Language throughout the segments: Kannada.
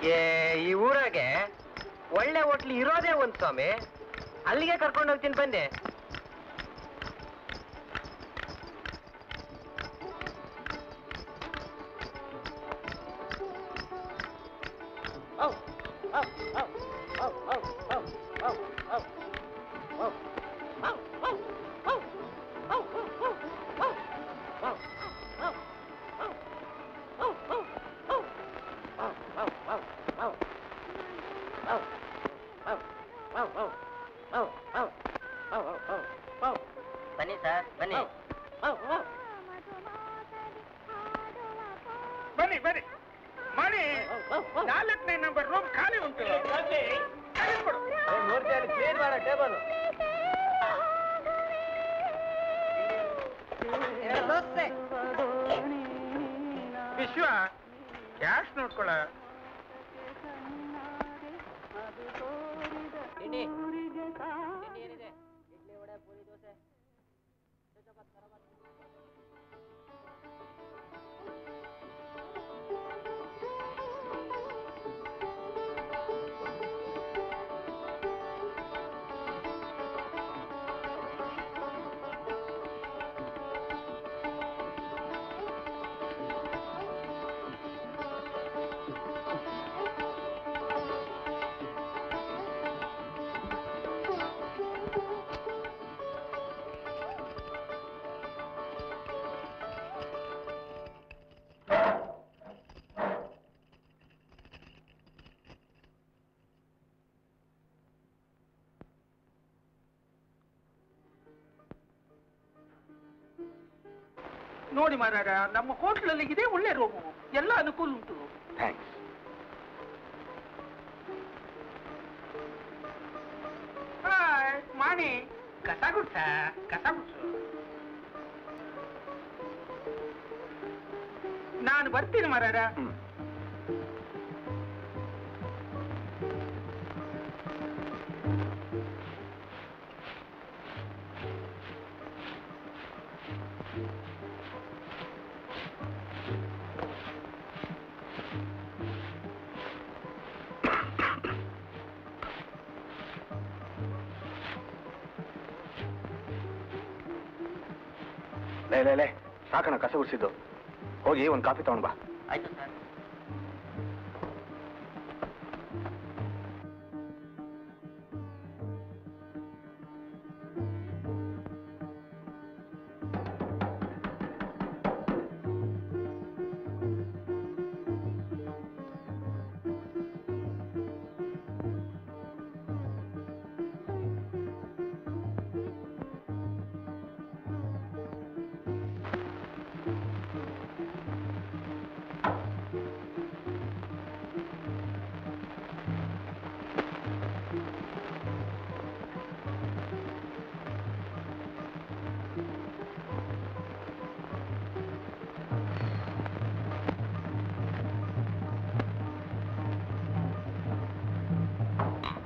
ಈ ಊರಾಗೆ ಒಳ್ಳೆ ಹೋಟ್ಲ್ ಇರೋದೇ ಒಂದ್ ಸ್ವಾಮಿ, ಅಲ್ಲಿಗೆ ಕರ್ಕೊಂಡು ಹೋಗ್ತೀನಿ ಬನ್ನಿ. ಬನ್ನಿ ಸರ್, ಬನ್ನಿ ಬನ್ನಿ ಬನ್ನಿ. ಮಣಿ 4ನೇ ನಂಬರ್ ರೂಮ್ ಖಾಲಿ ಉಂಟು. ಟೇಬಲ್ ವಿಶ್ವ ಕ್ಯಾಶ್ ನೋಡ್ಕೊಳ. ತಿಂಡಿ ಏನಿದೆ? ಇಡ್ಲಿ, ವಡೆ, ಪೂರಿ, ದೋಸೆ. ನೋಡಿ ಮಾರಾಯ, ನಮ್ಮ ಹೋಟ್ಲಲ್ಲಿ ಇದೆ ಒಳ್ಳೆ ರೂಮು, ಎಲ್ಲ ಅನುಕೂಲ ಉಂಟು. ಥ್ಯಾಂಕ್ಸ್. ಮಾಣಿ, ಕಸ ಗುಡ್ಸ, ಕಸ ಗುಡ್ಸು. ನಾನು ಬರ್ತೀನಿ ಮಾರಾಯ. ಲೇ ಸಾಕಣ ಕಸ ಗುಡಿಸಿದ್ದು. ಹೋಗಿ ಒಂದು ಕಾಫಿ ತಗೊಂಡ್ ಬಾ. ಆಯ್ತು ಸರ್.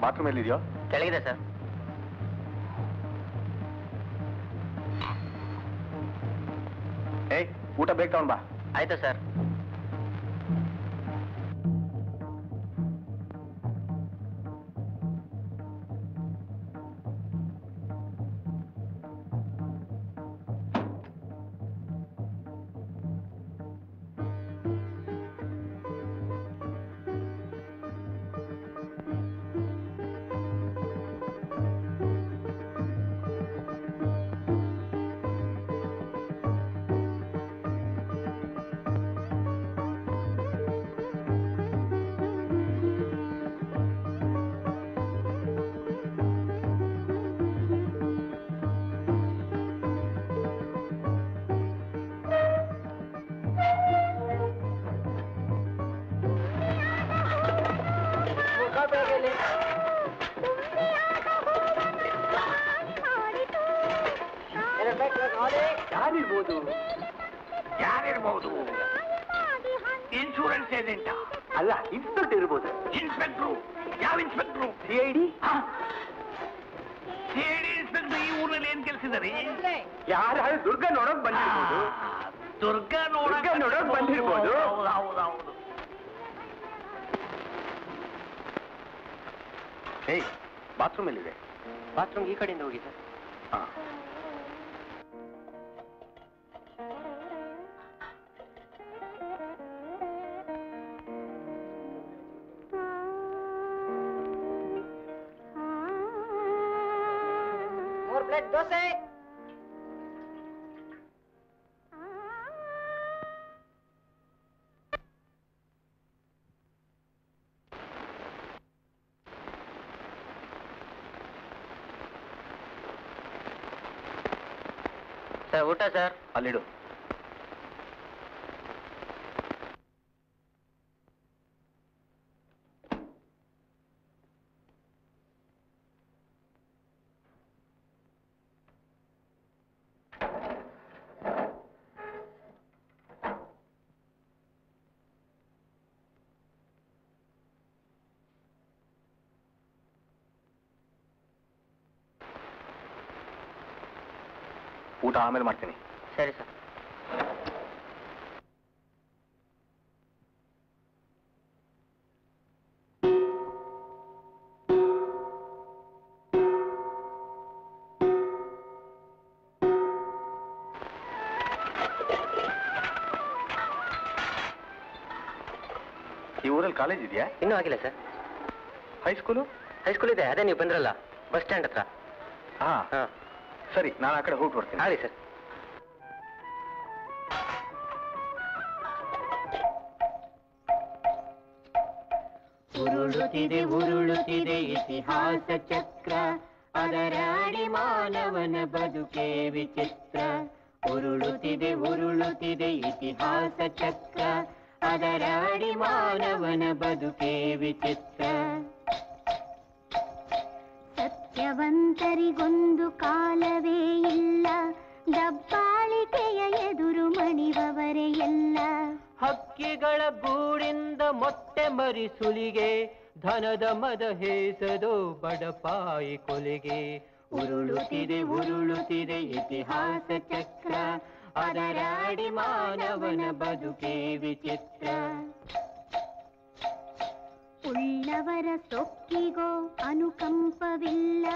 ಬಾತ್ರೂಮ್ ಎಲ್ಲಿದೆಯೋ? ಕೆಳಗಿದೆ ಸರ್. ಏಯ್, ಊಟ ಬೇಗ ತಗೊಂಡ್ ಬಾ. ಆಯ್ತು ಸರ್. ಯಾರಿರ್ಬೋದು? ಯಾರಿರ್ಬೋದು? ಇನ್ಶೂರೆನ್ಸ್ ಏಜೆಂಟ ಅಲ್ಲ, ಇನ್ಸ್ಪೆಕ್ಟರ್ ಇರ್ಬೋದು. ಇನ್ಸ್ಪೆಕ್ಟ್ರು? ಯಾವ ಇನ್ಸ್ಪೆಕ್ಟ್ರು? CID? CID ಇನ್ಸ್ಪೆಕ್ಟರ್ ಈ ಊರಲ್ಲಿ ಏನ್ ಕೆಲಸಿದಾರೆ? ಯಾರು ದುರ್ಗ ನೋಡೋಕ್ ಬಂದಿರ್ಬೋದು. ದುರ್ಗ ನೋಡೋಕ್ ಬಂದಿರ್ಬೋದು. ಹೌದೌದು. ಹೇಯ್, ಬಾತ್ರೂಮ್ ಎಲ್ಲಿದೆ? ಬಾತ್ರೂಮ್ ಈ ಕಡೆಯಿಂದ ಹೋಗಿ ಸರ್. ಹಾಂ. ಮೂರು ಪ್ಲೇಟ್ ದೋಸೆ. ಸರ್ ಊಟ ಸರ್. ಅಲ್ಲಿಡು. ಊಟ ಆಮೇಲೆ ಮಾಡ್ತೀನಿ. ಸರಿ ಸರ್. ಈ ಊರಲ್ಲಿ ಕಾಲೇಜ್ ಇದೆಯಾ? ಇನ್ನೂ ಆಗಿಲ್ಲ ಸರ್. ಹೈಸ್ಕೂಲು? ಹೈಸ್ಕೂಲ್ ಇದೆ, ಅದೇ ನೀವು ಬಂದ್ರಲ್ಲ ಬಸ್ ಸ್ಟ್ಯಾಂಡ್ ಹತ್ರ. ಹಾಂ ಹಾಂ ಸರಿ, ನಾನು ಆ ಕಡೆ ಹೋಗಿ ಬರ್ತೀನಿ. ಆಗಲಿ ಸರ್. ಉರುಳುತ್ತಿದೆ ಉರುಳುತ್ತಿದೆ ಇತಿಹಾಸ ಚಕ್ರ, ಅದರ ಅಡಿ ಮಾನವನ ಬದುಕೆ ವಿಚಿತ್ರ. ಉರುಳುತ್ತಿದೆ ಉರುಳುತ್ತಿದೆ ಇತಿಹಾಸ ಚಕ್ರ, ಅದರ ಅಡಿ ಮಾನವನ ಬದುಕೆ ವಿಚಿತ್ರ. ಸತ್ಯವಂತರಿಗೊಂದು ಕಾಲವೇ ಇಲ್ಲ, ದಬ್ಬಾಳಿಕೆಯ ಎದುರು ಮಣಿವವರೇ ಎಲ್ಲ. ಹಕ್ಕಿಗಳ ಗೂಡಿಂದ ಮೊಟ್ಟೆ ಮರಿ ಸುಲಿಗೆ, ಧನದ ಮದ ಹೇಸದು ಬಡಪಾಯಿ ಕೊಲೆಗೆ. ಉರುಳುತ್ತಿದೆ ಉರುಳುತ್ತಿದೆ ಇತಿಹಾಸ ಚಕ್ರ, ಅದರ ಅಡಿ ಮಾನವನ ಬದುಕೆ ವಿಚಿತ್ರ. ಉಳ್ಳವರ ಸೊಕ್ಕಿಗೋ ಅನುಕಂಪವಿಲ್ಲ,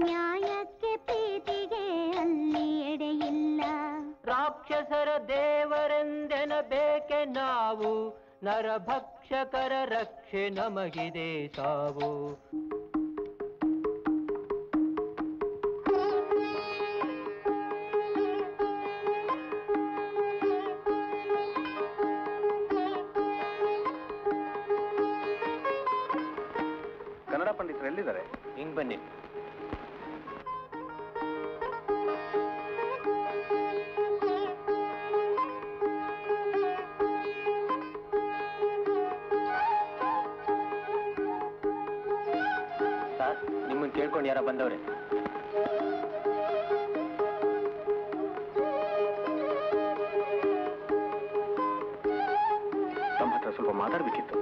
ನ್ಯಾಯಕ್ಕೆ ಪ್ರೀತಿಗೆ ಅಲ್ಲಿ ಎಡೆಯಿಲ್ಲ. ರಾಕ್ಷಸರ ದೇವರೆಂದೆನಬೇಕೆ ನಾವು, ನರಭಕ್ಷಕರ ರಕ್ಷೆ ನಮಗಿದೆ ಸಾವು. ಕನ್ನಡ ಪಂಡಿತರು ಎಲ್ಲಿದ್ದಾರೆ? ಹಿಂಗ್ ಬನ್ನಿ. ಸರ್, ನಿಮ್ಮನ್ನ ಕೇಳ್ಕೊಂಡು ಯಾರ ಬಂದವ್ರೆ? ತಮ್ಮ ಹತ್ರ ಸ್ವಲ್ಪ ಮಾತಾಡ್ಬೇಕಿತ್ತು.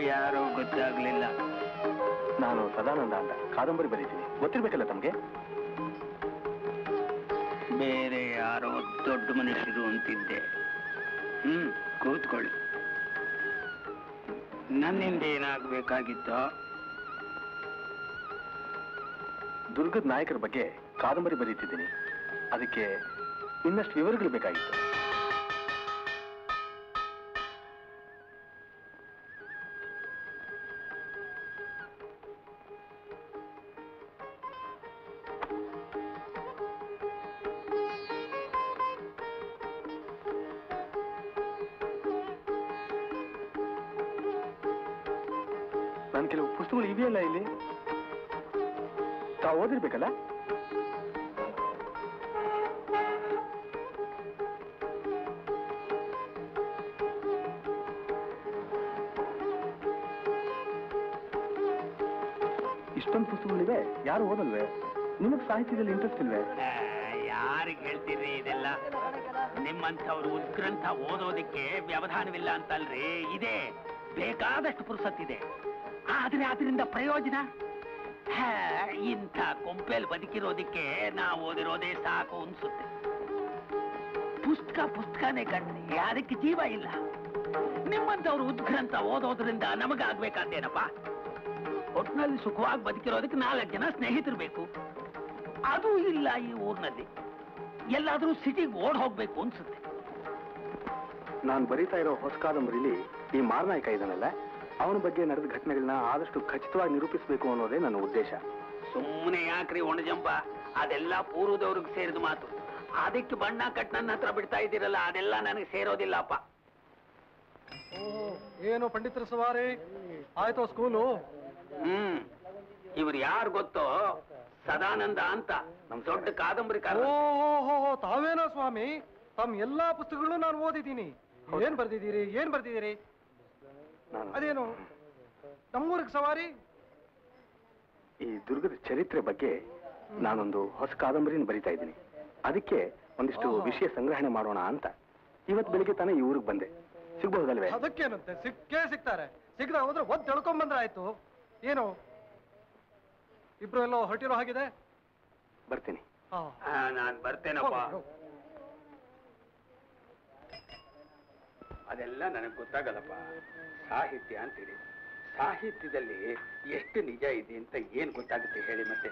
ಯಾರು ಗೊತ್ತಾಗ್ಲಿಲ್ಲ. ನಾನು ಸದಾನಂದ ಅಂತ ಕಾದಂಬರಿ ಬರೀತೀನಿ, ಗೊತ್ತಿರ್ಬೇಕಲ್ಲ ತಮಗೆ? ಬೇರೆ ಯಾರೋ ದೊಡ್ಡ ಮನುಷ್ಯರು ಅಂತಿದ್ದೆ. ಕೂತ್ಕೊಳ್ಳಿ. ನನ್ನಿಂದ ಏನಾಗಬೇಕಾಗಿತ್ತೋ? ದುರ್ಗದ ನಾಯಕರ ಬಗ್ಗೆ ಕಾದಂಬರಿ ಬರೀತಿದ್ದೀನಿ, ಅದಕ್ಕೆ ಇನ್ನಷ್ಟು ವಿವರಗಳು ಬೇಕಾಗಿತ್ತು. ನನ್ನ ಕೆಲವು ಪುಸ್ತಕಗಳು ಇದೆಯಲ್ಲ ಇಲ್ಲಿ, ತಾವು ಓದಿರ್ಬೇಕಲ್ಲ? ಇಷ್ಟೊಂದು ಪುಸ್ತಕಗಳಿವೆ, ಯಾರು ಓದಲ್ವೇ? ನಿಮಗೆ ಸಾಹಿತ್ಯದಲ್ಲಿ ಇಂಟ್ರೆಸ್ಟ್ ಇಲ್ವೇ? ಯಾರಿಗೆ ಹೇಳ್ತೀರಿ ಇದೆಲ್ಲ? ನಿಮ್ಮಂಥವ್ರು ಉತ್ಗ್ರಂಥ ಓದೋದಕ್ಕೆ ವ್ಯವಧಾನವಿಲ್ಲ ಅಂತಲ್ರಿ. ಇದೆ, ಬೇಕಾದಷ್ಟು ಪುರುಸತ್ತಿದೆ. ಆದ್ರೆ ಅದರಿಂದ ಪ್ರಯೋಜನ? ಇಂಥ ಕೊಂಪೆಲ್ ಬದುಕಿರೋದಕ್ಕೆ ನಾವು ಓದಿರೋದೇ ಸಾಕು ಅನ್ಸುತ್ತೆ. ಪುಸ್ತಕನೇ ಕಣ್ರಿ, ಅದಕ್ಕೆ ಜೀವ ಇಲ್ಲ. ನಿಮ್ಮಂತವ್ರು ಉದ್ಗ್ರಂಥ ಓದೋದ್ರಿಂದ ನಮಗಾಗ್ಬೇಕಾದ್ದೇನಪ್ಪ? ಒಟ್ನಲ್ಲಿ ಸುಖವಾಗಿ ಬದುಕಿರೋದಕ್ಕೆ 4 ಜನ ಸ್ನೇಹಿತರು ಬೇಕು. ಅದು ಇಲ್ಲ ಈ ಊರಿನಲ್ಲಿ. ಎಲ್ಲಾದ್ರೂ ಸಿಟಿಗೆ ಓಡ್ ಹೋಗ್ಬೇಕು ಅನ್ಸುತ್ತೆ. ನಾನು ಬರೀತಾ ಇರೋ ಹೊಸ ಕಾದಂಬರಿಲಿ ಈ ಮಾರನಾಯಕ ಇದ್ದಾನಲ್ಲ, ಅವನ ಬಗ್ಗೆ ನಡೆದ ಘಟನೆಗಳನ್ನ ಆದಷ್ಟು ಖಚಿತವಾಗಿ ನಿರೂಪಿಸಬೇಕು ಅನ್ನೋದೇ ನನ್ನ ಉದ್ದೇಶ. ಸುಮ್ಮನೆ ಯಾಕ್ರಿ ಒಣಜಂಪ? ಅದೆಲ್ಲ ಪೂರ್ವದವ್ರಿಗೆ ಸೇರಿದ ಮಾತು. ಅದಕ್ಕೆ ಬಣ್ಣ ಕಟ್ ನನ್ನ ಹತ್ರ ಬಿಡ್ತಾ ಇದ್ದೀರಲ್ಲ, ಅದೆಲ್ಲ ನನಗೆ ಸೇರೋದಿಲ್ಲಪ್ಪ. ಏನು ಪಂಡಿತರ ಸವಾರಿ ಆಯ್ತೋ ಸ್ಕೂಲು? ಇವ್ರು ಯಾರು ಗೊತ್ತೋ? ಸದಾನಂದ ಅಂತ, ನಮ್ ದೊಡ್ಡ ಕಾದಂಬರಿಕಾರ. ಓಹೋ, ತಾವೇನೋ ಸ್ವಾಮಿ? ತಮ್ಮ ಎಲ್ಲಾ ಪುಸ್ತಕಗಳು ನಾನು ಓದಿದ್ದೀನಿ. ಏನ್ ಬರ್ದಿದ್ದೀರಿ? ಅದೇನು ನಮ್ಮೂರಿಗೆ ಸವಾರಿ? ಈ ದುರ್ಗದ ಚರಿತ್ರೆ ಬಗ್ಗೆ ನಾನೊಂದು ಹೊಸ ಕಾದಂಬರಿನ ಬರಿತಾ ಇದ್ದೀನಿ. ಅದಕ್ಕೆ ಒಂದಿಷ್ಟು ವಿಷಯ ಸಂಗ್ರಹಣೆ ಮಾಡೋಣ ಅಂತ ಇವತ್ತು ಬೆಳಿಗ್ಗೆ ತಾನೇ ಈ ಊರಿಗೆ ಬಂದೆ. ಸಿಗ್ಬಹುದಲ್ವೇ? ಅದಕ್ಕೇನಂತೆ, ಸಿಗ್ತಾರೆ. ಸಿಗದ ಹೋದ್ರೆ ಒದ್ದು ಎಳ್ಕೊಂಡ್ ಬಂದ್ರೆ ಆಯ್ತು. ಏನು ಇಬ್ರು ಎಲ್ಲೋ ಹೊರಟಿರೋ ಹಾಗಿದೆ? ಬರ್ತೀನಿ. ನಾನ್ ಬರ್ತೇನಪ್ಪ. ಅದೆಲ್ಲ ನನಗೆ ಗೊತ್ತಾಗಲ್ಲಪ್ಪ. ಸಾಹಿತ್ಯ ಅಂತೇಳಿ ಸಾಹಿತ್ಯದಲ್ಲಿ ಎಷ್ಟು ನಿಜ ಇದೆ ಅಂತ ಏನ್ ಗೊತ್ತಾಗುತ್ತೆ ಹೇಳಿ? ಮತ್ತೆ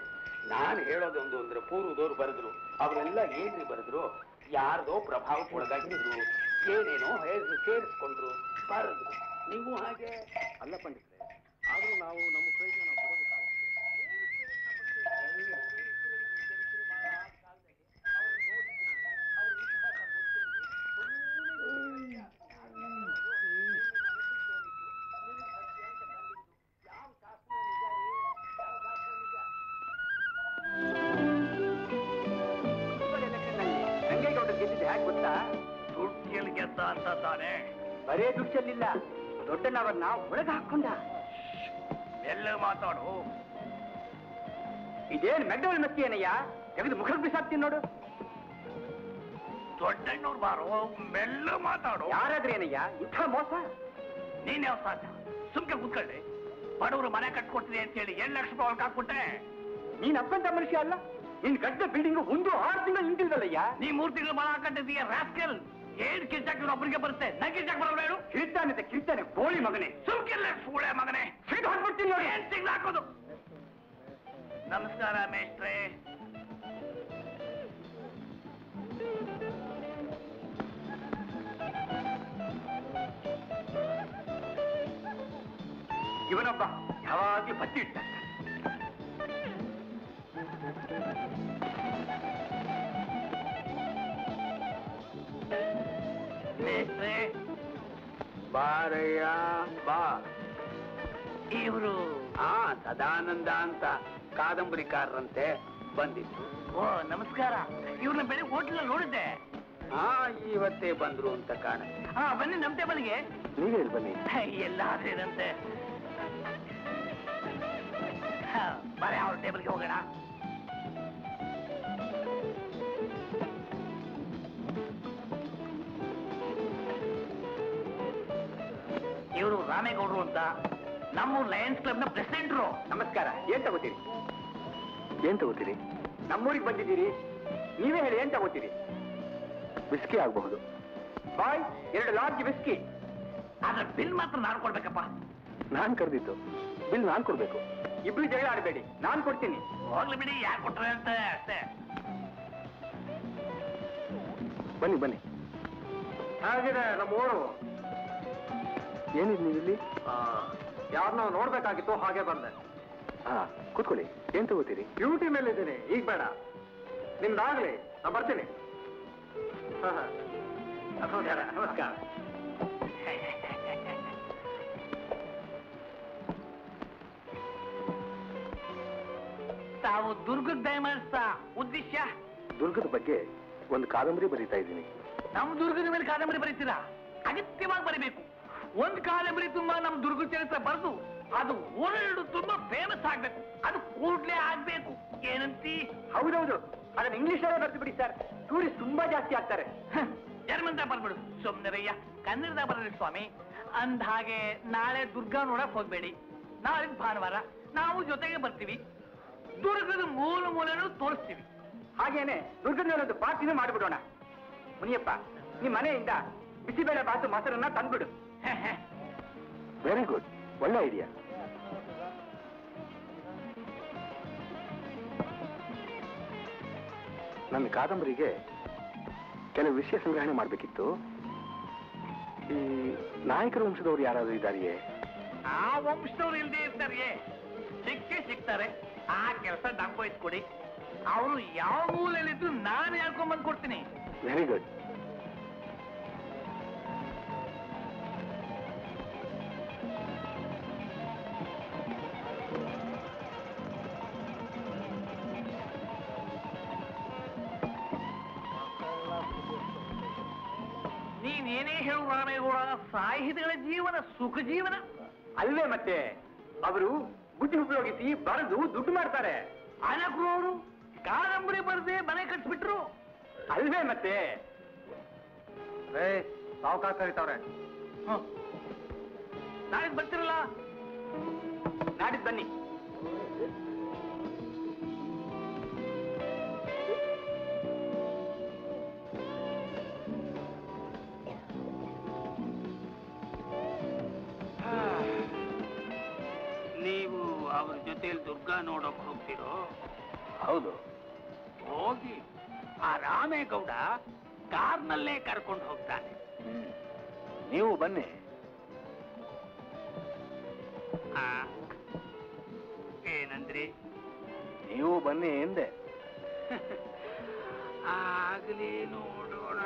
ನಾನು ಹೇಳೋದೊಂದು ಅಂದ್ರೆ ಪೂರ್ವದವ್ರು ಬರೆದ್ರು, ಅವರೆಲ್ಲ ಏನ್ರಿ ಬರೆದ್ರು? ಯಾರ್ದೋ ಪ್ರಭಾವಕ್ಕೆ ಒಳಗಾಗಿದ್ರು, ಏನೇನೋ ಸೇರಿಸ್ಕೊಂಡ್ರು, ಬರೆದ್ರು. ನೀವು ಹಾಗೆ ಅಲ್ಲ ಪಂಡಿತ್ರೆ, ಆದ್ರೂ ನಾವು ನಮ್ಮ ಪ್ರಯತ್ನ ನಾವು ಬಿಡೋದಕ್ಕಾಗಲ್ಲ. ದುಡ್ಡು ಗೆದ್ದ ಅಂತ ತಾನೆ? ಬರೇ ದುಡ್ಡು ಚೆಲ್ಲಿಲ್ಲ, ದೊಡ್ಡನವರನ್ನ ಒಳಗೆ ಹಾಕೊಂಡ. ಎಲ್ಲ ಮಾತಾಡು. ಇದೇನು ಮೆಗ್ಡವಲ್ ಮಕ್ಕಿ ಏನಯ್ಯ? ತೆಗೆದು ಮುಖಕ್ಕೆ ಬಿಸಾಕ್ತೀನಿ ನೋಡು. ದೊಡ್ಡಣ್ಣವ್ರು ಬಾರೋ, ಮೆಲ್ಲ ಮಾತಾಡು. ಯಾರಾದ್ರೂ ಏನಯ್ಯ ಇಂಥ ಮೋಸ? ನೀನ್ ಯಾವ ಸಾಧ್ಯ? ಸುಮ್ಕೆ ಕೂತ್ಕೊಳ್ಳಿ. ಬಡವರು ಮನೆ ಕಟ್ಕೊಡ್ತೀನಿ ಅಂತ ಹೇಳಿ 2 ಲಕ್ಷ ರೂಪಾಯಿ ಒಳಗೆ ಹಾಕ್ಬಿಟ್ಟೆ. ನೀನ್ ಅಪ್ಪಂತ ಮನುಷ್ಯ ಅಲ್ಲ. ನಿನ್ ಗಡ್ಡ ಬಿಲ್ಡಿಂಗ್ 1-6 ತಿಂಗಳು ನಿಂತಿಲ್ದಲ್ಲಯ್ಯ. ನೀ 3 ತಿಂಗಳು ಮನೆ ಹಾಕೊಂಡಿದ್ದೀಯ ರಾಸ್ಕಲ್. ಏನ್ ಕಿರ್ಚಾಕಿದ್ರು ಒಬ್ಬರಿಗೆ ಬರುತ್ತೆ, ನಾ ಕಿರ್ಚಾಕ್ ಬರಲ್ಲ ಹೇಳು. ಕಿರ್ತಾನೆ ಗೋಳಿ ಮಗನೇ. ಸುಮ್ಕಿಲ್ಲ ಸೂಳೆ ಮಗನೇ. ಸಿಟ್ಟು ಹಾಕ್ಬಿಡ್ತೀನಿ ನೋಡಿ. ಏನ್ ತಿಂಗಳು ಹಾಕೋದು? ನಮಸ್ಕಾರ ಮೇಷ್ಟ್ರೆ. ಇವನೊಬ್ಬ ಯಾವಾಗ್ಲೂ ಬತ್ತಿ ಇಡ್ತಾನೆ. ಮೇಷ್ಟ್ರೆ ಬಾರಯ್ಯ ಬಾ. ಇವರು ಸದಾನಂದ ಅಂತ ಕಾದಂಬರಿಕಾರರಂತೆ ಬಂದಿತ್ತು. ಓ ನಮಸ್ಕಾರ. ಇವ್ರನ್ನ ಬೆಳಿಗ್ಗೆ ಹೋಟ್ಲಲ್ಲಿ ನೋಡಿದ್ದೆ. ಇವತ್ತೇ ಬಂದ್ರು ಅಂತ ಕಾಣುತ್ತೆ. ಬನ್ನಿ ನಮ್ ಟೇಬಲ್ಗೆ. ನೀವೇ ಇಲ್ಲಿ ಬನ್ನಿ. ಎಲ್ಲ ಆದ್ರೇನಂತೆ. ಬರೀ ಅವ್ರ ಟೇಬಲ್ಗೆ ಹೋಗೋಣ. ಇವರು ರಾಮೇಗೌಡರು ಅಂತ, ನಮ್ಮೂರ್ ಲಯನ್ಸ್ ಕ್ಲಬ್ ನ ಪ್ರೆಸಿಡೆಂಟ್ರು. ನಮಸ್ಕಾರ. ಏನ್ ತಗೋತೀರಿ? ನಮ್ಮೂರಿಗೆ ಬಂದಿದ್ದೀರಿ, ನೀವೇ ಹೇಳಿ ಏನ್ ತಗೋತೀರಿ? ವಿಸ್ಕಿ ಆಗಬಹುದು. ಬಾಯ್ 2 ಲಾರ್ಜ್ ವಿಸ್ಕಿ. ಆದ್ರೆ ಬಿಲ್ ಮಾತ್ರ ನಾನು ಕೊಡ್ಬೇಕಪ್ಪ. ನಾನ್ ಕರೆದಿತ್ತು, ಬಿಲ್ ನಾನ್ ಕೊಡ್ಬೇಕು. ಇಬ್ರು ಜಗಳ ಆಡಬೇಡಿ, ನಾನ್ ಕೊಡ್ತೀನಿ. ಹೋಗ್ಲಿ ಬಿಡಿ, ಯಾಕೆ ಕೊಟ್ರೆ ಅಂತ ಅಷ್ಟೇ. ಬನ್ನಿ. ಹಾಗಿದೆ ನಮ್ಮೂರು. ಏನಿದ್ ನೀವಿಲ್ಲಿ? ಯಾರನ್ನ ನೋಡ್ಬೇಕಾಗಿತ್ತು, ಹಾಗೆ ಬಂದೆ. ಕೂತ್ಕೊಳ್ಳಿ. ಏನ್ ತಗೋತೀರಿ? ಡ್ಯೂಟಿ ಮೇಲೆ ಇದ್ದೀನಿ, ಈಗ ಬೇಡ. ನಿಮ್ದಾಗ್ಲಿ, ನಾ ಬರ್ತೀನಿ. ನಮಸ್ಕಾರ. ತಾವು ದುರ್ಗಕ್ಕೆ ದಯಮಾಡಿಸ್ತಾ ಉದ್ದೇಶ? ದುರ್ಗದ ಬಗ್ಗೆ ಒಂದು ಕಾದಂಬರಿ ಬರೀತಾ ಇದ್ದೀನಿ. ನಮ್ ದುರ್ಗದ ಮೇಲೆ ಕಾದಂಬರಿ ಬರೀತೀರಾ? ಅಗತ್ಯವಾಗಿ ಬರೀಬೇಕು. ಒಂದ್ ಕಾದಂಬರಿ ತುಂಬಾ ನಮ್ ದುರ್ಗದ ಚರಿತ್ರೆ ಬರೆದು ಅದು ವರ್ಲ್ಡ್ ತುಂಬಾ ಫೇಮಸ್ ಆಗ್ಬೇಕು. ಅದು ಕೂಡ್ಲೇ ಆಗ್ಬೇಕು. ಏನಂತಿ? ಹೌದೌದು, ಅದನ್ನ ಇಂಗ್ಲಿಷಲ್ಲೇ ಬರ್ತು ಬಿಡಿ ಸರ್. ಟೂರಿಸ್ಟ್ ತುಂಬಾ ಜಾಸ್ತಿ ಆಗ್ತಾರೆ. ಜರ್ಮನ್ದಾಗ ಬರ್ಬಿಡು. ಸುಮ್ನರಯ್ಯ, ಕನ್ನಡದಾಗ ಬರ್ರಿ ಸ್ವಾಮಿ. ಅಂದ ಹಾಗೆ ನಾಳೆ ದುರ್ಗಾ ನೋಡಕ್ ಹೋಗ್ಬೇಡಿ. ನಾಳೆ ಭಾನುವಾರ ನಾವು ಜೊತೆಗೆ ಬರ್ತೀವಿ. ದುರ್ಗದ ಮೂಲೆನೂ ತೋರಿಸ್ತೀವಿ. ಹಾಗೇನೆ ದುರ್ಗದ ಮೇಲೆ ಒಂದು ಪಾರ್ಟಿನೂ ಮಾಡಿಬಿಡೋಣ. ಮುನಿಯಪ್ಪ, ನಿಮ್ಮ ಮನೆಯಿಂದ ಬಿಸಿಬೇಳೆ ಬಾತು ಮೊಸರನ್ನ ತಂದ್ಬಿಡು. ವೆರಿ ಗುಡ್, ಒಳ್ಳೆ ಐಡಿಯಾ. ನನ್ನ ಕಾದಂಬರಿಗೆ ಕೆಲವು ವಿಷಯ ಸಂಗ್ರಹಣೆ ಮಾಡಬೇಕಿತ್ತು. ಈ ನಾಯಕರ ವಂಶದವರು ಯಾರಾದ್ರೂ ಇದ್ದಾರೆಯೇ? ಆ ವಂಶದವ್ರು ಇಲ್ದೇ ಇರ್ತಾರೆಯೇ? ಸಿಗ್ತಾರೆ. ಆ ಕೆಲಸ ನಮ್ಗೋಯ್ತು ಕೊಡಿ. ಅವರು ಯಾವ ಮೂಲೆಯಲ್ಲಿದ್ದು ನಾನು ಹೇಳ್ಕೊಂಡ್ಬಂದು ಕೊಡ್ತೀನಿ. Very good. ನೀನೇನೇ ಹೇಳು ರಾಮೇಗೌಡ, ಸಾಹಿತಿಗಳ ಜೀವನ ಸುಖ ಜೀವನ ಅಲ್ವೇ ಮತ್ತೆ? ಅವರು ಬುದ್ಧಿ ಉಪಯೋಗಿಸಿ ಬರೆದು ದುಡ್ಡು ಮಾಡ್ತಾರೆ. ಅನಕರು ಅವರು ಕಾದಂಬರಿ ಬರದೆ ಮನೆ ಕಟ್ಸ್ಬಿಟ್ರು ಅಲ್ವೇ ಮತ್ತೆ? ಸಾವುಕಾರ ಕರೀತಾವ್ರೆ. ನಾಳೆ ಬರ್ತಿರಲ್ಲ? ನಾಡಿದ್ದು ಬನ್ನಿ. ನೀವು ಅವ್ರ ಜೊತೆಲಿ ದುರ್ಗಾ ನೋಡೋಕ್ ಹೋಗ್ತಿರೋ? ಹೌದು. ಹೋಗಿ. ಆ ರಾಮೇಗೌಡ ಕಾರ್ನಲ್ಲೇ ಕರ್ಕೊಂಡು ಹೋಗ್ತಾನೆ. ನೀವು ಬನ್ನಿ. ಏನಂದ್ರಿ? ನೀವು ಬನ್ನಿ ಎಂದೆ. ಆಗ್ಲಿ, ನೋಡೋಣ.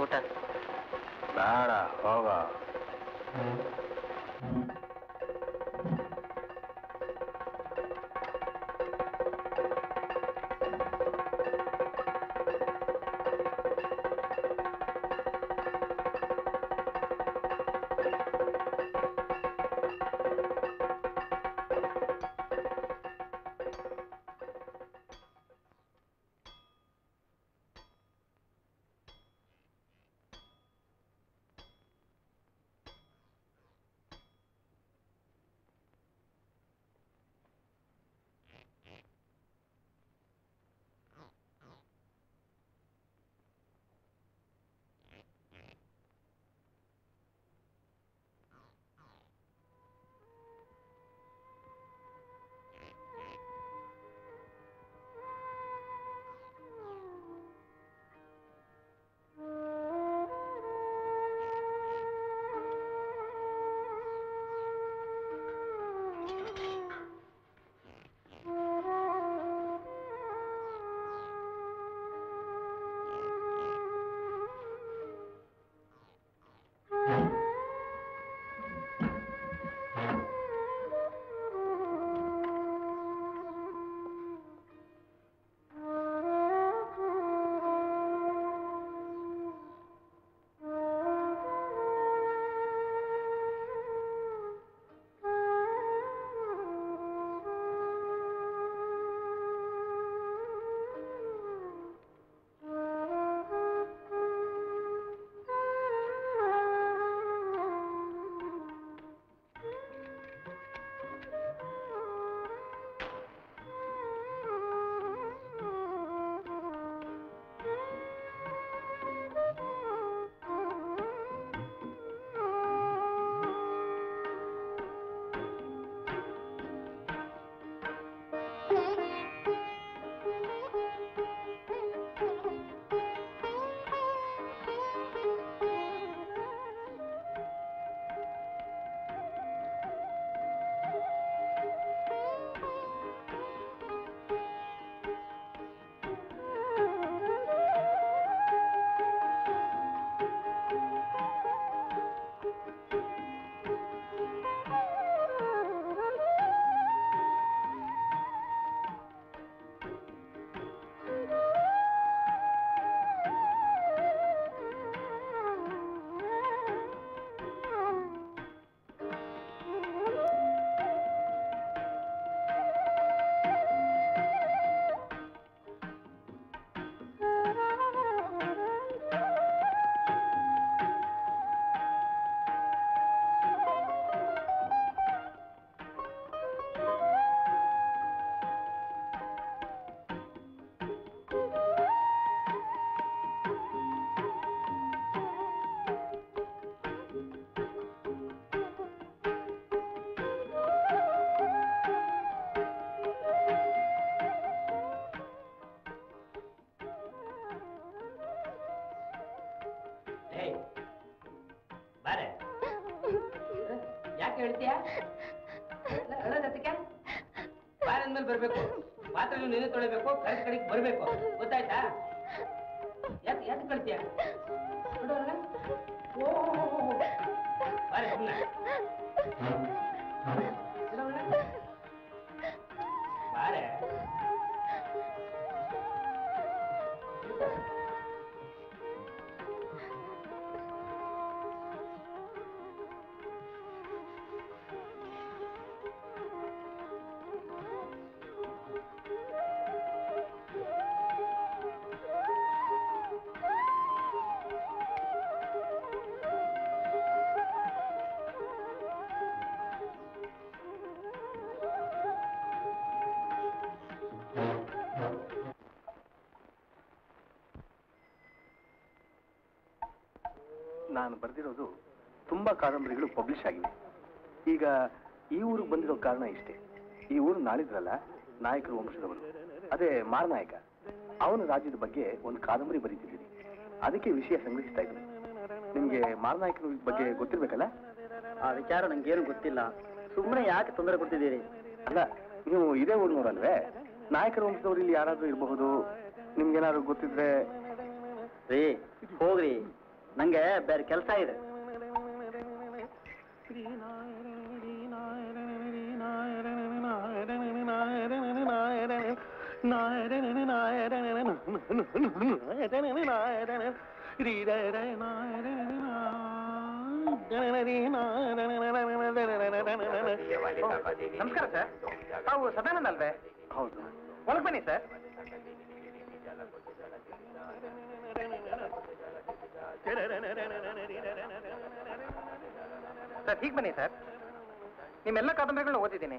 ಊಟ ಬೇಡ ಹೋಗ. ಯಾಕೆ ಹೇಳ್ತೀಯ? ಬಾರ ಮೇಲೆ ಬರ್ಬೇಕು, ಮಾತ್ರ ನೀನು ತೊಳಿಬೇಕು, ಕರೆಕ್ಟ್ ಕಡೆಗೆ ಬರ್ಬೇಕು, ಗೊತ್ತಾಯ್ತಾ? ಯಾಕೆ ಕಳ್ತೀಯ? ಬಾರೆ ಸುಮ್ಮನೆ ಬಾರೆ. ನಾನು ಬರೆದಿರೋದು ತುಂಬಾ ಕಾದಂಬರಿಗಳು ಪಬ್ಲಿಷ್ ಆಗಿವೆ. ಈಗ ಈ ಊರಿಗೆ ಬಂದಿರೋ ಕಾರಣ ಇಷ್ಟೇ. ಈ ಊರು ನಾಳಿದ್ರಲ್ಲ, ನಾಯಕರು ವಂಶದವರು, ಅದೇ ಮಾರನಾಯಕ, ಅವನ ರಾಜ್ಯದ ಬಗ್ಗೆ ಒಂದು ಕಾದಂಬರಿ ಬರೀತಿದ್ದೀನಿ. ಅದಕ್ಕೆ ವಿಷಯ ಸಂಗ್ರಹಿಸ್ತಾ ಇದ್ದೀನಿ. ನಿಮ್ಗೆ ಮಾರನಾಯಕನ ಬಗ್ಗೆ ಗೊತ್ತಿರ್ಬೇಕಲ್ಲ? ಆ ವಿಚಾರ ನಂಗೇನು ಗೊತ್ತಿಲ್ಲ. ಸುಮ್ಮನೆ ಯಾಕೆ ತೊಂದರೆ ಕೊಡ್ತಿದ್ದೀರಿ? ಅಲ್ಲ, ನೀವು ಇದೇ ಊರಿನವರಲ್ವೇ? ನಾಯಕರ ವಂಶದವರು ಇಲ್ಲಿ ಯಾರಾದ್ರೂ ಇರಬಹುದು. ನಿಮ್ಗೇನಾದ್ರು ಗೊತ್ತಿದ್ರೆ ರೀ ಹೋಗ್ರಿ, ನಂಗೆ ಬೇರೆ ಕೆಲಸ ಇದೆ. ನಮಸ್ಕಾರ ಸರ್, ತಾವು ಸದಾನಂದ ಅಲ್ವೇ? ಹೌದು. ಒಳಗೆ ಬನ್ನಿ ಸರ್. ಸರ್ ಹೀಗೆ ಬನ್ನಿ ಸರ್. ನಿಮ್ಮೆಲ್ಲ ಕಾದಂಬರಿಗಳನ್ನ ಓದಿದ್ದೀನಿ.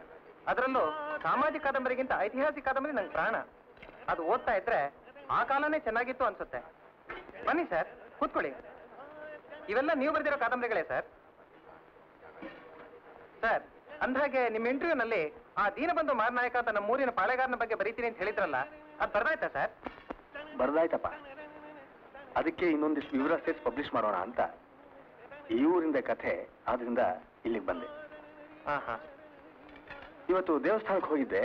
ಅದರಲ್ಲೂ ಸಾಮಾಜಿಕ ಕಾದಂಬರಿಗಿಂತ ಐತಿಹಾಸಿಕ ಕಾದಂಬರಿ ನಂಗೆ ಪ್ರಾಣ. ಅದು ಓದ್ತಾ ಇದ್ರೆ ಆ ಕಾಲನೇ ಚೆನ್ನಾಗಿತ್ತು ಅನ್ಸುತ್ತೆ. ಬನ್ನಿ ಸರ್, ಕೂತ್ಕೊಳ್ಳಿ. ಇವೆಲ್ಲ ನೀವು ಬರೆದಿರೋ ಕಾದಂಬರಿಗಳೇ ಸರ್. ಸರ್, ಅಂದ್ಹಾಗೆ ನಿಮ್ಮ ಇಂಟರ್ವ್ಯೂನಲ್ಲಿ ಆ ದೀನಬಂಧು ಮಾರನಾಯಕ ಅಂತ ನಮ್ಮ ಊರಿನ ಪಾಳೆಗಾರನ ಬಗ್ಗೆ ಬರೀತೀನಿ ಅಂತ ಹೇಳಿದ್ರಲ್ಲ, ಅದು ಬರ್ದಾಯ್ತಾ ಸರ್? ಬರ್ದಾಯ್ತಪ್ಪ. ಅದಕ್ಕೆ ಇನ್ನೊಂದಿಷ್ಟು ವಿವರ ಸೇರಿಸಿ ಪಬ್ಲಿಷ್ ಮಾಡೋಣ ಅಂತ ಈ ಊರಿಂದ ಕಥೆ, ಆದ್ರಿಂದ ಇಲ್ಲಿಗೆ ಬಂದೆ. ಇವತ್ತು ದೇವಸ್ಥಾನಕ್ಕೆ ಹೋಗಿದ್ದೆ.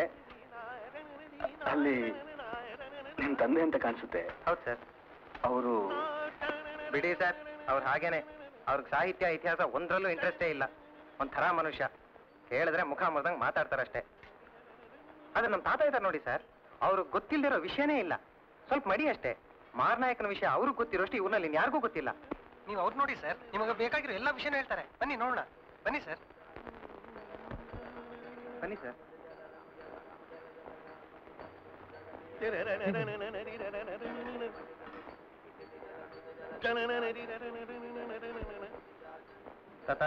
ಅಲ್ಲಿ ನಿಮ್ ತಂದೆ ಅಂತ ಕಾಣಿಸುತ್ತೆ. ಹೌದು ಸರ್. ಅವರು ಬಿಡಿ ಸರ್, ಅವ್ರು ಹಾಗೇನೆ. ಅವ್ರಿಗೆ ಸಾಹಿತ್ಯ ಇತಿಹಾಸ ಒಂದ್ರಲ್ಲೂ ಇಂಟ್ರೆಸ್ಟೇ ಇಲ್ಲ. ಒಂಥರ ಮನುಷ್ಯ, ಹೇಳಿದ್ರೆ ಮುಖ ಮುರಿದಂಗೆ ಮಾತಾಡ್ತಾರಷ್ಟೇ. ಆದ್ರೆ ನಮ್ಮ ತಾತ ಇದ್ದಾರೆ ನೋಡಿ ಸರ್, ಅವ್ರಿಗೆ ಗೊತ್ತಿಲ್ದಿರೋ ವಿಷಯನೇ ಇಲ್ಲ. ಸ್ವಲ್ಪ ಮಡಿ ಅಷ್ಟೇ. ಮಾರನಾಯಕನ ವಿಷಯ ಅವ್ರಿಗೆ ಗೊತ್ತಿರೋಷ್ಟು ಇವ್ರಲ್ಲಿ ಯಾರಿಗೂ ಗೊತ್ತಿಲ್ಲ. ನೀವು ಅವ್ರು ನೋಡಿ ಸರ್, ನಿಮಗೆ ಬೇಕಾಗಿರೋ ಎಲ್ಲ ವಿಷಯನೂ ಹೇಳ್ತಾರೆ. ಬನ್ನಿ ನೋಡೋಣ. ಬನ್ನಿ ಸರ್, ಬನ್ನಿ ಸರ್. ತಾತ,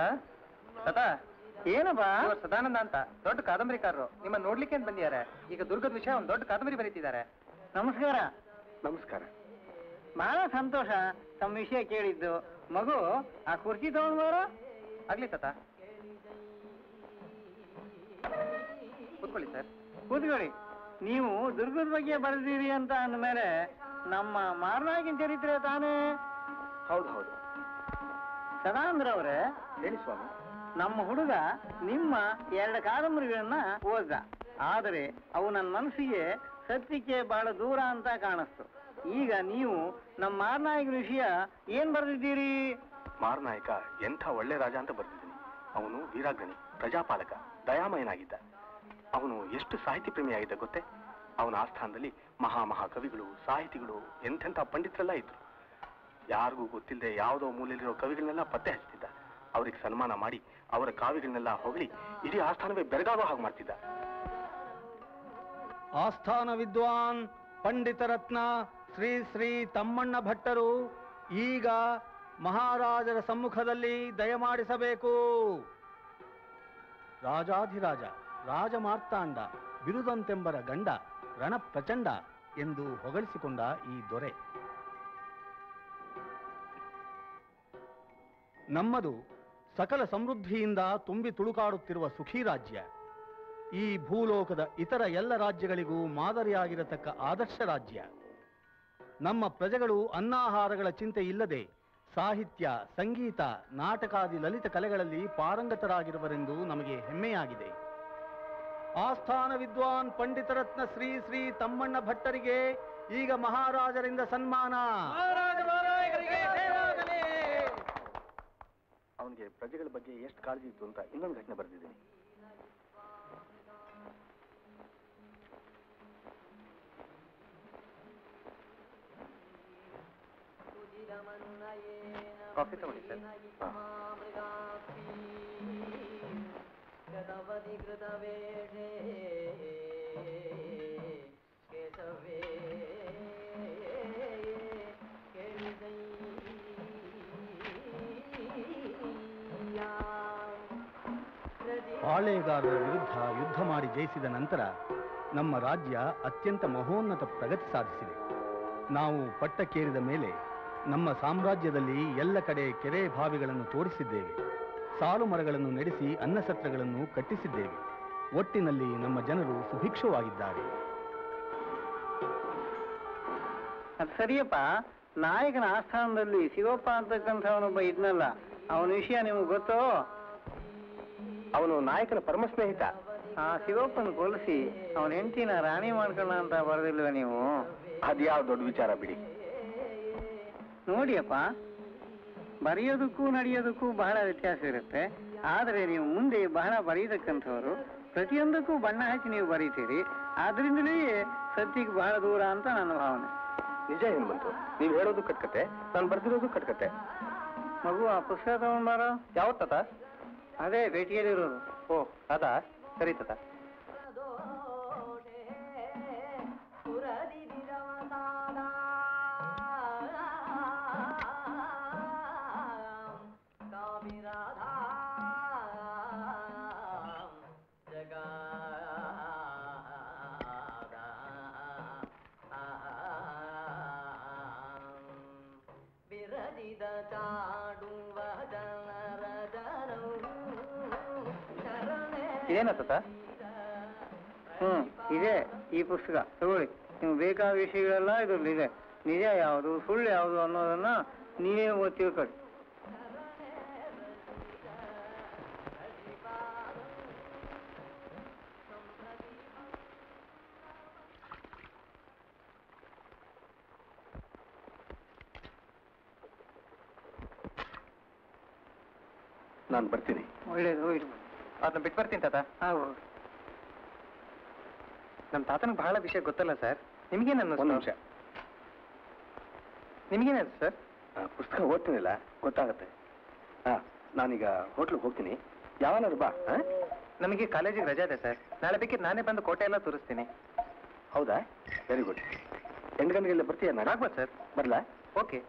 ತಾತ, ಏನಪ್ಪಾ? ಇವರು ಸದಾನಂದ ಅಂತ ದೊಡ್ಡ ಕಾದಂಬರಿಕಾರರು. ನಿಮ್ಮ ನೋಡ್ಲಿಕ್ಕೆ ಅಂತ ಬಂದಿದ್ದಾರೆ. ಈಗ ದುರ್ಗದ ವಿಷಯ ಒಂದು ದೊಡ್ಡ ಕಾದಂಬರಿ ಬರೀತಿದ್ದಾರೆ. ನಮಸ್ಕಾರ. ನಮಸ್ಕಾರ. ಬಹಳ ಸಂತೋಷ ತಮ್ಮ ವಿಷಯ ಕೇಳಿದ್ದು. ಮಗು, ಆ ಕುರ್ಚಿ ತಗೊಂಡು ಬಾರೋ. ಆಗ್ಲಿ ತಾತ, ಕೂತ್ಕೊಳ್ಳಿ ಸರ್. ಕೂತ್ಕೊಳ್ಳಿ. ನೀವು ದುರ್ಗದ ಬಗ್ಗೆ ಬರೆದಿರಿ ಅಂತ ಅಂದಮೇಲೆ ನಮ್ಮ ಮಾರನಾಯಕನ ಚರಿತ್ರೆ ತಾನೇ? ಹೌದು ಹೌದು. ಸದಾನಂದ್ರ ಅವರೇ, ಹೇಳಿ ಸ್ವಾಮಿ. ನಮ್ಮ ಹುಡುಗ ನಿಮ್ಮ 2 ಕಾದಂಬರಿಗಳನ್ನ ಓದ್ದ. ಆದರೆ ಅವು ನನ್ನ ಮನಸ್ಸಿಗೆ ಸತ್ಯಕ್ಕೆ ಬಹಳ ದೂರ ಅಂತ ಕಾಣಿಸ್ತು. ಈಗ ನೀವು ನಮ್ಮ ಮಾರನಾಯಕನ ವಿಷಯ ಏನ್ ಬರೆದಿದ್ದೀರಿ? ಮಾರನಾಯಕ ಎಂಥ ಒಳ್ಳೆ ರಾಜ ಅಂತ ಬರ್ತಿದ್ದೀನಿ. ಅವನು ವೀರಾಗ್ರಣಿ, ಪ್ರಜಾಪಾಲಕ, ದಯಾಮಯನಾಗಿದ್ದ. ಅವನು ಎಷ್ಟು ಸಾಹಿತ್ಯ ಪ್ರೇಮಿಯಾಗಿದ್ದ ಗೊತ್ತೇ? ಅವನ ಆಸ್ಥಾನದಲ್ಲಿ ಮಹಾ ಕವಿಗಳು, ಸಾಹಿತಿಗಳು, ಎಂತೆಂಥ ಪಂಡಿತರೆಲ್ಲ ಇದ್ರು. ಯಾರಿಗೂ ಗೊತ್ತಿಲ್ಲದೆ ಯಾವುದೋ ಮೂಲೆಯಲ್ಲಿರೋ ಕವಿಗಳನ್ನೆಲ್ಲ ಪತ್ತೆ ಹಚ್ತಿದ್ದ. ಅವ್ರಿಗೆ ಸನ್ಮಾನ ಮಾಡಿ ಅವರ ಕಾವ್ಯಗಳನ್ನೆಲ್ಲ ಹೊಗಳಿ ಇಡೀ ಆಸ್ಥಾನವೇ ಬೆರಗಾಗೋ ಹಾಗೆ ಮಾಡ್ತಿದ್ದ. ಆಸ್ಥಾನ ವಿದ್ವಾನ್ ಪಂಡಿತ ರತ್ನ ಶ್ರೀ ಶ್ರೀ ತಮ್ಮಣ್ಣ ಭಟ್ಟರು ಈಗ ಮಹಾರಾಜರ ಸಮ್ಮುಖದಲ್ಲಿ ದಯಮಾಡಿಸಬೇಕು. ರಾಜಾಧಿರಾಜ ರಾಜಮಾರ್ತಾಂಡ ಬಿರುದಂತೆಂಬರ ಗಂಡ ರಣಪ್ರಚಂಡ ಎಂದು ಹೊಗಳಿಸಿಕೊಂಡ ಈ ದೊರೆ ನಮ್ಮದು ಸಕಲ ಸಮೃದ್ಧಿಯಿಂದ ತುಂಬಿ ತುಳುಕಾಡುತ್ತಿರುವ ಸುಖೀ ರಾಜ್ಯ. ಈ ಭೂಲೋಕದ ಇತರ ಎಲ್ಲ ರಾಜ್ಯಗಳಿಗೂ ಮಾದರಿಯಾಗಿರತಕ್ಕ ಆದರ್ಶ ರಾಜ್ಯ. ನಮ್ಮ ಪ್ರಜೆಗಳು ಅನ್ನಾಹಾರಗಳ ಚಿಂತೆ ಇಲ್ಲದೆ ಸಾಹಿತ್ಯ, ಸಂಗೀತ, ನಾಟಕಾದಿ ಲಲಿತ ಕಲೆಗಳಲ್ಲಿ ಪಾರಂಗತರಾಗಿರುವರೆಂದು ನಮಗೆ ಹೆಮ್ಮೆಯಾಗಿದೆ. ಆಸ್ಥಾನ ವಿದ್ವಾನ್ ಪಂಡಿತರತ್ನ ಶ್ರೀ ಶ್ರೀ ತಮ್ಮಣ್ಣ ಭಟ್ಟರಿಗೆ ಈಗ ಮಹಾರಾಜರಿಂದ ಸನ್ಮಾನ. ಅವನಿಗೆ ಪ್ರಜೆಗಳ ಬಗ್ಗೆ ಎಷ್ಟು ಕಾಳಜಿ ಇತ್ತು ಅಂತ ಇನ್ನೊಂದು ಘಟನೆ ಬರೆದಿದ್ದೀನಿ. ಕಾಫಿ ತಗೊಳ್ಳಿ ಸರ್. ಪಾಳೆಗಾರರ ವಿರುದ್ಧ ಯುದ್ಧ ಮಾಡಿ ಜಯಿಸಿದ ನಂತರ ನಮ್ಮ ರಾಜ್ಯ ಅತ್ಯಂತ ಮಹೋನ್ನತ ಪ್ರಗತಿ ಸಾಧಿಸಿದೆ. ನಾವು ಪಟ್ಟಕ್ಕೇರಿದ ಮೇಲೆ ನಮ್ಮ ಸಾಮ್ರಾಜ್ಯದಲ್ಲಿ ಎಲ್ಲ ಕಡೆ ಕೆರೆ ಬಾವಿಗಳನ್ನು ತೋಡಿಸಿದ್ದೇವೆ. ಸಾಲು ಮರಗಳನ್ನು ನೆಡೆಸಿ ಅನ್ನಸತ್ರಗಳನ್ನು ಕಟ್ಟಿಸಿದ್ದೇವೆ. ಒಟ್ಟಿನಲ್ಲಿ ನಮ್ಮ ಜನರು ಸುಭಿಕ್ಷವಾಗಿದ್ದಾರೆ. ಅದು ಸರಿಯಪ್ಪ. ನಾಯಕನ ಆಸ್ಥಾನದಲ್ಲಿ ಶಿವಪ್ಪ ಅಂತಕ್ಕಂಥವನೊಬ್ಬ ಇದ್ನಲ್ಲ, ಅವನ ವಿಷಯ ನಿಮ್ಗೆ ಗೊತ್ತೋ? ಅವನು ನಾಯಕನ ಪರಮ ಸ್ನೇಹಿತ. ಆ ಶಿವಪ್ಪನ ಕೊಲಿಸಿ ಅವನ ಹೆಂಡತಿನ ರಾಣಿ ಮಾಡ್ಕೊಳ್ಳ ಅಂತ ಬರೆದಿಲ್ವ ನೀವು? ಅದ್ಯಾವ ದೊಡ್ಡ ವಿಚಾರ ಬಿಡಿ. ನೋಡಿಯಪ್ಪ, ಬರೆಯೋದಕ್ಕೂ ನಡೆಯೋದಕ್ಕೂ ಬಹಳ ವ್ಯತ್ಯಾಸ ಇರುತ್ತೆ. ಆದರೆ ನೀವು ಮುಂದೆ ಬಹಳ ಬರೀತಕ್ಕಂಥವ್ರು, ಪ್ರತಿಯೊಂದಕ್ಕೂ ಬಣ್ಣ ಹಚ್ಚಿ ನೀವು ಬರೀತೀರಿ. ಆದ್ರಿಂದಲೇ ಸತ್ಯಕ್ಕೆ ಬಹಳ ದೂರ ಅಂತ ನನ್ನ ಭಾವನೆ. ನಿಜ ಏನು ಬಂತು? ನೀವು ಹೇಳೋದು ಕಟ್ಕತೆ, ನಾನು ಬರ್ದಿರೋದು ಕಟ್ಕತೆ. ಮಗು, ಆ ಪುಸ್ತಕ ತಗೊಂಡ್ಬಾರೋ. ಯಾವತ್ ತಾತ? ಅದೇ ಭೇಟಿಯಲ್ಲಿರೋದು. ಓ ಅದಾ, ಸರಿ ತಾತ. ಇದೇನ ತಾತ? ಇದೆ ಈ ಪುಸ್ತಕ, ತಗೊಳ್ಳಿ. ನಿಮ್ಗೆ ಬೇಕಾದ ವಿಷಯಗಳೆಲ್ಲ ಇದರಲ್ಲಿದೆ. ನಿಜ ಯಾವುದು ಸುಳ್ಳು ಯಾವುದು ಅನ್ನೋದನ್ನ ನೀವೇ ತಿಳ್ಕೊಳ್ಳಿ. ನಾನು ಬರ್ತೀನಿ. ಒಳ್ಳೇದು, ಹೋಗಿ. ಅದನ್ನ ಬಿಟ್ಟು ಬರ್ತೀನಿ ತಾತ. ಆಗ್ಬೋದು. ನಮ್ಮ ತಾತನಿಗೆ ಬಹಳ ವಿಷಯ ಗೊತ್ತಲ್ಲ ಸರ್. ನಿಮಗೇನು? ಒಂದು ನಿಮಿಷ. ನಿಮಗೇನು ಸರ್? ಪುಸ್ತಕ ಓದ್ತೀನಿಲ್ಲ, ಗೊತ್ತಾಗತ್ತೆ. ನಾನೀಗ ಹೋಟ್ಲಿಗೆ ಹೋಗ್ತೀನಿ. ಯಾವನಾದ್ರು ಬಾ. ನಮಗೆ ಕಾಲೇಜಿಗೆ ರಜೆ ಇದೆ ಸರ್. ನಾಳೆ ಬೇಕಿದ್ದು ನಾನೇ ಬಂದು ಕೋಟೆ ಎಲ್ಲ ತೋರಿಸ್ತೀನಿ. ಹೌದಾ? Very good. 8 ಗಂಟೆಗೆಲ್ಲ ಬರ್ತೀಯ? ನಾನು ಆಗ್ಬೋದು ಸರ್. ಬರಲಾ? ಓಕೆ.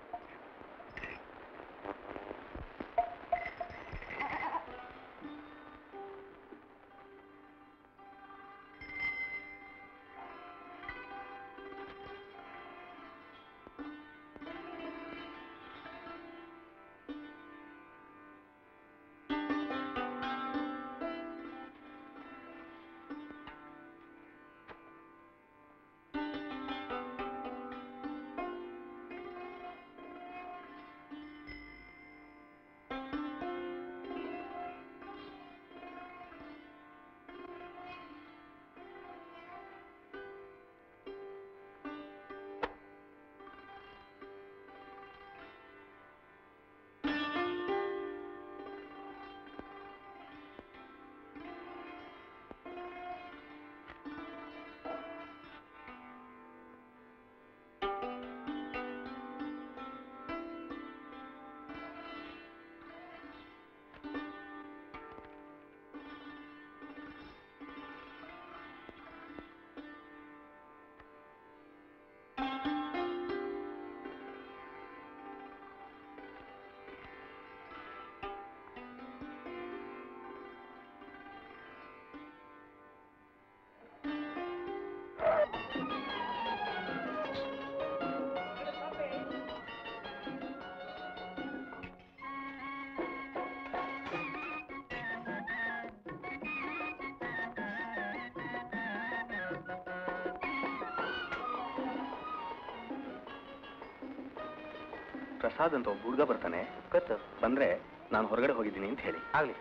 ಪ್ರಸಾದ್ ಅಂತ ಒಬ್ಬ ಹುಡುಗ ಬರ್ತಾನೆ. ಬಂದ್ರೆ ನಾನು ಹೊರಗಡೆ ಹೋಗಿದ್ದೀನಿ ಅಂತ ಹೇಳಿ. ಆಗ್ಲಿ.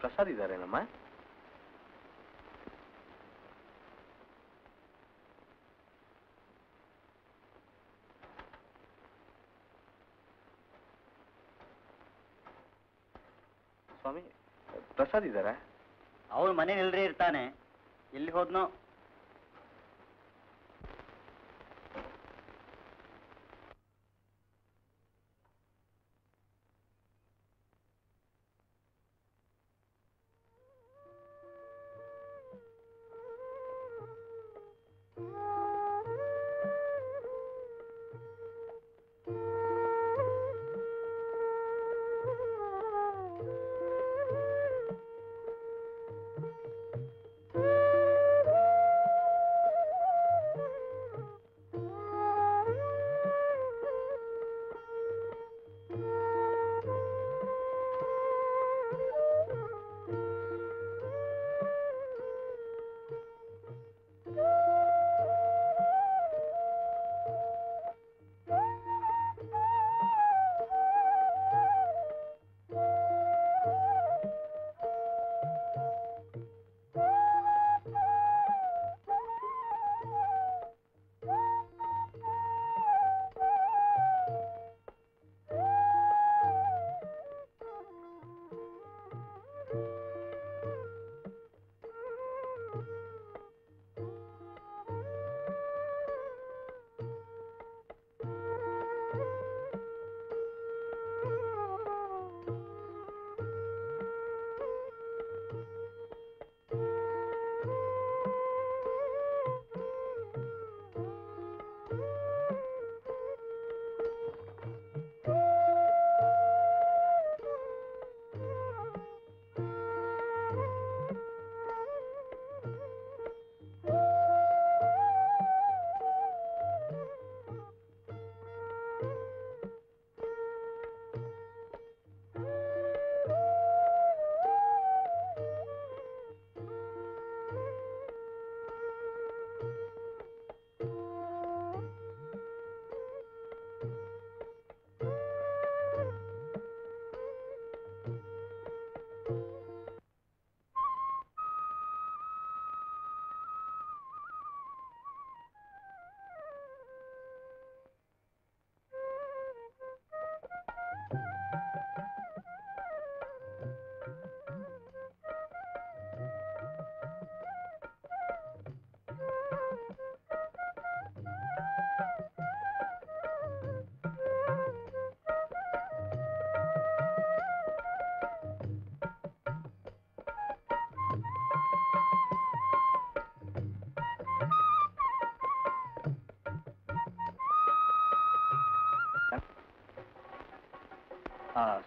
ಪ್ರಸಾದ್ ಇದ್ದಾರೆ ನಮ್ಮ. ಸ್ವಾಮಿ, ಪ್ರಸಾದ್ ಇದ್ದಾರಾ? ಅವಳು ಮನೇಲಿ ಇರ್ತಾನೆ. ಎಲ್ಲಿ ಹೋದ್ನೋ?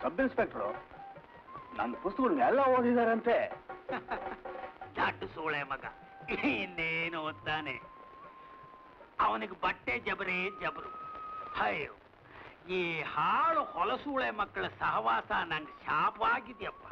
ಸಬ್ ಇನ್ಸ್ಪೆಕ್ಟ್ರು ನನ್ನ ಪುಸ್ತಕಗಳನ್ನೆಲ್ಲ ಓದಿದಾರಂತೆ. ದಡ್ಡ ಸೋಳೆ ಮಗ ಇನ್ನೇನು ಓದ್ತಾನೆ. ಅವನಿಗೆ ಬಟ್ಟೆ ಜಬರೇ ಜಬರು. ಅಯ್ಯೋ, ಈ ಹಾಳು ಹೊಲಸೂಳೆ ಮಕ್ಕಳ ಸಹವಾಸ ನಂಗೆ ಶಾಪವಾಗಿದೆಯಪ್ಪ.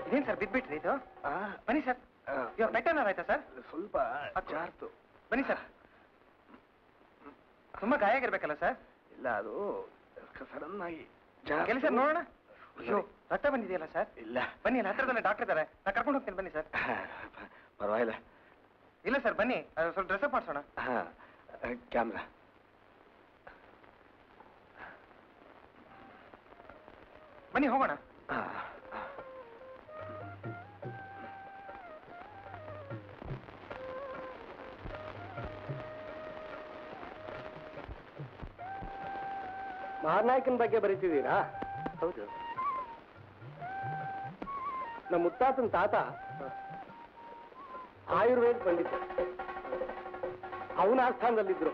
ಇದೇನು ಸರ್ ಬಿದ್ಬಿಟ್ರಿ ಇದು? ಬನ್ನಿ ಸರ್. ಇವಾಗ ಪೆಟ್ಟೇನಾರು ಆಯ್ತಾ ಸರ್? ಸ್ವಲ್ಪ ಜಾರ್ತು. ಬನ್ನಿ ಸರ್. ತುಂಬಾ ಗಾಯ ಆಗಿರ್ಬೇಕಲ್ಲ ಸರ್? ಇಲ್ಲ, ಅದು ಸಡನ್ ಆಗಿ ಕೆಲಸ ನೋಡೋಣ. ಅಯ್ಯೋ, ರಕ್ತ ಬಂದಿದೆಯಲ್ಲ ಸರ್? ಇಲ್ಲ. ಬನ್ನಿ, ಅಲ್ಲಿ ಹತ್ರದಲ್ಲೇ ಡಾಕ್ಟರ್ ಇದ್ದಾರೆ, ನಾ ಕರ್ಕೊಂಡು ಹೋಗ್ತೀನಿ. ಬನ್ನಿ ಸರ್. ಪರವಾಗಿಲ್ಲ. ಇಲ್ಲ ಸರ್, ಬನ್ನಿ, ಸ್ವಲ್ಪ ಡ್ರೆಸ್ಅಪ್ ಮಾಡಿಸೋಣ. ಕ್ಯಾಮ್ರಾ. ಬನ್ನಿ ಹೋಗೋಣ. ಮಾರನಾಯಕನ ಬಗ್ಗೆ ಬರೀತಿದ್ದೀರಾ? ಹೌದು. ನಮ್ಮ ಮುತ್ತಾತನ ತಾತ ಆಯುರ್ವೇದ ಪಂಡಿತ, ಅವನ ಆಸ್ಥಾನದಲ್ಲಿದ್ರು.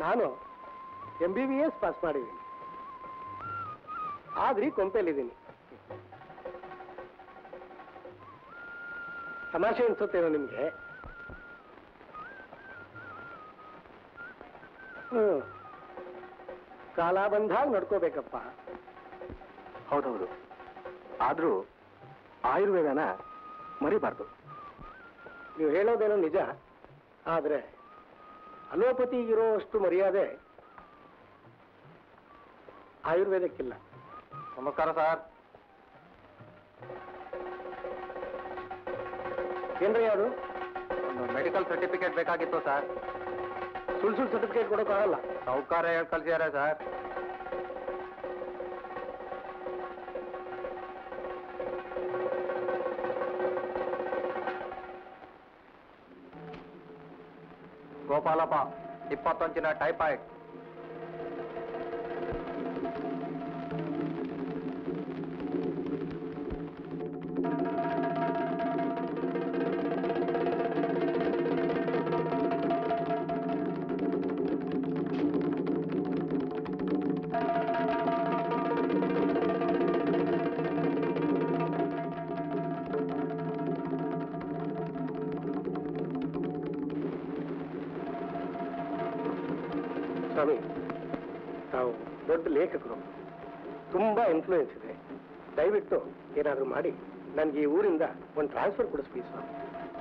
ನಾನು MBBS ಪಾಸ್ ಮಾಡಿದ್ದೀನಿ, ಆದ್ರೂ ಕೊಂಪೆಯಲ್ಲಿದ್ದೀನಿ. ತಮಾಷೆ ಅನ್ಸುತ್ತೇನೋ ನಿಮ್ಗೆ? ಕಾಲ ಬಂದಾಗ ನಡ್ಕೋಬೇಕಪ್ಪ. ಹೌದೌದು, ಆದ್ರೂ ಆಯುರ್ವೇದನ ಮರಿಬಾರ್ದು. ನೀವು ಹೇಳೋದೇನೋ ನಿಜ, ಆದ್ರೆ ಅಲೋಪತಿಗಿರೋ ಅಷ್ಟು ಮರ್ಯಾದೆ ಆಯುರ್ವೇದಕ್ಕಿಲ್ಲ. ನಮಸ್ಕಾರ ಸರ್. ಏನ್ರಿ ಅದು? ಒಂದು ಮೆಡಿಕಲ್ ಸರ್ಟಿಫಿಕೇಟ್ ಬೇಕಾಗಿತ್ತು ಸರ್. ಸುಳ್ಳು ಸರ್ಟಿಫಿಕೇಟ್ ಕೊಡೋಕ್ಕಾಗಲ್ಲ. ಸೌಕಾರ ಹೇಳಿ ಕಳ್ಸಿದಾರೆ ಸರ್. ಗೋಪಾಲಪ್ಪ, 21 ಟೈಫಾಯ್ಡ್. ಸ್ವಾಮಿ, ತಾವು ದೊಡ್ಡ ಲೇಖಕರು, ತುಂಬಾ ಇನ್ಫ್ಲೂಯೆನ್ಸ್ ಇದೆ. ದಯವಿಟ್ಟು ಏನಾದರೂ ಮಾಡಿ ನನಗೆ ಈ ಊರಿಂದ ಒಂದು ಟ್ರಾನ್ಸ್ಫರ್ ಕೊಡಿಸ್ಬಿ ಸ್ವಾಮಿ.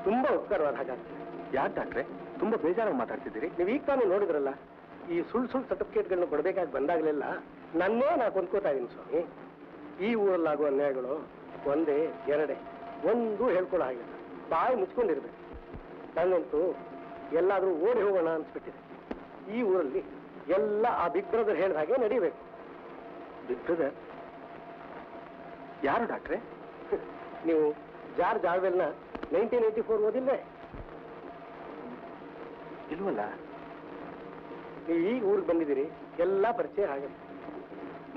ತುಂಬಾ ಉಪಕಾರವಾದ ಹಾಗಾಗ್ತದೆ. ಯಾಕೆ ಡಾಕ್ಟ್ರೆ ತುಂಬಾ ಬೇಜಾರಾಗಿ ಮಾತಾಡ್ತಿದ್ದೀರಿ? ನೀವು ಈಗ ತಾನೇ ನೋಡಿದ್ರಲ್ಲ, ಈ ಸುಳ್ಳು ಸರ್ಟಿಫಿಕೇಟ್ಗಳನ್ನ ಕೊಡಬೇಕಾಗಿ ಬಂದಾಗಲೆಲ್ಲ ನನ್ನೇ ನಾ ಕೊಂದ್ಕೋತಾ ಇದ್ದೀನಿ ಸ್ವಾಮಿ. ಈ ಊರಲ್ಲಾಗುವ ಅನ್ಯಾಯಗಳು ಒಂದೇ ಎರಡೇ, ಒಂದು ಹೇಳ್ಕೊಳ್ಳೋ ಹಾಗಿಲ್ಲ. ಬಾಯಿ ಮುಚ್ಕೊಂಡಿರ್ಬೇಕು. ನನಗಂತೂ ಎಲ್ಲಾದರೂ ಓಡಿ ಹೋಗೋಣ ಅನ್ಸ್ಬಿಟ್ಟಿದೆ. ಈ ಊರಲ್ಲಿ ಎಲ್ಲ ಆ ಬಿಗ್ ಬ್ರದರ್ ಹೇಳಿದ ಹಾಗೆ ನಡೀಬೇಕು. ಬಿಗ್ ಬ್ರದರ್ ಯಾರು ಡಾಕ್ಟ್ರೆ? ನೀವು ಜಾರ್ಜ್ ಆರ್ವೆಲ್ನ 1984 ಓದಿಲ್ವೇ? ಇಲ್ವಲ್ಲ. ನೀವು ಈಗ ಊರಿಗೆ ಬಂದಿದ್ದೀರಿ, ಎಲ್ಲ ಪರಿಚಯ ಆಗುತ್ತೆ,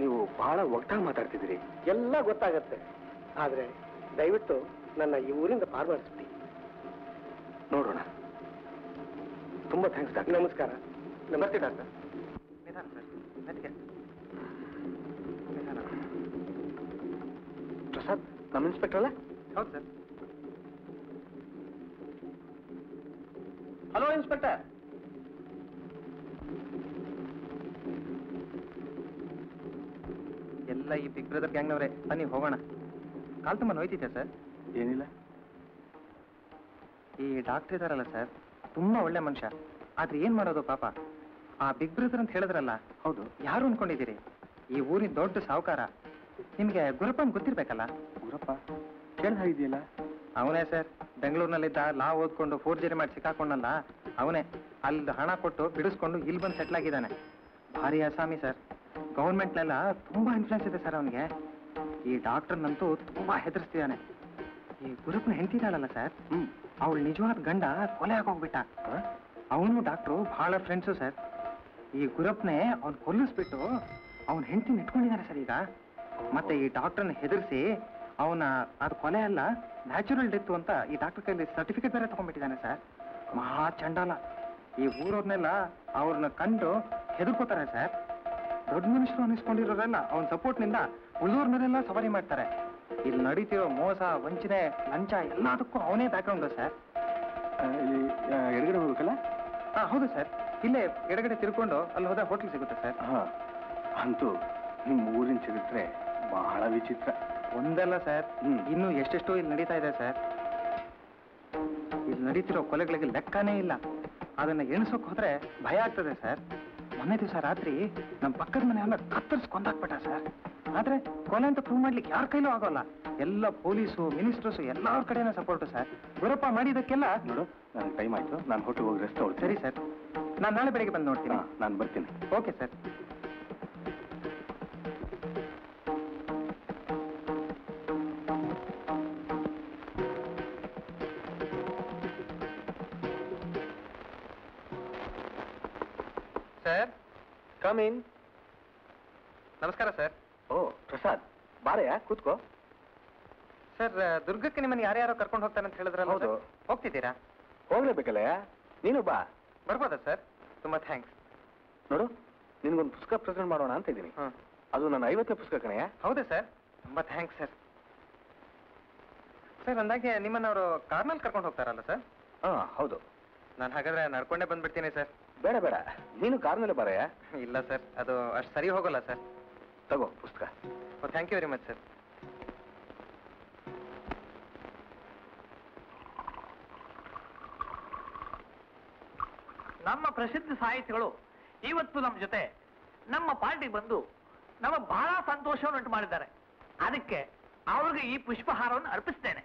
ನೀವು ಬಹಳ ಒಗ್ಟಾಗಿ ಮಾತಾಡ್ತಿದ್ದೀರಿ. ಎಲ್ಲ ಗೊತ್ತಾಗತ್ತೆ. ಆದ್ರೆ ದಯವಿಟ್ಟು ನನ್ನ ಈ ಊರಿಂದ ಪಾರು ಮಾಡಿಸ್ಬಿಡಿ. ನೋಡೋಣ. ತುಂಬಾ ಥ್ಯಾಂಕ್ಸ್ ಡಾಕ್ಟರ್. ನಮಸ್ಕಾರ. ನಮಸ್ತೆ ಡಾಕ್ಟರ್. ನಿಧಾನ ಸರ್, ಮೆತ್ತಿಗೆ. ಪ್ರಸಾದ್ ನಮ್ಮ ಇನ್ಸ್ಪೆಕ್ಟರ್ ಅಲ್ಲ? ಹೌದು ಸರ್. Hello inspector. ಎಲ್ಲ ಈ ಬಿಗ್ ಬ್ರದರ್ ಗ್ಯಾಂಗ್ನವರೇ. ಬನ್ನಿ ಹೋಗೋಣ. ಕಾಲ್ ತುಂಬ ನೋಯ್ತಿದ್ದೆ ಸರ್. ಏನಿಲ್ಲ. ಈ ಡಾಕ್ಟರ್ ಇದಾರಲ್ಲ ಸರ್, ತುಂಬಾ ಒಳ್ಳೆ ಮನುಷ್ಯ. ಆದ್ರೆ ಏನ್ ಮಾಡೋದು ಪಾಪ. ಆ ಬಿಗ್ ಬ್ರದರ್ ಅಂತ ಹೇಳಿದ್ರಲ್ಲ, ಹೌದು. ಯಾರು ಅನ್ಕೊಂಡಿದ್ದೀರಿ? ಈ ಊರಿನ ದೊಡ್ಡ ಸಾಹುಕಾರ. ನಿಮ್ಗೆ ಗುರಪ್ಪನ್ ಗೊತ್ತಿರ್ಬೇಕಲ್ಲ? ಗುರಪ್ಪ ಕೇಳ್ದ ಇದೆಯಲ್ಲ? ಅವನೇ ಸರ್. ಬೆಂಗಳೂರಿನಲ್ಲಿದ್ದ ಲಾ ಓದ್ಕೊಂಡು ಫೋರ್ಜರಿ ಮಾಡಿ ಸಿಕ್ಕಾಕೊಂಡಲ್ಲ, ಅವನೇ. ಅಲ್ಲಿ ಹಣ ಕೊಟ್ಟು ಬಿಡಿಸ್ಕೊಂಡು ಇಲ್ಲಿ ಬಂದು ಸೆಟ್ಲ್ ಆಗಿದ್ದಾನೆ. ಭಾರಿ ಅಸಾಮಿ ಸರ್. ಗೌರ್ಮೆಂಟ್ನೆಲ್ಲ ತುಂಬಾ ಇನ್ಫ್ಲೂಯೆನ್ಸ್ ಇದೆ ಸರ್ ಅವನಿಗೆ. ಈ ಡಾಕ್ಟರ್ನಂತೂ ತುಂಬಾ ಹೆದರ್ಸ್ತಿದ್ದಾನೆ. ಈ ಗುರಪ್ಪನ ಹೆಂಡತಿದಾಳಲ್ಲ ಸರ್, ಅವಳು ನಿಜವಾದ ಗಂಡ ಕೊಲೆ ಆಗೋಗ್ಬಿಟ್ಟ. ಅವನು ಡಾಕ್ಟ್ರು ಬಹಳ ಫ್ರೆಂಡ್ಸು ಸರ್. ಈ ಗುರಪ್ಪನೇ ಅವ್ನು ಕೊಲ್ಲಿಸ್ಬಿಟ್ಟು ಅವನ ಹೆಂಡತಿನ ಇಟ್ಕೊಂಡಿದ್ದಾನೆ ಸರ್ ಈಗ. ಮತ್ತೆ ಈ ಡಾಕ್ಟರ್ನ ಹೆದರ್ಸಿ ಅವನ ಅದು ಕೊಲೆ ಅಲ್ಲ, ನ್ಯಾಚುರಲ್ ಡೆತ್ ಅಂತ ಈ ಡಾಕ್ಟರ್ ಕೈಲಿ ಸರ್ಟಿಫಿಕೇಟ್ ಬೇರೆ ತಗೊಂಡ್ಬಿಟ್ಟಿದ್ದಾನೆ ಸರ್. ಮಹಾ ಚಂಡಾಲ. ಈ ಊರವ್ರನ್ನೆಲ್ಲ ಅವ್ರನ್ನ ಕಂಡು ಹೆದರ್ಕೋತಾರೆ ಸರ್. ದೊಡ್ಡ ಮನುಷ್ಯರು ಅನ್ನಿಸ್ಕೊಂಡಿರೋರೆಲ್ಲ ಅವನ ಸಪೋರ್ಟ್ನಿಂದ ಉಳಿದವ್ರ ಮೇಲೆಲ್ಲ ಸವಾರಿ ಮಾಡ್ತಾರೆ. ಇಲ್ಲಿ ನಡೀತಿರೋ ಮೋಸ, ವಂಚನೆ, ಲಂಚ ಎಲ್ಲದಕ್ಕೂ ಅವನೇ ಬ್ಯಾಕ್ಗ್ರೌಂಡು ಸರ್. ಇಲ್ಲಿ ಎಡಗಡೆ ಹೋಗ್ಬೇಕಲ್ಲ? ಹೌದು ಸರ್. ಇಲ್ಲೇ ಎಡಗಡೆ ತಿರ್ಕೊಂಡು ಅಲ್ಲಿ ಹೋದ ಹೋಟ್ಲ್ ಸಿಗುತ್ತೆ ಸರ್. ಅಂತೂ ನಿಮ್ಮ ಊರಿನ ಚರಿತ್ರೆ ಬಹಳ ವಿಚಿತ್ರ. ಒಂದಲ್ಲ ಸರ್, ಇನ್ನೂ ಎಷ್ಟೆಷ್ಟೋ ಇಲ್ಲಿ ನಡೀತಾ ಇದೆ ಸರ್. ಇಲ್ಲಿ ನಡೀತಿರೋ ಕೊಲೆಗಳಿಗೆ ಲೆಕ್ಕನೇ ಇಲ್ಲ. ಅದನ್ನ ಎಣಿಸೋಕ್ ಹೋದ್ರೆ ಭಯ ಆಗ್ತದೆ ಸರ್. ಮೊನ್ನೆ ದಿವಸ ರಾತ್ರಿ ನಮ್ಮ ಪಕ್ಕದ ಮನೆಯನ್ನ ಕತ್ತರಿಸಿ ಕೊಂದಾಕ್ಬಿಟ್ಟ ಸರ್. ಆದ್ರೆ ಕೊಲೆ ಅಂತ ಪ್ರೂವ್ ಮಾಡ್ಲಿಕ್ಕೆ ಯಾರ ಕೈಲೂ ಆಗೋಲ್ಲ. ಎಲ್ಲ ಪೊಲೀಸು, ಮಿನಿಸ್ಟರ್ಸು ಎಲ್ಲರ ಕಡೆನ ಸಪೋರ್ಟು ಸರ್. ಗುರಪ್ಪ ಮಾಡಿದಕ್ಕೆಲ್ಲ. ನೋಡು, ನನಗೆ ಟೈಮ್ ಆಯ್ತು, ನಾನು ಹೋಟೆಲ್ ಹೋಗಿ ರೆಸ್ಟ್ ತಗೊಳ್ತೀನಿ. ಸರಿ ಸರ್, ನಾನು ನಾಳೆ ಬೆಳಿಗ್ಗೆ ಬಂದು ನೋಡ್ತೀನಿ. ನಾನು ಬರ್ತೀನಿ. Okay sir. Sir, come in. ನಮಸ್ಕಾರ ಸರ್. ಓ ಪ್ರಸಾದ್, ಬಾರಯ್ಯ, ಕೂತ್ಕೋ. ಸರ್, ದುರ್ಗಕ್ಕೆ ನಿಮ್ಮನ್ನು ಯಾರ್ಯಾರೋ ಕರ್ಕೊಂಡು ಹೋಗ್ತಾರೆ ಅಂತ ಹೇಳಿದ್ರಲ್ಲ? ಹೌದು. ಹೋಗ್ತಿದ್ದೀರಾ? ಹೋಗ್ಲೇಬೇಕಲ್ಲಯ್ಯ, ನೀನು ಬಾ. ಬರ್ಬೋದಾ ಸರ್? ತುಂಬಾ ಥ್ಯಾಂಕ್ಸ್. ನೋಡು, ನಿನ್ಗೊಂದು ಪುಸ್ತಕ ಪ್ರೆಸೆಂಟ್ ಮಾಡೋಣ ಅಂತ ಇದ್ದೀನಿ. ಅದು ನನ್ನ 50ನೇ ಪುಸ್ತಕ ಕಣಯ್ಯ. ಹೌದಾ ಸರ್? ತುಂಬಾ ಥ್ಯಾಂಕ್ಸ್ ಸರ್. ಸರ್, ಅಂದಾಗೆ ನಿಮ್ಮನ್ನವರು ಕಾರ್ನಲ್ಲಿ ಕರ್ಕೊಂಡು ಹೋಗ್ತಾರಲ್ಲ ಸರ್? ಹೌದು. ನಾನು ಹಾಗಾದ್ರೆ ನಡ್ಕೊಂಡೇ ಬಂದ್ಬಿಡ್ತೀನಿ ಸರ್. ಬೇಡ ಬೇಡ, ನೀನು ಕಾರ್ನಲ್ಲೇ ಬರಯ್ಯ. ಇಲ್ಲ ಸರ್, ಅದು ಅಷ್ಟು ಸರಿ ಹೋಗಲ್ಲ ಸರ್. ತಗೋ ಪುಸ್ತಕ. Thank you very much sir. ನಮ್ಮ ಪ್ರಸಿದ್ಧ ಸಾಹಿತಿಗಳು ಇವತ್ತು ನಮ್ಮ ಜೊತೆ ನಮ್ಮ ಪಾರ್ಟಿಗೆ ಬಂದು ನಮ್ಮ ಬಹಳ ಸಂತೋಷವನ್ನು ಉಂಟು ಮಾಡಿದ್ದಾರೆ. ಅದಕ್ಕೆ ಅವ್ರಿಗೆ ಈ ಪುಷ್ಪಹಾರವನ್ನು ಅರ್ಪಿಸ್ತೇನೆ.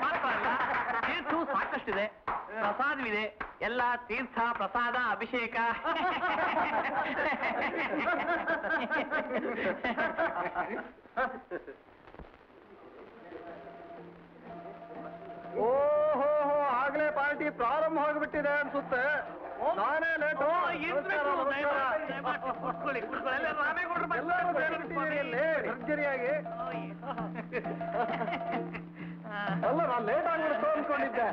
ಮಾತ್ರ ಅಲ್ಲ, ತೀರ್ಥವು ಸಾಕಷ್ಟಿದೆ, ಪ್ರಸಾದವಿದೆ. ಎಲ್ಲ ತೀರ್ಥ, ಪ್ರಸಾದ, ಅಭಿಷೇಕ. ಓಹೋ, ಆಗ್ಲೇ ಪಾರ್ಟಿ ಪ್ರಾರಂಭ ಆಗಿಬಿಟ್ಟಿದೆ ಅನ್ಸುತ್ತೆ. ನಾನೇ ಲೇಟ್. ಭರ್ಜರಿಯಾಗಿ ಅಲ್ಲ, ನಾನು ಲೇಟ್ ಆಗ್ಬಿಡ್ತು ಅನ್ಕೊಂಡಿದ್ದೆ.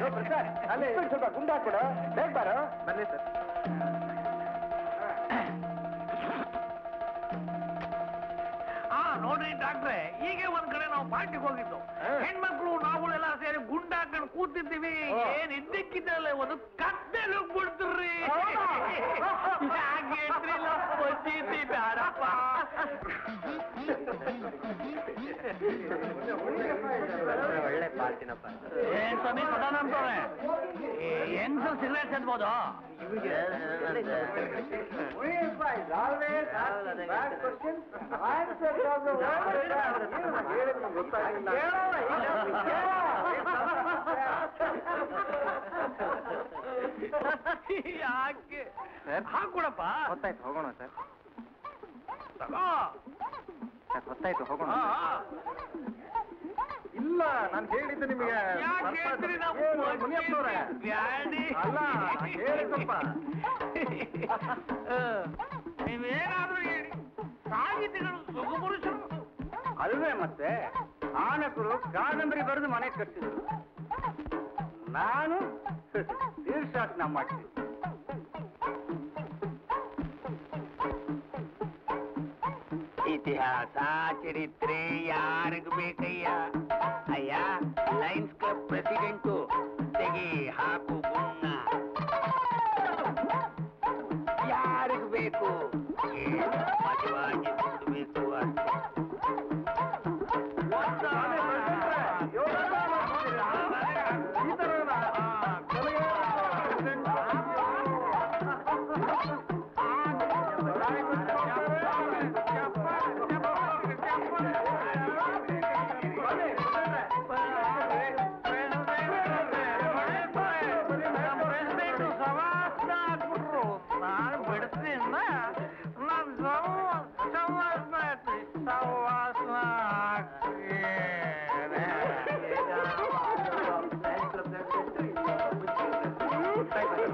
ಅಲ್ಲಿ ಸ್ವಲ್ಪ ಗುಂಡ ಹಾಕ್ಬಿಡು, ಬೇಗ ಬಾರ. ಬನ್ನಿ ಸರ್. ನೋಡ್ರಿ ಡಾಕ್ಟ್ರೆ, ಈಗ ಒಂದ್ ಕಡೆ ನಾವು ಪಾರ್ಟಿಗೆ ಹೋಗಿದ್ದು, ಹೆಣ್ಮಕ್ಳು ನಾವುಗಳೆಲ್ಲ ಸೇರಿ ಗುಂಡ ಹಾಕೊಂಡು ಕೂತಿದ್ದೀವಿ. ಏನ್ ಇದ್ದಕ್ಕಿದ್ದಲ್ಲ ಒಂದು ಕತ್ತೆ ನುಗ್ಬಿಡ್ತೀರಿ. ಯಾಕೇನ್ರಿಲ್ಲ ಬಜ್ಜೀತಿ ಬೇಡಪ್ಪ. ಒಳ್ಳೆ ಪಾರ್ಟಿನಪ್ಪ. ಏನ್ ಸ್ವಾಮಿ ಸದಾನಂದವ್ರೆ, ಹೆಂಗ್ಸು ಸಿಗರೇಟ್ ಸೇದ್ಬೋದು? ಯಾಕೆ ಹಾಕೊಡಪ್ಪ. ಗೊತ್ತಾಯ್ತು, ಹೋಗೋಣ ಸರ್. ತಗೋ. ಗೊತ್ತಾಯ್ತು, ಹೋಗೋಣ. ಇಲ್ಲ ನಾನು ಹೇಳಿದ್ದು ನಿಮಗೆ ಯಾಕೆ ಹೇಳ್ತೀರಿ ನಾವು? ಮುನಿಯಪ್ಪನವ್ರೆ ಬ್ಯಾಡಿ. ಅಲ್ಲ ಹೇಳಿ ಸ್ವಲ್ಪ ನೀವೇನಾದ್ರೂ ಹೇಳಿ, ಸಾಹಿತಿಗಳು ಸುಖಪುರುಷರು. ಅಲ್ವೇ ಮತ್ತೆ ಆನಕರು ಕಾದಂಬರಿ ಬರೆದು ಮನೆ ಕಟ್ಟಿದ್ರು, ನಾನು ತೀರ್ಶಾಸನ ಮಾಡ್ತೀನಿ. ಇತಿಹಾಸ ಚರಿತ್ರೆ ಯಾರಿಗೂ ಬೇಕಯ್ಯ? ಅಯ್ಯ ಲಯನ್ಸ್ ಕ್ಲಬ್ ಪ್ರೆಸಿಡೆಂಟು ತೆಗಿ ಹಾಕು ಗುನ್ನ ಯಾರಿಗೂ ಬೇಕು? ಮಜವಾಗಿ ಬೇಕು ಅಷ್ಟೇ.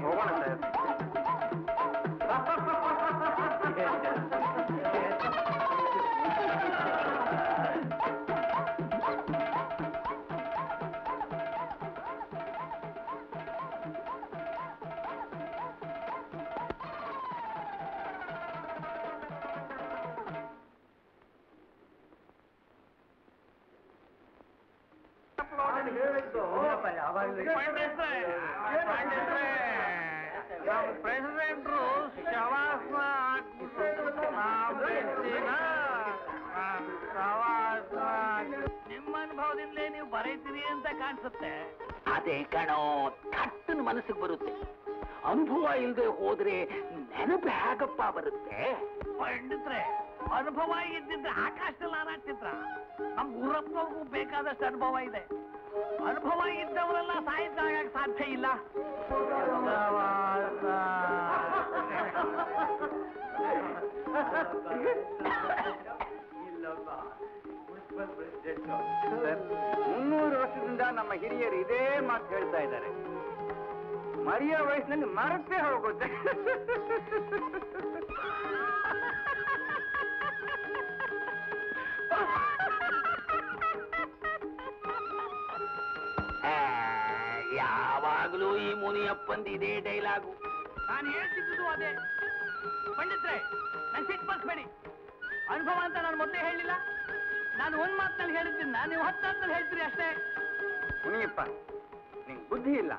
ಹೋಗೋಣ ಸರ್. ಪ್ರೆಸಿಡೆಂಟ್ರು ಶವಾಸನ ನಿಮ್ಮ ಅನುಭವದಿಂದಲೇ ನೀವು ಬರೀತೀರಿ ಅಂತ ಕಾಣಿಸುತ್ತೆ. ಅದೇ ಕಣೋ ಥಟ್ಟನ ಮನಸ್ಸಿಗೆ ಬರುತ್ತೆ. ಅನುಭವ ಇಲ್ಲದೆ ಹೋದ್ರೆ ನೆನಪು ಹೇಗಪ್ಪ ಬರುತ್ತೆ? ಪಂಡಿತ್ರೆ, ಅನುಭವ ಇದ್ದಿದ್ರೆ ಆಕಾಶದಲ್ಲಿ ಹಾರಾಡ್ತಿದ್ರ. ನಮ್ ಊರಪ್ಪಗೂ ಬೇಕಾದಷ್ಟು ಅನುಭವ ಇದೆ. ಅನುಭವ ಇದ್ದವರೆಲ್ಲ ಸಾಹಿತ್ಯ ಆಗಕ್ಕೆ ಸಾಧ್ಯ ಇಲ್ಲ. ಸರ್, 300 ವರ್ಷದಿಂದ ನಮ್ಮ ಹಿರಿಯರು ಇದೇ ಮಾತು ಹೇಳ್ತಾ ಇದ್ದಾರೆ. ಮರಿಯ ವಯಸ್ಸಿನಲ್ಲಿ ಮರತ್ತೇ ಹೋಗುತ್ತೆ. ಯಾವಾಗಲೂ ಈ ಮುನಿಯಪ್ಪಂದು ಇದೇ ಡೈಲಾಗು. ನಾನು ಹೇಳ್ತಿದ್ದು ಅದೇ. ಪಂಡಿತ್ರೆ, ನನ್ ಸಿಟ್ಟು ಬರ್ಸ್ಬೇಡಿ. ಅನುಭವ ಅಂತ ನಾನು ಮೊದಲೇ ಹೇಳಿಲ್ಲ. ನಾನು ಒಂದ್ ಮಾತಿನಲ್ಲಿ ಹೇಳಿದ್ದೀನಿ, ನೀವು 10 ಮಾತಿನಲ್ಲಿ ಹೇಳ್ತೀರಿ ಅಷ್ಟೇ. ಮುನಿಯಪ್ಪ, ನಿಂಗೆ ಬುದ್ಧಿ ಇಲ್ಲ.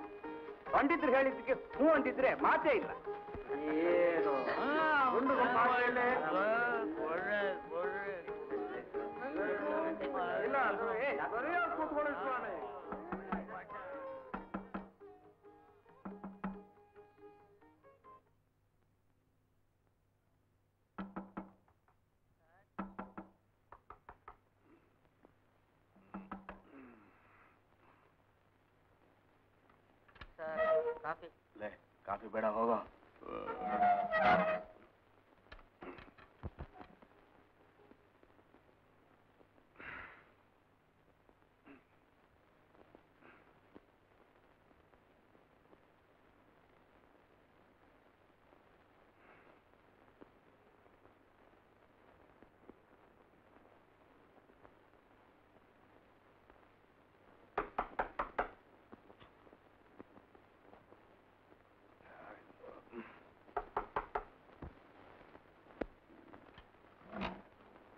ಪಂಡಿತರು ಹೇಳಿದ್ದಕ್ಕೆ ಹೂ ಅಂತಿದ್ರೆ ಮಾತೇ ಇಲ್ಲ. ಏನು ಕಾಫಿ ಬೇಡ, ಹೋಗೋ.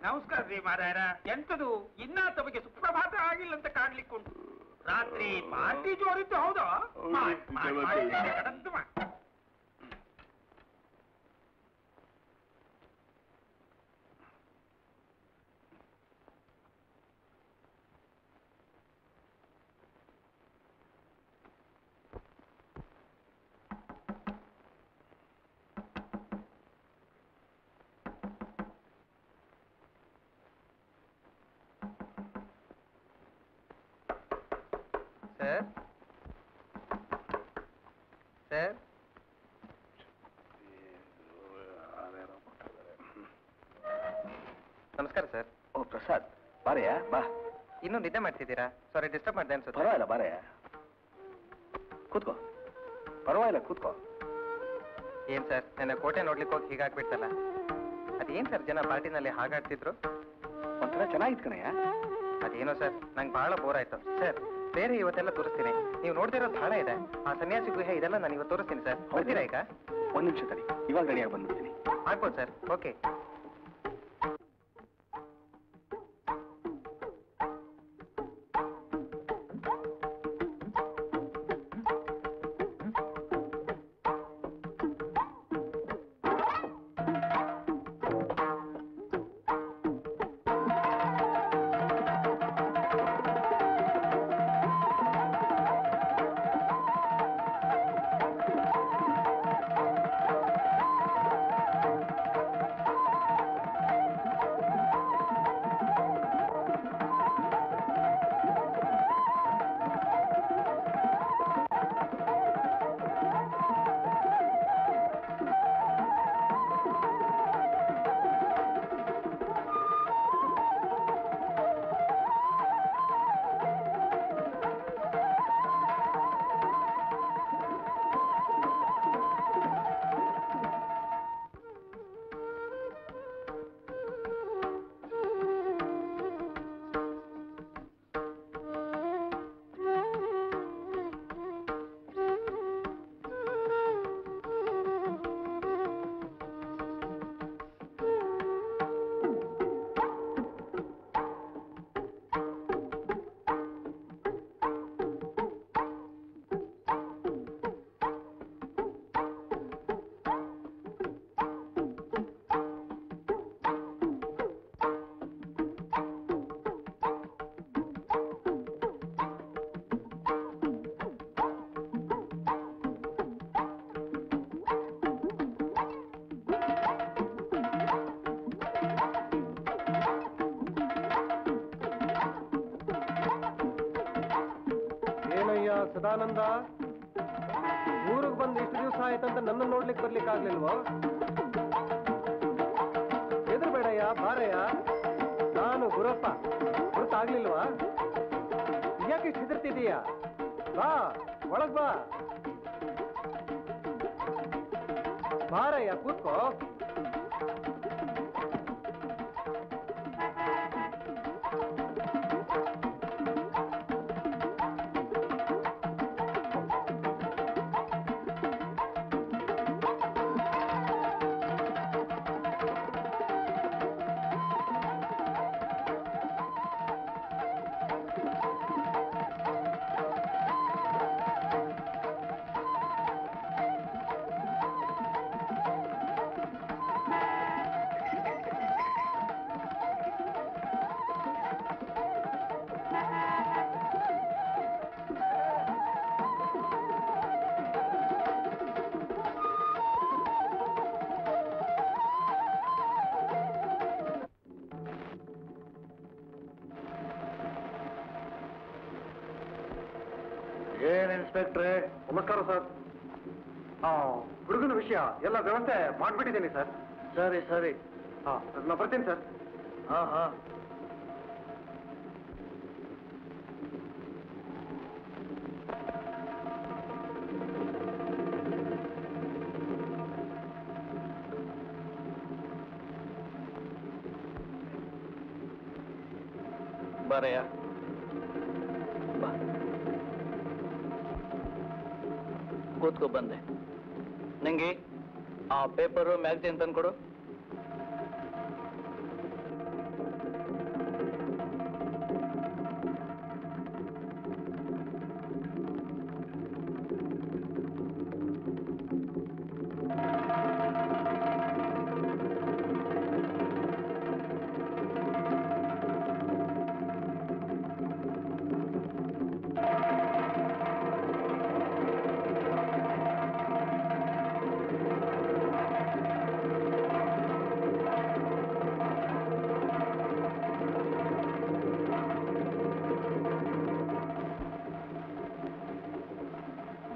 ನಮಸ್ಕಾರ ರೀ ಮಾರಾಯರ. ಎಂತದು ಇನ್ನ ತಮಗೆ ಸುಪ್ರಭಾತ ಆಗಿಲ್ಲ ಅಂತ ಕಾಣ್ಲಿಕ್ಕುಂಟು. ರಾತ್ರಿ ಪಾರ್ಟಿ ಜೋರಿದ್ದು ಹೌದಾ? ಕಡಂತು ಮಾಡಿ. ಸರ್ ಸರ್ ನಮಸ್ಕಾರ ಸರ್. ಓ ಪ್ರಸಾದ್, ಬಾರಯ್ಯ ಬಾ. ಇನ್ನೂ ನಿದ್ದೆ ಮಾಡ್ತಿದ್ದೀರಾ? ಸಾರಿ, ಡಿಸ್ಟರ್ಬ್ ಮಾಡಿದೆ ಅನ್ಸುತ್ತೆ. ಪರವಾಗಿಲ್ಲ ಬಾರಯ್ಯ, ಕೂತ್ಕೋ. ಪರವಾಗಿಲ್ಲ, ಕೂತ್ಕೋ. ಏನ್ ಸರ್, ನನ್ನ ಕೋಟೆ ನೋಡ್ಲಿಕ್ಕೆ ಹೋಗಿ ಹೀಗಾಗ್ಬಿಡ್ತಲ್ಲ. ಅದೇನ್ ಸರ್ ಜನ ಪಾರ್ಟಿನಲ್ಲಿ ಹಾಗಾಡ್ತಿದ್ರು? ಒಂಥರ ಚೆನ್ನಾಗಿತ್ತು ಕಣಯ್ಯ. ಅದೇನೋ ಸರ್, ನಂಗೆ ಬಹಳ ಬೋರ್ ಆಯ್ತು. ಸರ್, ಬೇರೆ ಇವತ್ತೆಲ್ಲ ತೋರಿಸ್ತೀನಿ. ನೀವು ನೋಡ್ತಿರೋದು ಬಹಳ ಇದೆ. ಆ ಸನ್ಯಾಸಿ ಗುಹೆ ಇದೆಲ್ಲ ನಾನು ಇವತ್ತು ತೋರಿಸ್ತೀನಿ ಸರ್. ಬರ್ತೀರಾ ಈಗ? ಒಂದ್ ನಿಮಿಷ ತಡಿ, ಇವಾಗ ರೆಡಿಯಾಗಿ ಬಂದ್ಬಿಡ್ತೀನಿ. ಆಗ್ಬೋದು ಸರ್. ಓಕೆ. ಸದಾನಂದ, ಊರಿಗೆ ಬಂದು ಇಷ್ಟು ದಿವಸ ಆಯ್ತಂತ ನನ್ನ ನೋಡ್ಲಿಕ್ಕೆ ಬರ್ಲಿಕ್ಕೆ ಆಗ್ಲಿಲ್ವೋ? ಹೆದರ್ಬೇಡಯ್ಯ, ಬಾರಯ್ಯ. ನಾನು ಗುರಪ್ಪ, ಗೊತ್ತಾಗ್ಲಿಲ್ವಾ? ಯಾಕೆ ಇಷ್ಟು ಹೆದರ್ತಿದೀಯ? ಬಾ, ಒಳಗ್ ಬಾ. ಬಾರಯ್ಯ, ಕೂತ್ಕೋ. ಏನ್ ಇನ್ಸ್ಪೆಕ್ಟ್ರೆ? ನಮಸ್ಕಾರ ಸರ್. ಹುಡುಗನ ವಿಷಯ ಎಲ್ಲ ವ್ಯವಸ್ಥೆ ಮಾಡ್ಬಿಟ್ಟಿದ್ದೀನಿ ಸರ್. ಸರಿ ಸರಿ, ನಾ ಬರ್ತೀನಿ ಸರ್. ಹಾ ಹಾ. ಬಾರಯ್ಯ, ಬಾ. ಕೂತ್ಕೊ ಬಂದೆ. ನಂಗೆ ಆ ಪೇಪರು ಮ್ಯಾಗಝಿನ್ ತಂದ್ಕೊಡು.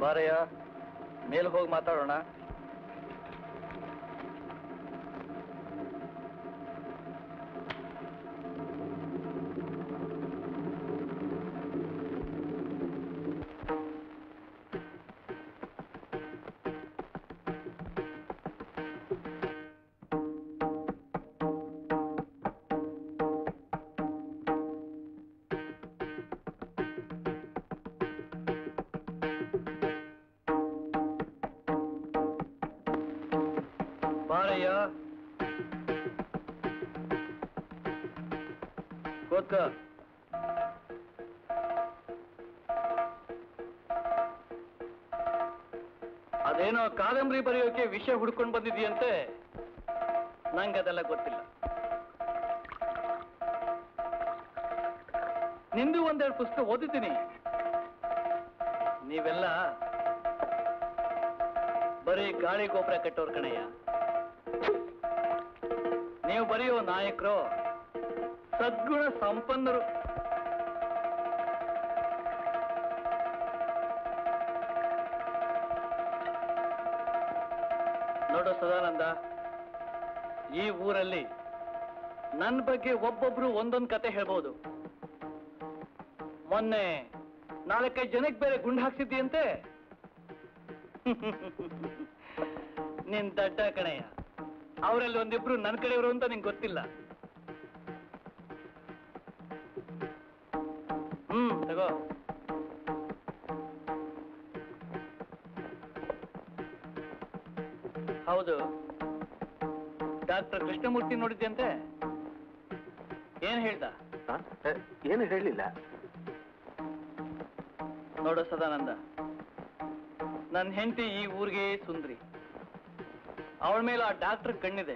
ಬಾರಯ್ಯ, ಮೇಲೆ ಹೋಗಿ ಮಾತಾಡೋಣ. ಬಾರಯ್ಯ ಕೂತ್ಕ. ಅದೇನೋ ಕಾದಂಬರಿ ಬರೆಯೋಕೆ ವಿಷಯ ಹುಡ್ಕೊಂಡು ಬಂದಿದೀಯಂತೆ. ನಂಗೆ ಅದೆಲ್ಲ ಗೊತ್ತಿಲ್ಲ. ನಿಂದು ಒಂದೆರಡು ಪುಸ್ತಕ ಓದಿದ್ದೀನಿ. ನೀವೆಲ್ಲ ಬರೀ ಗಾಳಿ ಗೋಪುರ ಕಟ್ಟೋರ್ ಕಣಯ್ಯ. ನೀವು ಬರೆಯೋ ನಾಯಕರು ಸದ್ಗುಣ ಸಂಪನ್ನರು. ನೋಡು ಸದಾನಂದ, ಈ ಊರಲ್ಲಿ ನನ್ನ ಬಗ್ಗೆ ಒಬ್ಬೊಬ್ರು ಒಂದೊಂದು ಕತೆ ಹೇಳ್ಬೋದು. ಮೊನ್ನೆ 4-5 ಜನಕ್ಕೆ ಬೇರೆ ಗುಂಡು ಹಾಕ್ಸಿದ್ದೀಯಂತೆ. ನಿನ್ ದಡ್ಡ ಕಣಯ್ಯ. ಅವರಲ್ಲಿ ಒಂದಿಬ್ರು ನನ್ನ ಕಡೆಯವರು ಅಂತ ನಿಂಗೆ ಗೊತ್ತಿಲ್ಲ. ತಗೋ. ಹೌದು, ಡಾಕ್ಟರ್ ಕೃಷ್ಣಮೂರ್ತಿ ನೋಡಿದ್ಯಂತೆ. ಏನ್ ಹೇಳ್ದ? ಏನು ಹೇಳಲಿಲ್ಲ. ನೋಡು ಸದಾನಂದ, ನನ್ನ ಹೆಂಡತಿ ಈ ಊರಿಗೆ ಸುಂದ್ರಿ. ಅವಳ ಮೇಲೆ ಆ ಡಾಕ್ಟರ್ ಕಣ್ಣಿದೆ.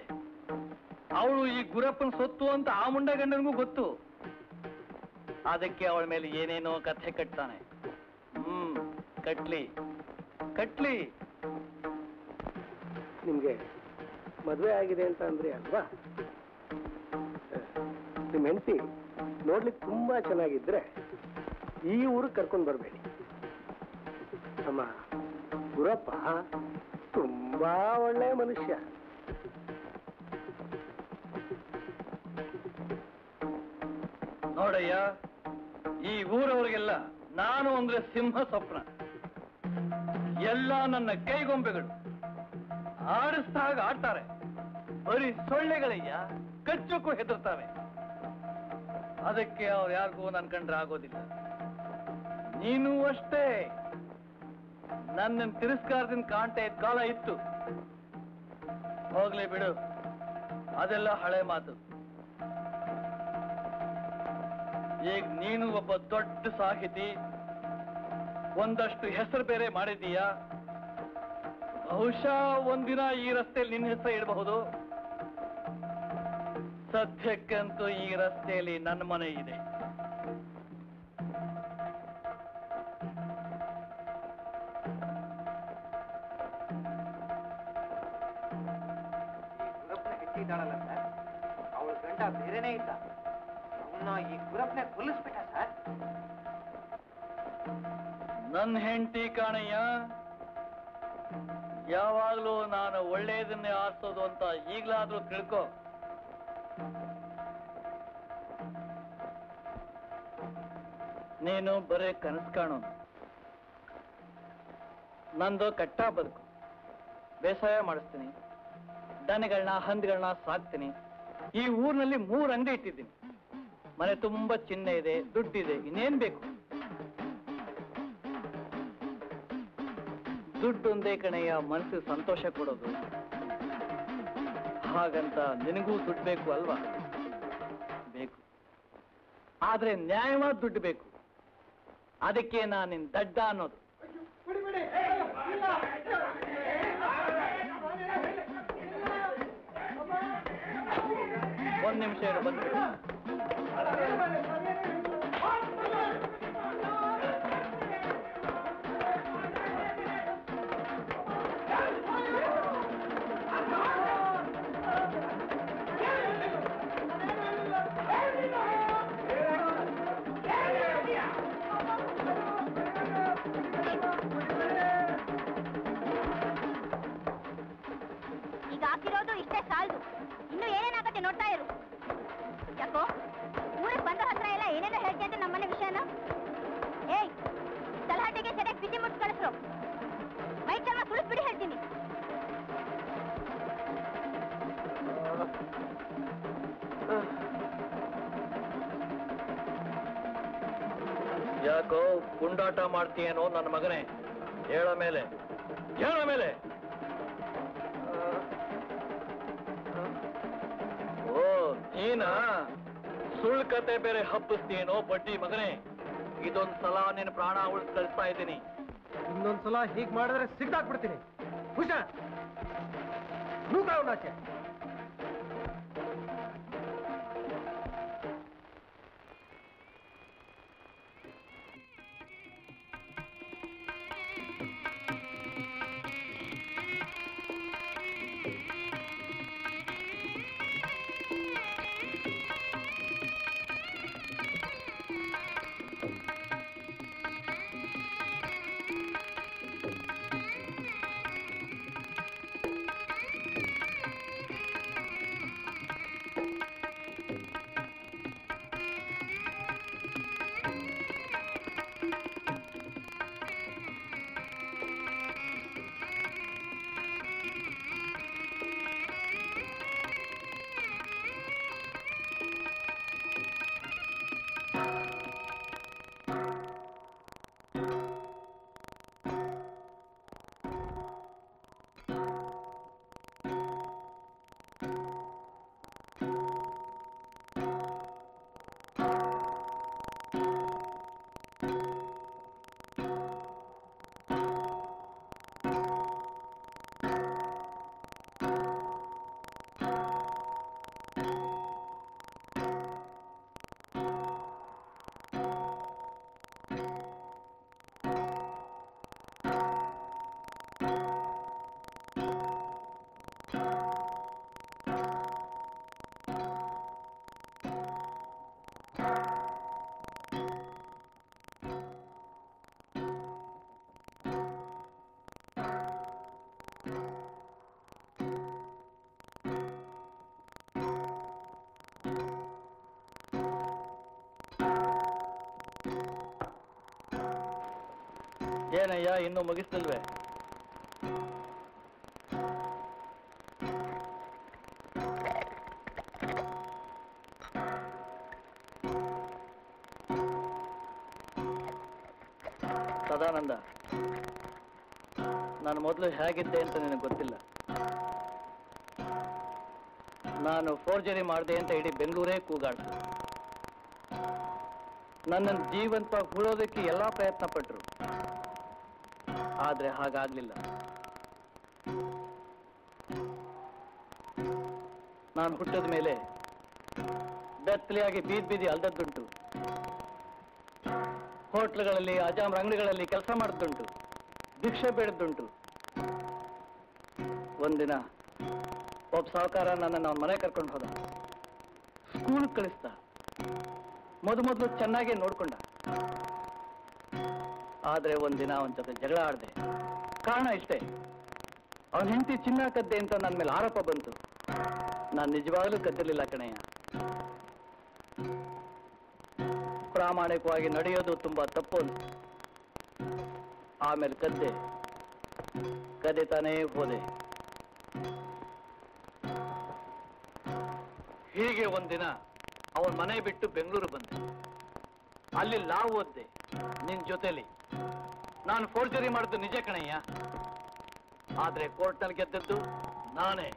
ಅವಳು ಈ ಗುರಪ್ಪನ ಸೊತ್ತು ಅಂತ ಆ ಮುಂಡ ಗಂಡನಿಗೂ ಗೊತ್ತು. ಅದಕ್ಕೆ ಅವಳ ಮೇಲೆ ಏನೇನೋ ಕಥೆ ಕಟ್ತಾನೆ. ಕಟ್ಲಿ ಕಟ್ಲಿ. ನಿಮ್ಗೆ ಮದುವೆ ಆಗಿದೆ ಅಂತ ಅಂದ್ರಿ ಅಲ್ವಾ? ನಿಮ್ಮ ಹೆಂಡತಿ ನೋಡ್ಲಿಕ್ಕೆ ತುಂಬಾ ಚೆನ್ನಾಗಿದ್ರೆ ಈ ಊರಿಗೆ ಕರ್ಕೊಂಡು ಬರಬೇಡಿ. ನಮ್ಮ ಗುರಪ್ಪ ತುಂಬಾ ಒಳ್ಳೆಯ ಮನುಷ್ಯ. ನೋಡಯ್ಯ, ಈ ಊರವರಿಗೆಲ್ಲ ನಾನು ಅಂದ್ರೆ ಸಿಂಹ ಸ್ವಪ್ನ. ಎಲ್ಲ ನನ್ನ ಕೈಗೊಂಬೆಗಳು. ಆಡಿಸಿದಾಗ ಆಡ್ತಾರೆ. ಬರೀ ಸೊಳ್ಳೆಗಳಯ್ಯ, ಕಚ್ಚಕ್ಕೂ ಹೆದರ್ತಾರೆ. ಅದಕ್ಕೆ ಅವ್ರು ಯಾರಿಗೂ ನನ್ ಕಂಡ್ರೆ ಆಗೋದಿಲ್ಲ. ನೀನು ಅಷ್ಟೇ. ನನ್ನ ತಿರಸ್ಕಾರದಿಂದ ಕಾಣ್ತಾ ಇದ್ದ ಕಾಲ ಇತ್ತು. ಹೋಗ್ಲಿ ಬಿಡು, ಅದೆಲ್ಲ ಹಳೆ ಮಾತು. ಈಗ ನೀನು ಒಬ್ಬ ದೊಡ್ಡ ಸಾಹಿತಿ, ಒಂದಷ್ಟು ಹೆಸರು ಬೇರೆ ಮಾಡಿದೀಯ. ಬಹುಶಃ ಒಂದಿನ ಈ ರಸ್ತೆಯಲ್ಲಿ ನಿನ್ನ ಹೆಸರು ಇಡಬಹುದು. ಸದ್ಯಕ್ಕಂತೂ ಈ ರಸ್ತೆಯಲ್ಲಿ ನನ್ನ ಮನೆ ಇದೆ. ಇದ್ದಾಳಲ್ಲ ಸರ್, ಅವಳ ಗಂಡ ಬೇರೆನೇ ಇದ್ದ. ಅವನ್ನ ಈ ಗುರಪ್ಪನೆ ಕೊಲ್ಲಿಸ್ಬಿಟ್ಟ ಸರ್. ನನ್ನ ಹೆಂಡತಿ ಕಾಣಯ್ಯ. ಯಾವಾಗ್ಲೂ ನಾನು ಒಳ್ಳೆಯದನ್ನೇ ಆರಿಸೋದು ಅಂತ ಈಗ್ಲಾದ್ರೂ ತಿಳ್ಕೊ. ನೀನು ಬರೇ ಕನಸು ಕಾಣೋನು. ನಂದು ಕಟ್ಟ ಬದುಕು. ಬೇಸಾಯ ಮಾಡಿಸ್ತೀನಿ, ದನಗಳನ್ನ ಹಂದಿಗಳನ್ನ ಸಾಕ್ತೀನಿ. ಈ ಊರಿನಲ್ಲಿ 3 ಅಂಗಡಿ ಇಟ್ಟಿದ್ದೀನಿ. ಮನೆ ತುಂಬಾ ಚಿನ್ನ ಇದೆ, ದುಡ್ಡಿದೆ. ಇನ್ನೇನ್ ಬೇಕು? ದುಡ್ಡು ಒಂದೇ ಕಣೆಯ ಮನಸ್ಸಿಗೆ ಸಂತೋಷ ಕೊಡೋದು. ಹಾಗಂತ ನಿನಗೂ ದುಡ್ಡು ಬೇಕು ಅಲ್ವಾ? ಬೇಕು. ಆದ್ರೆ ನ್ಯಾಯವಾದ ದುಡ್ಡು ಬೇಕು. ಅದಕ್ಕೆ ನಾನು ನಿನ್ ದಡ್ಡ ಅನ್ನೋದು. ಒಂದ್ ನಿಮಿಷ ಇರು, ಬಂದ್ಬಿಡು. ಈಗ ಹಾಕಿರೋದು ಇಷ್ಟೇ ಸಾಲದು. ಇನ್ನು ಏನೇನಾಗತ್ತೆ ನೋಡ್ತಾ ಇರು. ಯಾಕೋ ಊರಿಗೆ ಬಂದ ಹತ್ರ ಎಲ್ಲ ಏನೇನೋ ಹೇಳ್ತೀಯ ಅಂತ ನಮ್ಮನೆ ವಿಷಯನ. ಏಯ್, ತಲಹಟ್ಟಿಗೆ ಸರಿಯಾಗಿ ಬಿಸಿ ಮುಟ್ಟು ಕಳಿಸ್ರು. ಮೈ ಚರ್ಮ ಸುಳಿಸ್ಬಿಡಿ ಹೇಳ್ತೀನಿ. ಯಾಕೋ ಗುಂಡಾಟ ಮಾಡ್ತೀಯೇನೋ ನನ್ನ ಮಗನೇ? ಹೇಳ ಮೇಲೆ ನೀನ ಸುಳ್ಳು ಕತೆ ಬೇರೆ ಹಬ್ಬಿಸ್ತೀನೋ ಬಡ್ಡಿ ಮಗನೇ. ಇದೊಂದ್ಸಲ ನಿನ್ನ ಪ್ರಾಣ ಉಳಿಸ್ ಕಳಿಸ್ತಾ ಇದ್ದೀನಿ. ಇನ್ನೊಂದ್ಸಲ ಹೀಗ್ ಮಾಡಿದ್ರೆ ಸಿಗ್ದಾಕ್ಬಿಡ್ತೀನಿ. ಹುಷಾರ್, ನೂಕಾವನಾಚೆ. ಏನಯ್ಯ ಇನ್ನೂ ಮುಗಿಸ್ತಿಲ್ವೇ? ಸದಾನಂದ, ನಾನು ಮೊದಲು ಹೇಗಿದ್ದೆ ಅಂತ ನಿನಗೆ ಗೊತ್ತಿಲ್ಲ. ನಾನು ಫೋರ್ಜರಿ ಮಾಡಿದೆ ಅಂತ ಇಡೀ ಬೆಂಗಳೂರೇ ಕೂಗಾಡ್ತು. ನನ್ನನ್ನು ಜೀವಂತವಾಗಿ ಹೂಳೋದಕ್ಕೆ ಎಲ್ಲಾ ಪ್ರಯತ್ನ ಪಟ್ರು, ಆದ್ರೆ ಹಾಗಾಗ್ಲಿಲ್ಲ. ನಾನು ಹುಟ್ಟಿದ ಮೇಲೆ ಬೆತ್ತಲೆಯಾಗಿ ಬೀದಿ ಅಲ್ದದ್ದುಂಟು. ಹೋಟ್ಲುಗಳಲ್ಲಿ, ಅಜಾಮ್ರ ಅಂಗಡಿಗಳಲ್ಲಿ ಕೆಲಸ ಮಾಡಿದ್ದುಂಟು, ಭಿಕ್ಷೆ ಬೇಡದ್ದುಂಟು. ಒಂದಿನ ಒಬ್ಬ ಸಾಹುಕಾರ ನನ್ನನ್ನು ಅವನ ಮನೆ ಕರ್ಕೊಂಡು ಹೋದ. ಸ್ಕೂಲ್ ಕಳಿಸ್ದ. ಮೊದಲು ಚೆನ್ನಾಗೇ ನೋಡ್ಕೊಂಡ. ಆದ್ರೆ ಒಂದಿನ ಅವನ ಜೊತೆ ಜಗಳ ಆಡ್ದೆ. ಕಾರಣ ಇಷ್ಟೇ, ಅವನ ಹೆಂಡತಿ ಚಿನ್ನ ಕದ್ದೆ ಅಂತ ನನ್ನ ಮೇಲೆ ಆರೋಪ ಬಂತು. ನಾನು ನಿಜವಾಗ್ಲೂ ಕದ್ದಿರ್ಲಿಲ್ಲ ಕಣಯ್ಯ. ಪ್ರಾಮಾಣಿಕವಾಗಿ ನಡೆಯೋದು ತುಂಬಾ ತಪ್ಪು ಅಂತ. ಆಮೇಲೆ ಕದೆತಾನೇ ಹೋದೆ. ಹೀಗೆ ಒಂದಿನ ಅವನ ಮನೆ ಬಿಟ್ಟು ಬೆಂಗಳೂರು ಬಂದೆ. ಅಲ್ಲಿ ಲಾ ಓದ್ದೆ ನಿನ್ ಜೊತೆಲಿ. ನಾನು ಫೋರ್ಜರಿ ಮಾಡಿದ್ದು ನಿಜ ಕಣಯ್ಯ, ಆದ್ರೆ ಕೋರ್ಟ್ನಲ್ಲಿ ಗೆದ್ದದ್ದು ನಾನೇ.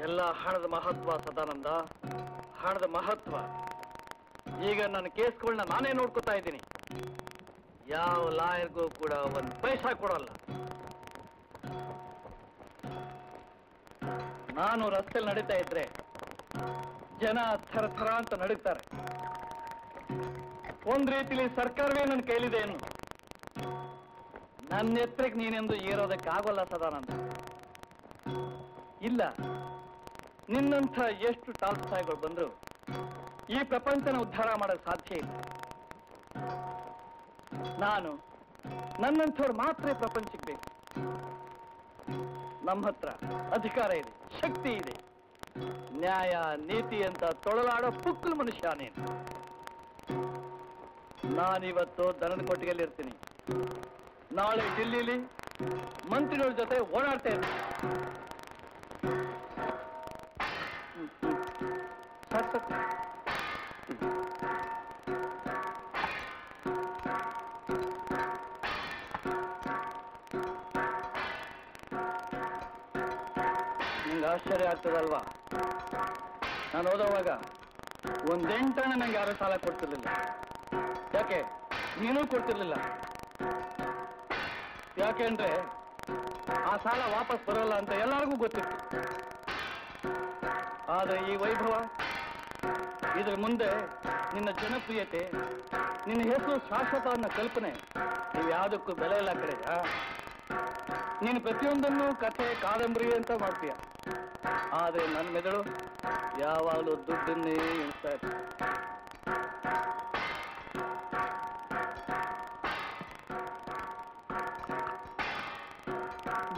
ಎಲ್ಲ ಹಣದ ಮಹತ್ವ ಸದಾನಂದ, ಹಣದ ಮಹತ್ವ. ಈಗ ನನ್ನ ಕೇಸ್ಗಳನ್ನ ನಾನೇ ನೋಡ್ಕೊತಾ ಇದ್ದೀನಿ. ಯಾವ ಲಾಯರ್ಗೂ ಕೂಡ ಒಂದು ಪೈಸಾ ಕೊಡಲ್ಲ. ನಾನು ರಸ್ತೆಯಲ್ಲಿ ನಡೀತಾ ಇದ್ರೆ ಜನ ಥರ ಥರ ಅಂತ ನಡೀತಾರೆ. ಒಂದ್ ರೀತಿಲಿ ಸರ್ಕಾರವೇ ನನ್ನ ಕೈಲಿದೆ ಏನು. ನನ್ನ ಎತ್ತರಕ್ಕೆ ನೀನೆಂದು ಏರೋದಕ್ಕೆ ಆಗೋಲ್ಲ ಸದಾನಂದ. ಇಲ್ಲ, ನಿನ್ನಂಥ ಎಷ್ಟು ಟಾಲ್ಸ್ಟಾಯ್ಗಳು ಬಂದ್ರು ಈ ಪ್ರಪಂಚನ ಉದ್ಧಾರ ಮಾಡೋದು ಸಾಧ್ಯ ಇಲ್ಲ. ನಾನು ನನ್ನಂಥವ್ರು ಮಾತ್ರ ಪ್ರಪಂಚಕ್ಕೆ ಬೇಕು. ನಮ್ಮ ಹತ್ರ ಅಧಿಕಾರ ಇದೆ, ಶಕ್ತಿ ಇದೆ, ನ್ಯಾಯ ನೀತಿ ಅಂತ ತೊಳಲಾಡೋ ಪುಕ್ಕಲು ಮನುಷ್ಯ ನೀನು. ನಾನಿವತ್ತು ದನದ ಕೊಟ್ಟಿಗೆಯಲ್ಲಿ ಇರ್ತೀನಿ, ನಾಳೆ ಡಿಲ್ಲಿಲಿ ಮಂತ್ರಿಗಳ ಜೊತೆ ಓಡಾಡ್ತಾ ಇರ್ತೀನಿ. ನಿಂಗೆ ಆಶ್ಚರ್ಯ ಆಗ್ತದಲ್ವಾ? ನಾನು ಓದೋವಾಗ ಒಂದೆಂಟನೇ ನಂಗೆ ಯಾರು ಸಾಲ ಕೊಡ್ತಿರ್ಲಿಲ್ಲ. ಯಾಕೆ? ನೀನೂ ಕೊಡ್ತಿರ್ಲಿಲ್ಲ. ಯಾಕೆ ಅಂದ್ರೆ ಆ ಸಾಲ ವಾಪಸ್ ಬರೋಲ್ಲ ಅಂತ ಎಲ್ಲರಿಗೂ ಗೊತ್ತಿತ್ತು. ಆದ್ರೆ ಈ ವೈಭವ, ಇದ್ರ ಮುಂದೆ ನಿನ್ನ ಜನಪ್ರಿಯತೆ, ನಿನ್ನ ಹೆಸರು ಶಾಶ್ವತ ಅನ್ನೋ ಕಲ್ಪನೆ ಇವ್ಯಾವುದಕ್ಕೂ ಬೆಲೆ ಇಲ್ಲ ಕಡೆಯ. ನೀನು ಪ್ರತಿಯೊಂದನ್ನು ಕಥೆ ಕಾದಂಬರಿ ಅಂತ ಮಾಡ್ತೀಯ. ಆದ್ರೆ ನನ್ನ ಮೆದುಳು ಯಾವಾಗಲೂ ದುಡ್ಡನ್ನೇ ಎಣಿಸ್ತಾ ಇತ್ತು.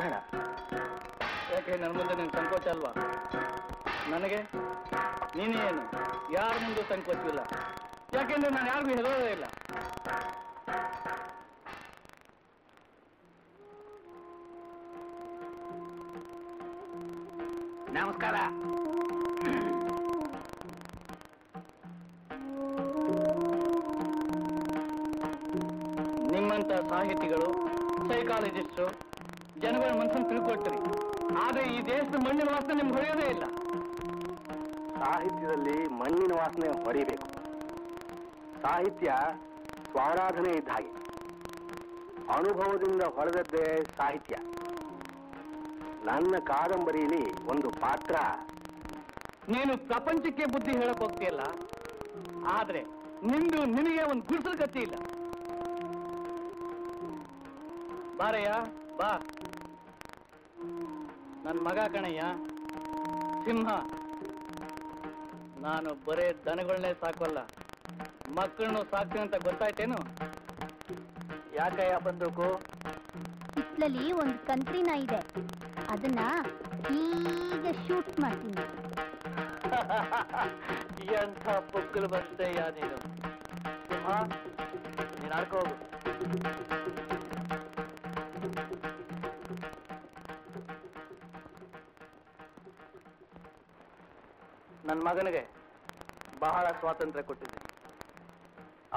ಬೇಡ. ಯಾಕೆ ನನ್ನ ಮುಂದೆ ನಿನ್ ಸಂಕೋಚ ಅಲ್ವಾ? ನನಗೆ ನೀನೇನು ಯಾರ ಮುಂದೆ ಸಂಕೋಚವಿಲ್ಲ. ಯಾಕೆಂದ್ರೆ ನಾನು ಯಾರಿಗೂ ಹೆದರೋದೇ ಇಲ್ಲ. ನಮಸ್ಕಾರ. ನಿಮ್ಮಂತ ಸಾಹಿತಿಗಳು, ಸೈಕಾಲಜಿಸ್ಟು ಜನಗಳ ಮನಸ್ಸನ್ನು ತಿಳ್ಕೊಳ್ತೀರಿ. ಆದ್ರೆ ಈ ದೇಶದ ಮಣ್ಣಿನ ವಾಸನೆ ನಿಮ್ಗೆ ಹೊಳೆಯೋದೇ ಇಲ್ಲ. ಸಾಹಿತ್ಯದಲ್ಲಿ ಮಣ್ಣಿನ ವಾಸನೆ ಹೊಡಿಬೇಕು. ಸಾಹಿತ್ಯ ಸ್ವಾರಾಧನೆ ಇದ್ದ ಹಾಗೆ, ಅನುಭವದಿಂದ ಹೊಳೆದದ್ದೇ ಸಾಹಿತ್ಯ. ನನ್ನ ಕಾದಂಬರಿಯಲ್ಲಿ ಒಂದು ಪಾತ್ರ. ನೀನು ಪ್ರಪಂಚಕ್ಕೆ ಬುದ್ಧಿ ಹೇಳಕ್ ಹೋಗ್ತೀಯಲ್ಲ, ಆದ್ರೆ ನಿಂದು ನಿನಗೆ ಒಂದು ಗುಡಿಸಲು ಗತಿ ಇಲ್ಲ. ಬಾರಯ್ಯ ಬಾ. ನನ್ ಮಗ ಕಣಯ್ಯ, ಸಿಂಹ. ನಾನು ಬರೇ ದನಗಳನ್ನೇ ಸಾಕೋಲ್ಲ, ಮಕ್ಕಳನ್ನು ಸಾಕ್ತೀನಿ ಅಂತ ಗೊತ್ತಾಯ್ತೇನು? ಯಾಕಯ್ಯ ಬಂದೋಕು? ಹಿತ್ಲಲ್ಲಿ ಒಂದು ಕಂತ್ರಿ ನಾಯಿ ಇದೆ, ಅದನ್ನ ಈಗ ಶೂಟ್ ಮಾಡ್ತೀನಿ. ಎಂಥ ಪುಕ್ಕಲು ಬಂದಯ್ಯ ನೀನು. ಸಿಂಹ, ನೀನು ಆಡ್ಕೋ ಹೋಗು. ನನ್ನ ಮಗನಿಗೆ ಬಹಳ ಸ್ವಾತಂತ್ರ್ಯ ಕೊಟ್ಟಿದ್ದೀನಿ.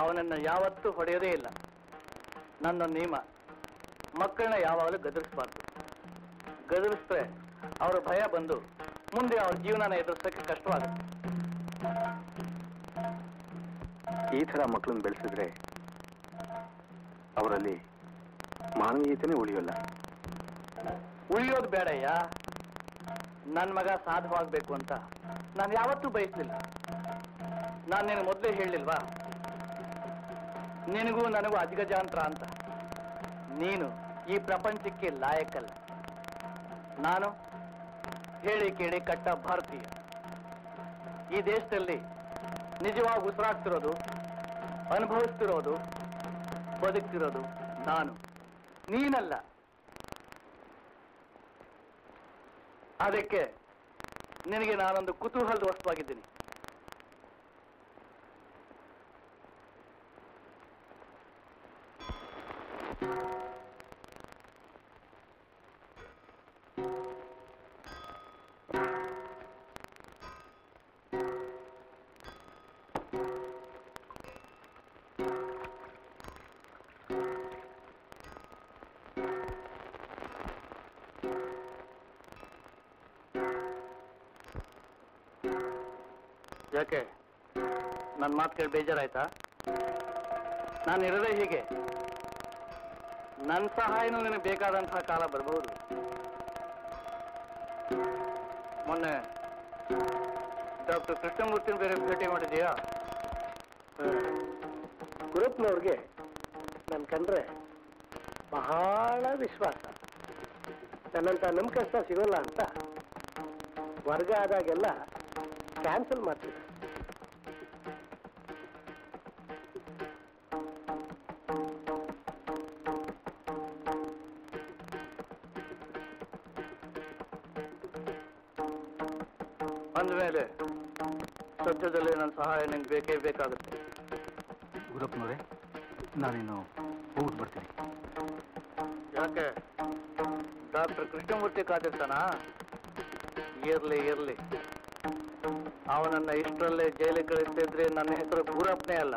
ಅವನನ್ನು ಯಾವತ್ತೂ ಹೊಡೆಯೋದೇ ಇಲ್ಲ. ನನ್ನ ನಿಯಮ, ಮಕ್ಕಳನ್ನ ಯಾವಾಗಲೂ ಗದರಿಸಬಾರ್ದು. ಗದರಿಸಿದ್ರೆ ಅವರ ಭಯ ಬಂದು ಮುಂದೆ ಅವ್ರ ಜೀವನನ ಎದುರಿಸೋಕೆ ಕಷ್ಟವಾಗುತ್ತೆ. ಈ ಥರ ಮಕ್ಕಳನ್ನು ಬೆಳೆಸಿದ್ರೆ ಅವರಲ್ಲಿ ಮಾನವೀಯತೆನೇ ಉಳಿಯೋಲ್ಲ. ಉಳಿಯೋದು ಬೇಡಯ್ಯ. ನನ್ನ ಮಗ ಸಾಧುವಾಗಬೇಕು ಅಂತ ನಾನು ಯಾವತ್ತೂ ಬಯಸಲಿಲ್ಲ. ನಾನು ನಿನಗೆ ಮೊದಲೇ ಹೇಳಿಲ್ವಾ, ನಿನಗೂ ನನಗೂ ಅಜಗಜಾಂತರ ಅಂತ. ನೀನು ಈ ಪ್ರಪಂಚಕ್ಕೆ ಲಾಯಕಲ್ಲ. ನಾನು ಹೇಳಿ ಕೇಳಿ ಕಟ್ಟ ಭಾರತೀಯ. ಈ ದೇಶದಲ್ಲಿ ನಿಜವಾಗಿ ಉಸಿರಾಗ್ತಿರೋದು, ಅನುಭವಿಸ್ತಿರೋದು, ಬದುಕ್ತಿರೋದು ನಾನು, ನೀನಲ್ಲ. ಅದಕ್ಕೆ ನಿನಗೆ ನಾನೊಂದು ಕುತೂಹಲದ ವಸ್ತುವಾಗಿದ್ದೀನಿ. ಯಾಕೆ ನನ್ನ ಮಾತು ಕೇಳಿ ಬೇಜಾರಾಯ್ತಾ? ನಾನು ಇರೋದೇ ಹೀಗೆ. ನನ್ನ ಸಹಾಯನೂ ನಿನಗೆ ಬೇಕಾದಂತಹ ಕಾಲ ಬರಬಹುದು. ಮೊನ್ನೆ ಡಾಕ್ಟರ್ ಕೃಷ್ಣಮೂರ್ತಿನ ಬೇರೆ ಭೇಟಿ ಮಾಡಿದೀಯಾ? ಗುರುಪ್ನವ್ರಿಗೆ ನನ್ನ ಕಂಡ್ರೆ ಬಹಳ ವಿಶ್ವಾಸ. ನನ್ನಂತ ನಂಬಿಕಸ್ತ ಸಿಗೋಲ್ಲ ಅಂತ ವರ್ಗ ಆದಾಗೆಲ್ಲ ಕ್ಯಾನ್ಸಲ್ ಮಾಡ್ತೀವಿ. ಅಂದಮೇಲೆ ಸದ್ಯದಲ್ಲಿ ನನ್ನ ಸಹಾಯ ನಿಮ್ಗೆ ಬೇಕೇ ಬೇಕಾಗುತ್ತೆ. ಗುರಪ್ಪನವರೇ, ನಾನೇನು ಹೋಗಿ ಬರ್ತೀನಿ. ಯಾಕೆ ಡಾಕ್ಟರ್ ಕೃಷ್ಣಮೂರ್ತಿ ಕಾದಿರ್ತಾನ? ಇರ್ಲಿ ಇರ್ಲಿ. ಅವನನ್ನ ಇಷ್ಟರಲ್ಲೇ ಜೈಲಿಗೆ ಕಳಿಸ್ತಿದ್ರೆ ನನ್ನ ಹೆಸರು ಗುರಪ್ಪನೇ ಅಲ್ಲ.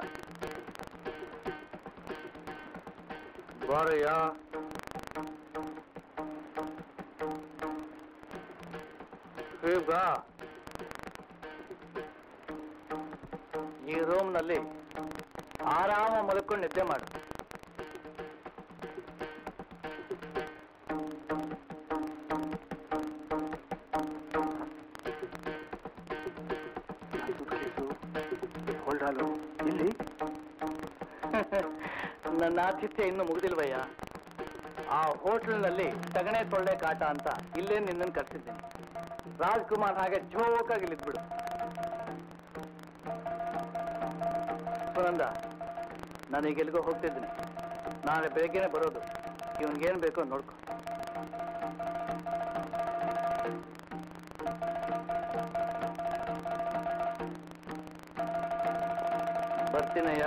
ಬಾರಯ್ಯ. ಈಗ ಈ ರೂಮ್ನಲ್ಲಿ ಆರಾಮ ಮಲ್ಕೊಂಡು ನಿದ್ದೆ ಮಾಡು. ಇಲ್ಲಿ ನನ್ನ ಆತಿಥ್ಯ ಇನ್ನು ಮುಗಿದಿಲ್ವಯ್ಯ. ಆ ಹೋಟ್ಲಿನಲ್ಲಿ ತಗಣೆ ತೊಳ್ಳೆ ಕಾಟ ಅಂತ ಇಲ್ಲೇ ನಿನ್ನನ್ನು ಕರ್ಸಿದ್ದೀನಿ. ರಾಜ್ಕುಮಾರ್ ಹಾಗೆ ಜೋಕಾಗಿ ಇಲ್ಲಿದ್ಬಿಡು. ಸುನಂದ, ನಾನೀಗ ಎಲ್ಲಿಗೋ ಹೋಗ್ತಿದ್ದೀನಿ. ನಾಳೆ ಬೆಳಗ್ಗೆನೆ ಬರೋದು. ಇವನ್ಗೇನು ಬೇಕೋ ನೋಡ್ಕೊ. ಬರ್ತೀನಯ್ಯ.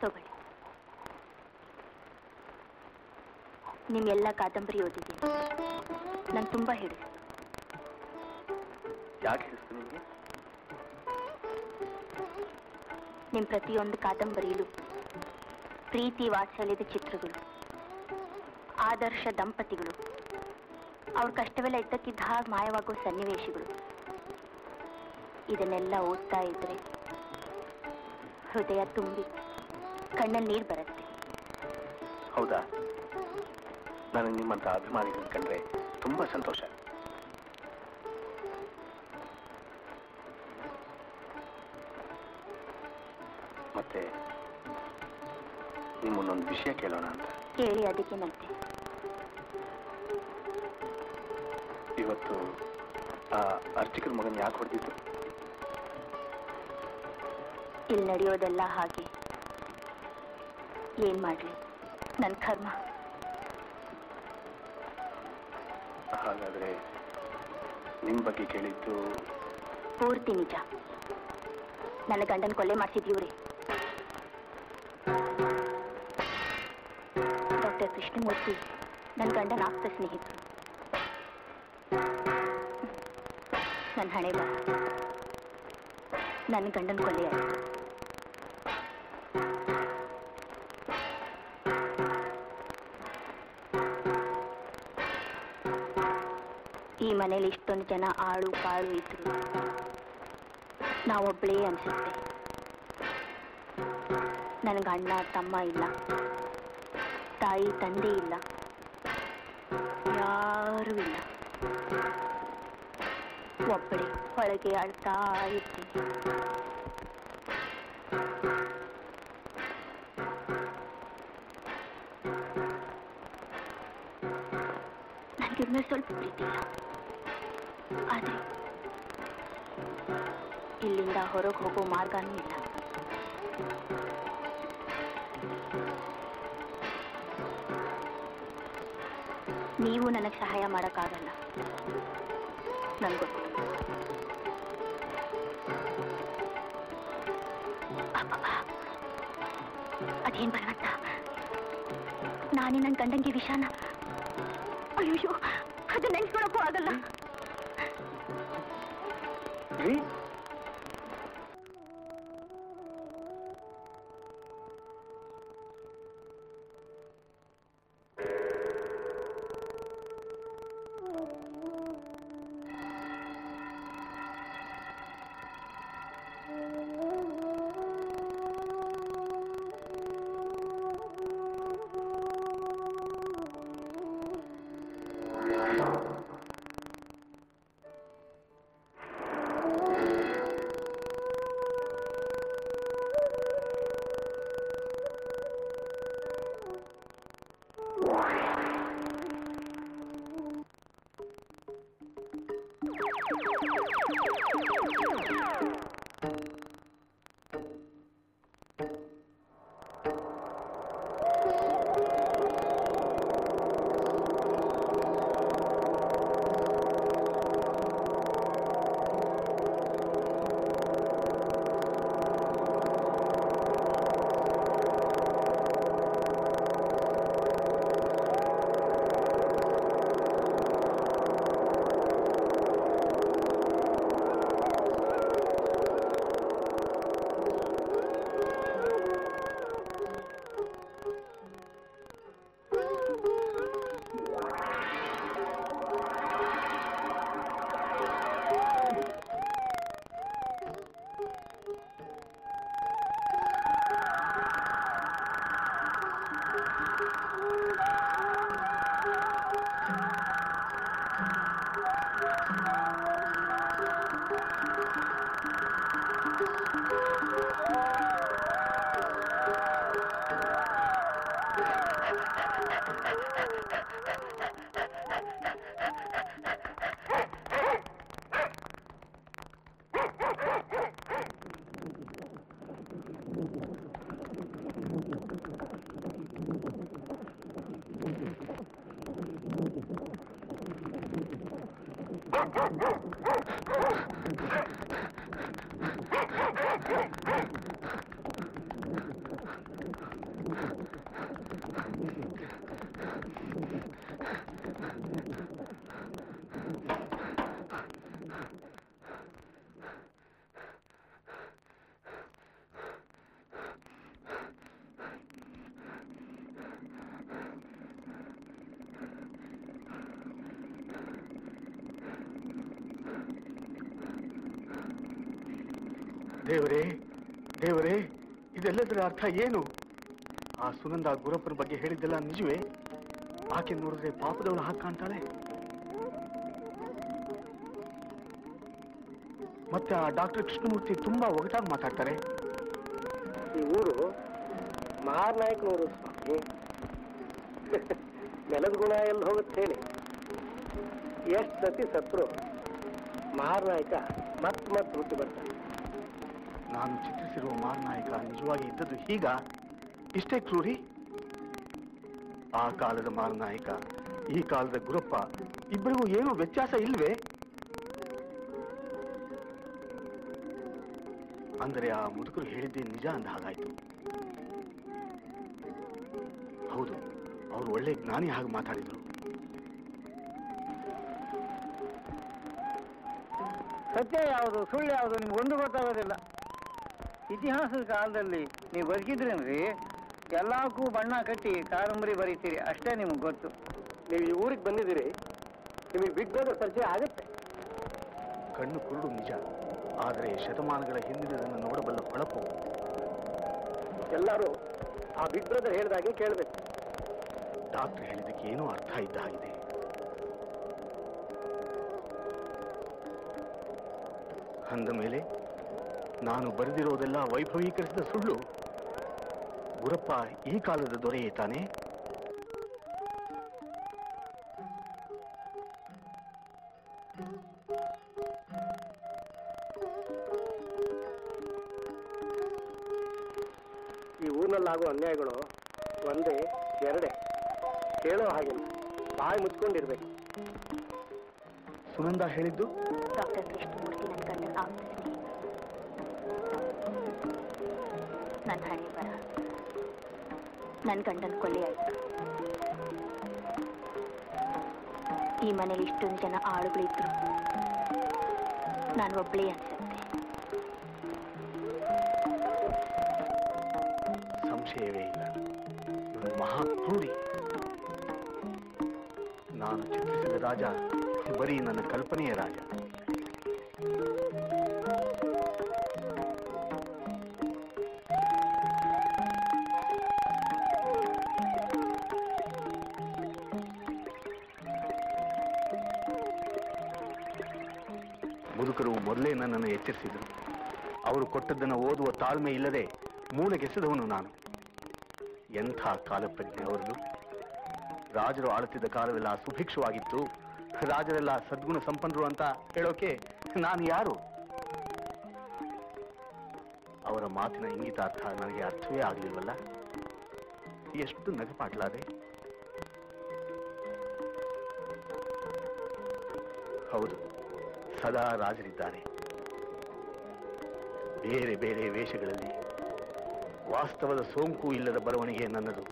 ತಗೊಳ್ಳಿ. ನಿಮ್ಮೆಲ್ಲ ಕಾದಂಬರಿ ಓದಿದ್ದೀನಿ. ನಾನು ತುಂಬಾ ಹಿಡಿಸ್ತು. ಯಾಕೆ ಹಿಡಿಸ್ತು ನಿಮಗೆ? ನಿಮ್ಮ ಪ್ರತಿಯೊಂದು ಕಾದಂಬರಿಯಲ್ಲೂ ಪ್ರೀತಿ ವಾತ್ಸಲ್ಯದ ಚಿತ್ರಗಳು, ಆದರ್ಶ ದಂಪತಿಗಳು, ಅವ್ರ ಕಷ್ಟವೆಲ್ಲ ಇದ್ದಕ್ಕಿದ್ದ ಹಾಗೆ ಮಾಯವಾಗೋ ಸನ್ನಿವೇಶಗಳು, ಇದನ್ನೆಲ್ಲ ಓದ್ತಾ ಇದ್ರೆ ಹೃದಯ ತುಂಬಿ ಕಣ್ಣಲ್ಲಿ ನೀರು ಬರುತ್ತೆ. ಹೌದಾ? ನನಗೆ ನಿಮ್ಮಂತ ಅಭಿಮಾನಿಗಳನ್ನ ಕಂಡ್ರೆ ತುಂಬಾ ಸಂತೋಷ. ಮತ್ತೆ ನಿಮ್ಮನ್ನೊಂದು ವಿಷಯ ಕೇಳೋಣ ಅಂತ. ಕೇಳಿ, ಅದಕ್ಕೇನಂತೆ? ಇವತ್ತು ಆ ಅರ್ಚಕರ ಮಗನ ಯಾಕೆ ಹೊಡೆದಿದ್ದು? ಇಲ್ಲಿ ನಡೆಯೋದೆಲ್ಲ ಹಾಗೆ. ಏನ್ ಮಾಡ್ಲಿ, ನನ್ನ ಕರ್ಮ. ಹಾಗಾದ್ರೆ ನಿಮ್ ಬಗ್ಗೆ ಕೇಳಿದ್ದು ಪೂರ್ತಿ ನಿಜ. ನನ್ನ ಗಂಡನ ಕೊಲೆ ಮಾಡಿಸಿದ್ಯೂರಿ. ಡಾಕ್ಟರ್ ಕೃಷ್ಣಮೂರ್ತಿ ನನ್ನ ಗಂಡನ ಆಪ್ತ ಸ್ನೇಹಿತರು. ನನ್ನ ಹಣೆ ಬರ, ನನ್ನ ಗಂಡನ ಕೊಲೆ ಆಯಿತು. ಈ ಮನೇಲಿ ಇಷ್ಟೊಂದು ಜನ ಆಳು ಕಾಳು ಇದ್ರು, ನಾವೊಬ್ಬಳೇ ಅನ್ಸುತ್ತೆ. ನನಗೆ ಅಣ್ಣ ತಮ್ಮ ಇಲ್ಲ, ತಾಯಿ ತಂದೆ ಇಲ್ಲ, ಯಾರೂ ಇಲ್ಲ. ಒಬ್ಬಳೇ ಒಳಗೆ ಅಳ್ತಾ ಇರ್ತೀನಿ. ನನಗಿನ್ನ ಸ್ವಲ್ಪ ಪ್ರೀತಿ ಇಲ್ಲ. ಆದ್ರೆ ಇಲ್ಲಿಂದ ಹೊರಗೆ ಹೋಗೋ ಮಾರ್ಗನೂ ಇಲ್ಲ. ನೀವು ನನಗೆ ಸಹಾಯ ಮಾಡೋಕ್ಕಾಗಲ್ಲ, ನನ್ಗೆ ಗೊತ್ತು. ಅದೇನ್ ಬರುವಂತ, ನಾನೇ ನನ್ನ ಗಂಡಂಗೆ ವಿಷಾನ. ಅಯ್ಯೋ, ಅದು ನೆನ್ಸ್ಕೊಳಕ್ಕೂ ಆಗಲ್ಲ. ದೇವರೇ ದೇವರೇ, ಇದೆಲ್ಲದರ ಅರ್ಥ ಏನು? ಆ ಸುನಂದ ಗುರಪ್ಪನ ಬಗ್ಗೆ ಹೇಳಿದ್ದೆಲ್ಲ ನಿಜವೇ? ಆಕೆ ನೋಡಿದ್ರೆ ಪಾಪದವಳು ಹಾಗೆ ಕಾಣ್ತಾಳೆ. ಮತ್ತೆ ಆ ಡಾಕ್ಟರ್ ಕೃಷ್ಣಮೂರ್ತಿ ತುಂಬಾ ಒಗಟಾಗಿ ಮಾತಾಡ್ತಾರೆ. ಈ ಊರು ಮಹಾನಾಯಕನೂರು ಸ್ವಾಮಿ. ನೆಲದ ಗುಣ ಎಲ್ಲಿ ಹೋಗುತ್ತೆ ಹೇಳಿ? ಎಷ್ಟು ಸತಿ ಸತ್ರು ಮಹಾನಾಯಕ ಮತ್ ಹುಟ್ಟಿ ಬರ್ತಾನೆ. ನಾನು ಚಿತ್ರಿಸಿರುವ ಮಾರನಾಯಕ ನಿಜವಾಗಿ ಇದ್ದದ್ದು ಹೀಗ? ಇಷ್ಟೇ ಕ್ರೂರಿ? ಆ ಕಾಲದ ಮಾರನಾಯಕ, ಈ ಕಾಲದ ಗುರಪ್ಪ, ಇಬ್ಬರಿಗೂ ಏನೂ ವ್ಯತ್ಯಾಸ ಇಲ್ವೇ? ಅಂದರೆ ಆ ಮುದುಕರು ಹೇಳಿದ್ದೇ ನಿಜ ಅಂದ ಹಾಗಾಯ್ತು. ಹೌದು, ಅವರು ಒಳ್ಳೆ ಜ್ಞಾನಿ ಹಾಗೆ ಮಾತಾಡಿದ್ರು. ಸತ್ಯ ಯಾವುದು ಸುಳ್ಳು ಯಾವುದು ನಿಮ್ಗೊಂದು ಗೊತ್ತಾಗೋದಿಲ್ಲ. ಇತಿಹಾಸದ ಕಾಲದಲ್ಲಿ ನೀವು ಬದುಕಿದ್ರೇನ್ರಿ, ಎಲ್ಲಕ್ಕೂ ಬಣ್ಣ ಕಟ್ಟಿ ಕಾದಂಬರಿ ಬರೀತೀರಿ, ಅಷ್ಟೇ ನಿಮ್ಗೆ ಗೊತ್ತು. ನೀವು ಈ ಊರಿಗೆ ಬಂದಿದ್ದೀರಿ, ನಿಮಗೆ ಬಿಗ್ಗೋದ ಪರಿಚಯ ಆಗುತ್ತೆ. ಕಣ್ಣು ಕುರುಡು ನಿಜ, ಆದರೆ ಶತಮಾನಗಳ ಹಿಂದಿನದನ್ನು ನೋಡಬಲ್ಲ ಹೊಳಪು. ಎಲ್ಲರೂ ಆ ಬಿಗ್ ಬ್ರದರ್ ಹೇಳಿದಾಗೆ ಕೇಳಬೇಕು. ಡಾಕ್ಟರ್ ಹೇಳಿದಕ್ಕೆ ಏನೋ ಅರ್ಥ ಇದ್ದ ಹಾಗಿದೆ. ಅಂದ ಮೇಲೆ ನಾನು ಬರೆದಿರೋದೆಲ್ಲ ವೈಭವೀಕರಿಸಿದ ಸುಳ್ಳು. ಗುರಪ್ಪ ಈ ಕಾಲದ ದೊರೆಯೇ ತಾನೆ? ಈ ಊರಿನಲ್ಲಾಗೋ ಅನ್ಯಾಯಗಳು ಒಂದೇ ಎರಡೇ, ಕೇಳೋ ಹಾಗಿಲ್ಲ, ಬಾಯಿ ಮುಚ್ಕೊಂಡಿರ್ಬೇಕು. ಸುನಂದ ಹೇಳಿದ್ದು ಡಾಕ್ಟರ್ ಕೃಷ್ಣಮೂರ್ತಿ ನನ್ನ ಗಂಡನ ಆಗ್ತಿದ್ದೀನಿ. ನನ್ನ ಹಣೆ ಬರ ನನ್ನ ಗಂಡನ ಕೊಲೆ ಆಯ್ತು. ಈ ಮನೇಲಿ ಇಷ್ಟೊಂದು ಜನ ಆಳುಗಳಿದ್ರು, ನಾನು ಒಬ್ಬಳೇ ಅನ್ಸುತ್ತೆ. ಸಂಶಯವೇ ಇಲ್ಲ, ನಾನು ಮಹಾಕ್ರೂರಿ. ನಾನು ಚಿತ್ರಿಸಿದ ರಾಜ ಬರೀ ನನ್ನ ಕಲ್ಪನೆಯ ರಾಜ. ಮುದುಕರು ಮೊದಲೇ ನನ್ನನ್ನು ಎಚ್ಚರಿಸಿದರು. ಅವರು ಕೊಟ್ಟದ್ದನ್ನು ಓದುವ ತಾಳ್ಮೆ ಇಲ್ಲದೆ ಮೂಲೆಗೆಸೆದವನು ನಾನು. ಎಂಥ ಕಾಲಪ್ರಜ್ಞೆ ಅವರದು. ರಾಜರು ಆಳುತ್ತಿದ್ದ ಕಾಲವೆಲ್ಲ ಸುಭಿಕ್ಷವಾಗಿತ್ತು, ರಾಜರೆಲ್ಲ ಸದ್ಗುಣ ಸಂಪನ್ನರು ಅಂತ ಹೇಳೋಕೆ ನಾನು ಯಾರು? ಅವರ ಮಾತಿನ ಇಂಗಿತಾರ್ಥ ನನಗೆ ಅರ್ಥವೇ ಆಗಲಿಲ್ವಲ್ಲ. ಎಷ್ಟು ನಗಪಾಟ್ಲಾದೆ. ಹೌದು, ಸದಾ ರಾಜರಿದ್ದಾರೆ, ಬೇರೆ ಬೇರೆ ವೇಷಗಳಲ್ಲಿ. ವಾಸ್ತವದ ಸೋಂಕು ಇಲ್ಲದ ಬರವಣಿಗೆ ನನ್ನದು.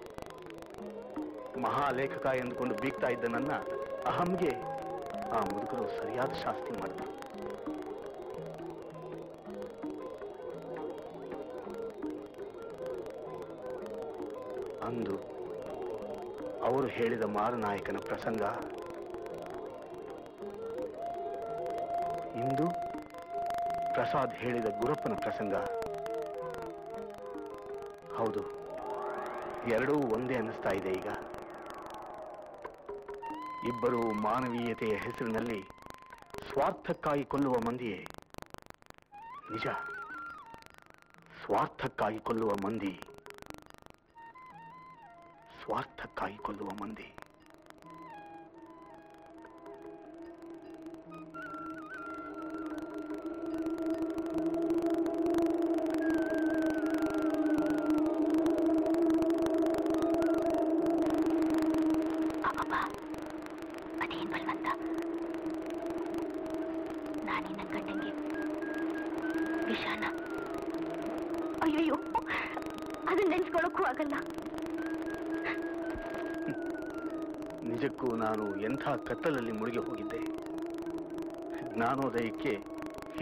ಮಹಾಲೇಖಕ ಎಂದುಕೊಂಡು ಬೀಗ್ತಾ ಇದ್ದ ನನ್ನ ಅಹಂಗೆ ಆ ಮುದುಕರು ಸರಿಯಾದ ಶಾಸ್ತಿ ಮಾಡಿದರು. ಅಂದು ಅವರು ಹೇಳಿದ ಮಾರನಾಯಕನ ಪ್ರಸಂಗ, ಇಂದು ಪ್ರಸಾದ್ ಹೇಳಿದ ಗುರಪ್ಪನ ಪ್ರಸಂಗ. ಹೌದು, ಎರಡೂ ಒಂದೇ ಅನ್ನಿಸ್ತಾ ಇದೆ ಈಗ. ಇಬ್ಬರು ಮಾನವೀಯತೆಯ ಹೆಸರಿನಲ್ಲಿ ಸ್ವಾರ್ಥಕ್ಕಾಗಿ ಕೊಲ್ಲುವ ಮಂದಿಯೇ. ನಿಜ, ಸ್ವಾರ್ಥಕ್ಕಾಗಿ ಕೊಲ್ಲುವ ಮಂದಿ, ಸ್ವಾರ್ಥಕ್ಕಾಗಿ ಕೊಲ್ಲುವ ಮಂದಿ. ಅದೇನ್ ಬಲ್ವಂತ, ನಾನೇ ನನ್ನ ಗಂಡಂಗೆ ವಿಷಾನ. ಅಯ್ಯಯ್ಯೋ, ಅದನ್ನ ನೆನ್ಸ್ಕೊಳಕ್ಕೂ ಆಗಲ್ಲ. ನಿಜಕ್ಕೂ ನಾನು ಎಂಥ ಕತ್ತಲಲ್ಲಿ ಮುಳುಗಿ ಹೋಗಿದ್ದೆ. ಜ್ಞಾನೋದಯಕ್ಕೆ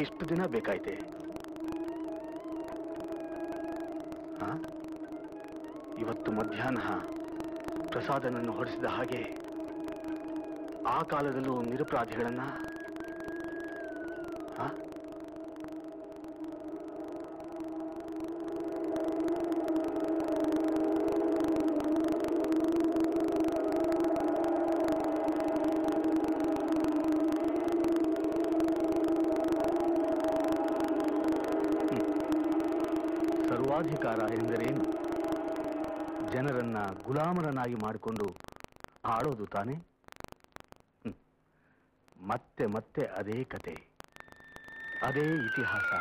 ಇಷ್ಟು ದಿನ ಬೇಕಾಯ್ತೆ. ಇವತ್ತು ಮಧ್ಯಾಹ್ನ ಪ್ರಸಾದನನ್ನು ಹೊಡೆಸಿದ ಹಾಗೆ ಆ ಕಾಲದಲ್ಲೂ ನಿರಪರಾಧಿಗಳನ್ನ ಸರ್ವಾಧಿಕಾರ ಎಂದರೇನು? ಜನರನ್ನ ಗುಲಾಮರನ್ನಾಗಿ ಮಾಡಿಕೊಂಡು ಆಳೋದು ತಾನೆ. ಮತ್ತೆ ಮತ್ತೆ ಅದೇ ಕತೆ, ಅದೇ ಇತಿಹಾಸ.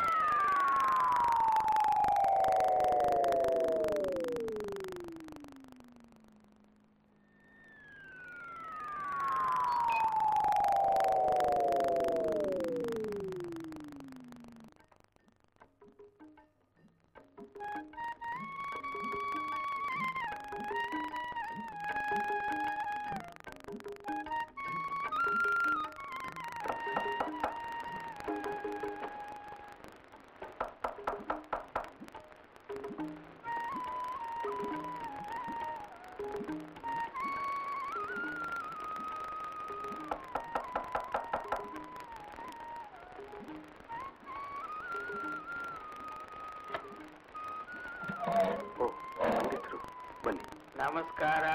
ನಮಸ್ಕಾರ.